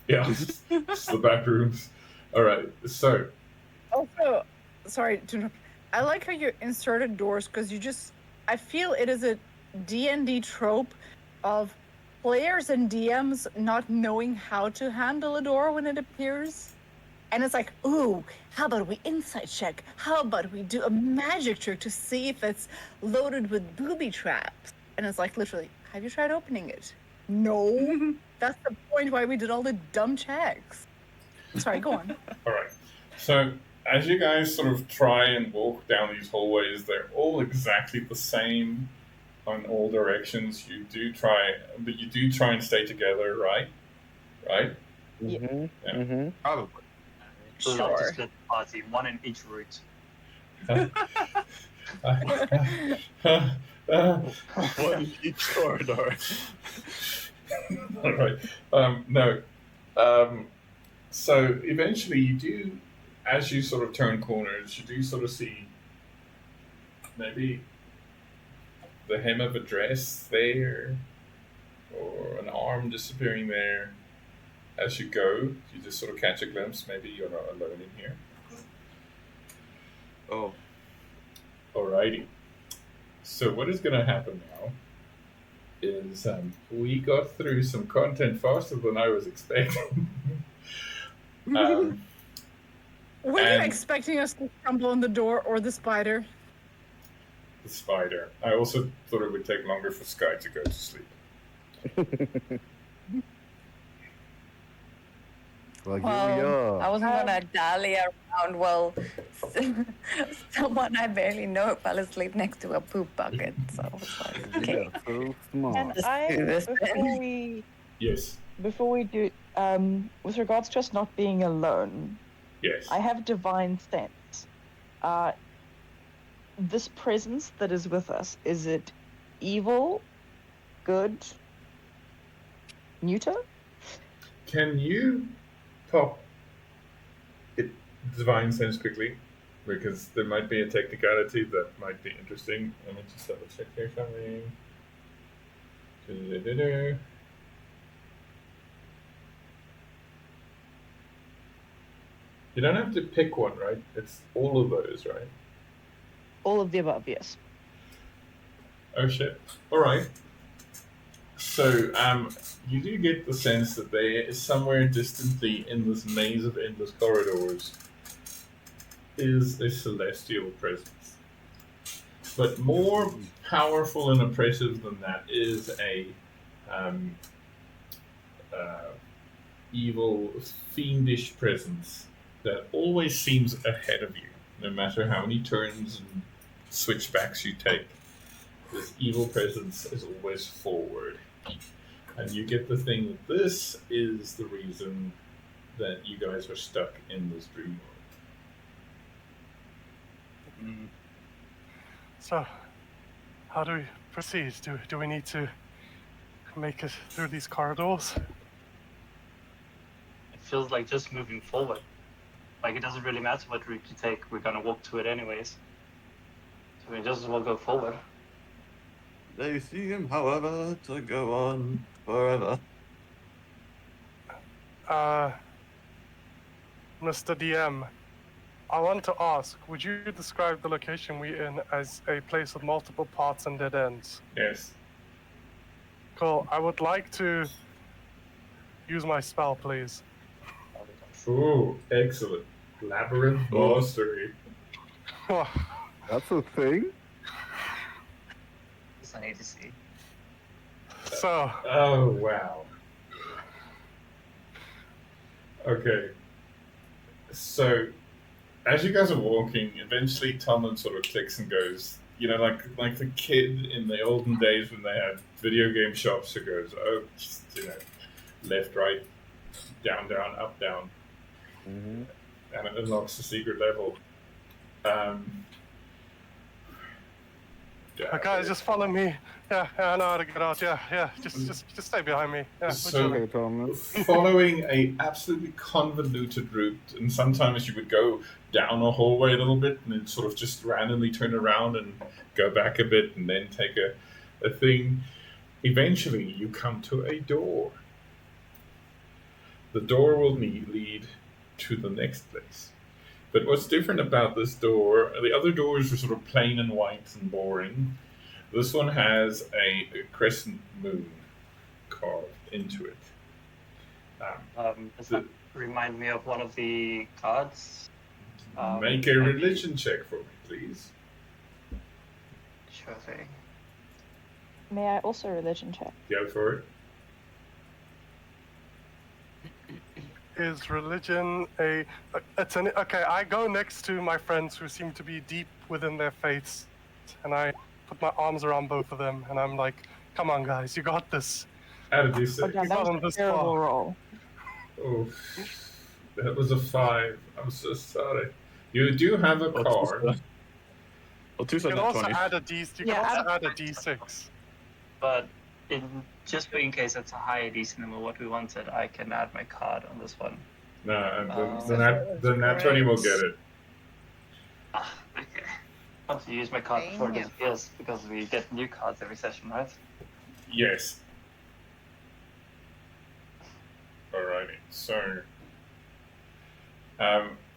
Yeah. It's the back rooms. All right. So, Also, sorry to interrupt. I like how you inserted doors because I feel it is a D&D trope of players and DMs not knowing how to handle a door when it appears. And it's like, ooh, how about we insight check? How about we do a magic trick to see if it's loaded with booby traps? And it's like, literally, have you tried opening it? No. That's the point why we did all the dumb checks. Sorry, go on. all right. So, as you guys sort of try and walk down these hallways, they're all exactly the same on all directions. You do try and stay together, right? Right? Mm-hmm. Yeah. Mm-hmm. Probably. So not Sure. to split the party, one in each route. One in each corridor. All right. No. So eventually, you do, as you sort of turn corners, you do sort of see maybe the hem of a dress there, or an arm disappearing there. As you go, you just sort of catch a glimpse. Maybe you're not alone in here. Oh. Alrighty. So what is going to happen now is we got through some content faster than I was expecting. Were you And- expecting us to stumble on the door or the spider? The spider. I also thought it would take longer for Sky to go to sleep. Well, here we well, I are. wasn't gonna dally around. Well, someone I barely know fell asleep next to a poop bucket. So I was like, okay. Yeah, so And smart. I, do this Yes. before we do, with regards to us not being alone, Yes. I have divine sense. This presence that is with us, is it evil, good, neuter? Can you pop it divine sense quickly? Because there might be a technicality that might be interesting. Let me just double check here something. Da-da-da-da. You don't have to pick one, right? It's all of those, right? All of the above, yes. Oh shit. Alright. So, you do get the sense that there is somewhere distantly in this maze of endless corridors is a celestial presence. But more powerful and oppressive than that is a evil, fiendish presence that always seems ahead of you, no matter how many turns and switchbacks you take. This evil presence is always forward. And you get the thing that this is the reason that you guys are stuck in this dream world. Mm. So, how do we proceed? Do we need to make it through these corridors? It feels like just moving forward. Like it doesn't really matter what route you take, we're gonna walk to it anyways. So we just as well go forward. They seem, however, to go on forever. Mr. DM, I want to ask, would you describe the location we're in as a place with multiple paths and dead ends? Yes. Cool. I would like to use my spell, please. Ooh, excellent. Labyrinth mastery. That's a thing? Just I need to see. So, Oh, wow. Okay. So, as you guys are walking, eventually Tomlin sort of clicks and goes, like the kid in the olden days when they had video game shops who goes, oh, just, left, right, down, up, down, Mm-hmm. and it unlocks the secret level. Yeah, Guys, just follow me. Yeah, I know how to get out. Yeah. Just stay behind me. Yeah, we're So- chilling. Okay, Tomlin. following a absolutely convoluted route, and sometimes you would go down a hallway a little bit and then sort of just randomly turn around and go back a bit and then take a thing. Eventually, you come to a door. The door will lead to the next place. But what's different about this door, the other doors are sort of plain and white and boring. This one has a crescent moon carved into it. Does that remind me of one of the cards? Make a religion check for me, please. Sure thing. May I also religion check? Go for it. Is religion a? It's an okay. I go next to my friends who seem to be deep within their faiths, and I put my arms around both of them, and I'm like, "Come on, guys, you got this." How did you Oh, say? damn, that got was this a terrible far. roll. Oh, that was a 5. I'm so sorry. You do have a card. Well, two You said can that also 20. add a D. You Yeah, can also add a D6. But just in case it's a higher DC number, what we wanted, I can add my card on this one. No, Oh. the nat 20 will get it. Okay. I want to use my card before it Damn. disappears because we get new cards every session, right? Yes. Alrighty. So,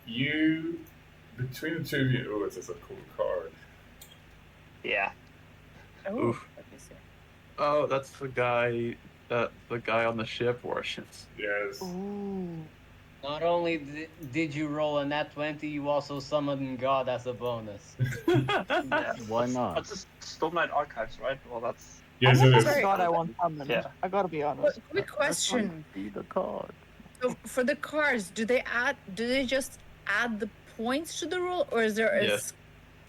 you between the two of you. Oh, it's just a cool card. Yeah. Oh, Oof. let me see. Oh, that's the guy that the guy on the ship worships. Yes. Ooh. Not only did you roll a nat 20, you also summoned God as a bonus. Yeah. Why not? That's just Stormlight Archives, right? Well, that's Yes, I it never is. forgot I want summon. Yeah. I gotta be honest. But quick question. See the card. So for the cards, do they just add the points to the roll, or is there a Yes.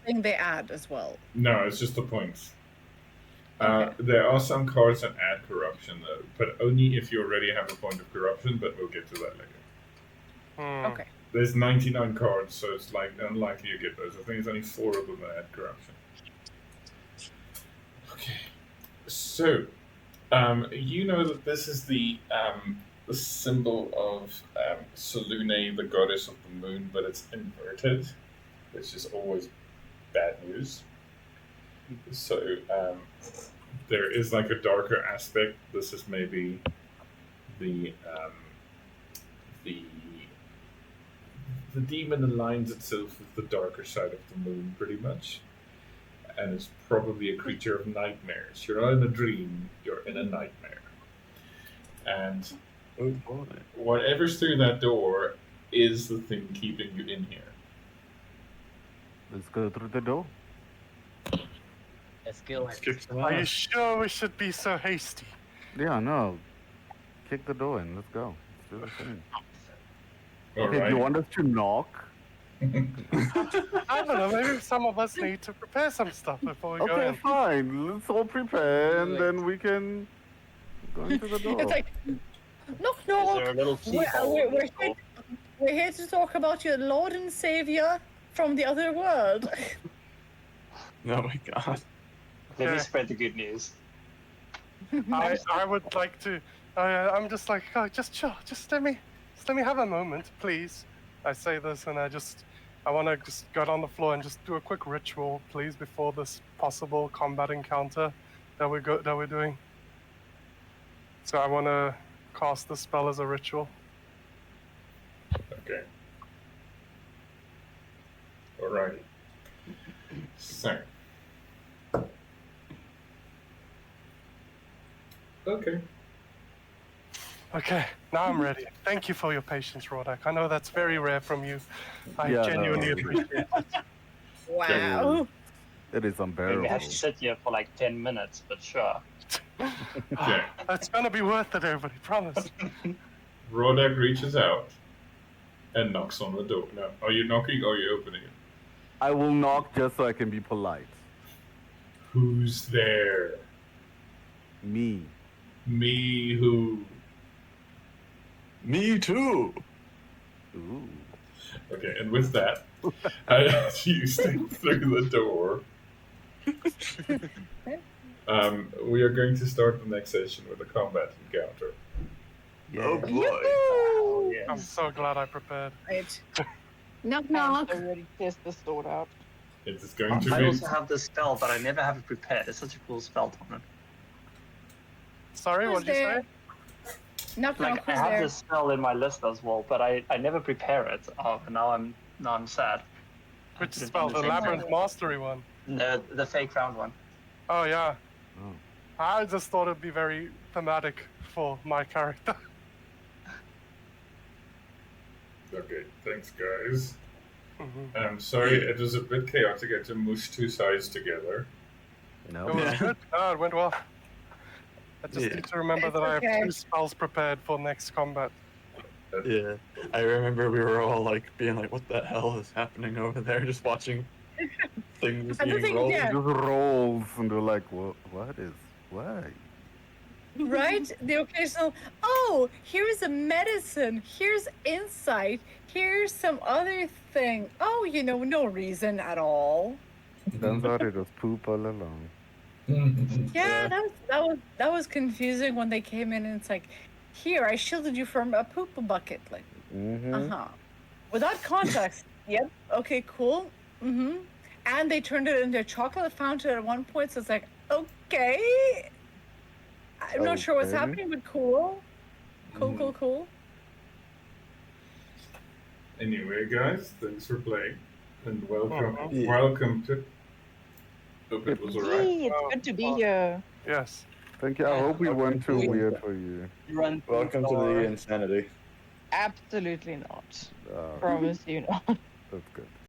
thing they add as well? No, it's just the points. Okay. There are some cards that add corruption, though, but only if you already have a point of corruption. But we'll get to that later. Okay. There's 99 cards, so it's like unlikely you get those. I think it's only 4 of them that add corruption. Okay, so you know that this is the symbol of Selune, the goddess of the moon, but it's inverted, which is always bad news. So there is like a darker aspect. This is maybe the demon aligns itself with the darker side of the moon, pretty much, and it's probably a creature of nightmares. You're not in a dream; you're in a nightmare, and Oh boy. whatever's through that door is the thing keeping you in here. Let's go through the door. A skill. Let's kick some Are you ass. sure we should be so hasty? Yeah, no. Kick the door in. Let's go. Let's do the thing. All Okay, do you right. want us to knock? I don't know. Maybe some of us need to prepare some stuff before we go Okay, in. fine. Let's all prepare and then we can go into the door. It's like, knock, Is there a knock. little keyhole? We're here to talk about your Lord and Savior from the other world. Oh my god. Let me Okay. spread the good news. I would like to. I'm just like, oh, just chill. Just let me have a moment, please. I say this, and I want to just get on the floor and just do a quick ritual, please, before this possible combat encounter that we're doing. So I want to cast the spell as a ritual. Okay. Alrighty. So. Okay. Okay, now I'm ready. Thank you for your patience, Rodak. I know that's very rare from you. I Yeah, no, genuinely it is. appreciate it. Wow. It is We unbearable. have to sit here for like 10 minutes, but sure. Okay. It's gonna be worth it, everybody. Promise. Rodak reaches out and knocks on the door. No, are you knocking or are you opening it? I will knock just so I can be polite. Who's there? Me. Me who? Me too. Ooh. Okay, and with that, you step through the door. We are going to start the next session with a combat encounter. Oh Yeah. boy. Oh, yes. I'm so glad I prepared. Right. Knock I'm knock. so ready to test this sword out. It is going to I be. also have this spell, but I never have it prepared. It's such a cool spell, Tomlin. Sorry, Who's what did you say? there? Knock Like knock. I Who's have there? this spell in my list as well, but I never prepare it. And now I'm sad. I Which put it spell? in The same Labyrinth thing. Mastery one. The fake round one. Oh, yeah. Oh. I just thought it'd be very thematic for my character. Okay, thanks, guys. Mhm. I'm sorry, it was a bit chaotic. I had to mush two sides together. No. It was Yeah. good. Oh, it went well. I just Yeah. need to remember It's that I okay. have 2 spells prepared for next combat. Yeah. I remember we were all like being like, "What the hell is happening over there?" Just watching things And the being thing is, rolled. yeah. Just rolls and they're like, what is, why? Right? The occasional, oh, here's a medicine, here's insight, here's some other thing. Oh, no reason at all. Turns out it was poop all along. Yeah, that was confusing when they came in and it's like, here, I shielded you from a poop bucket. Like, Mm-hmm. without context. Yep. Okay, cool. And they turned it into a chocolate fountain at one point, so it's like, okay. I'm not sure what's Okay. happening, but cool. Cool. Anyway, guys, thanks for playing. And welcome. Yeah. Welcome to. Hope it was alright. Yay, it's good to be here. Yes. Thank you. I hope we Welcome weren't too to- weird for you. Run. Welcome to the insanity. Absolutely not. Uh, Promise you not. that's good.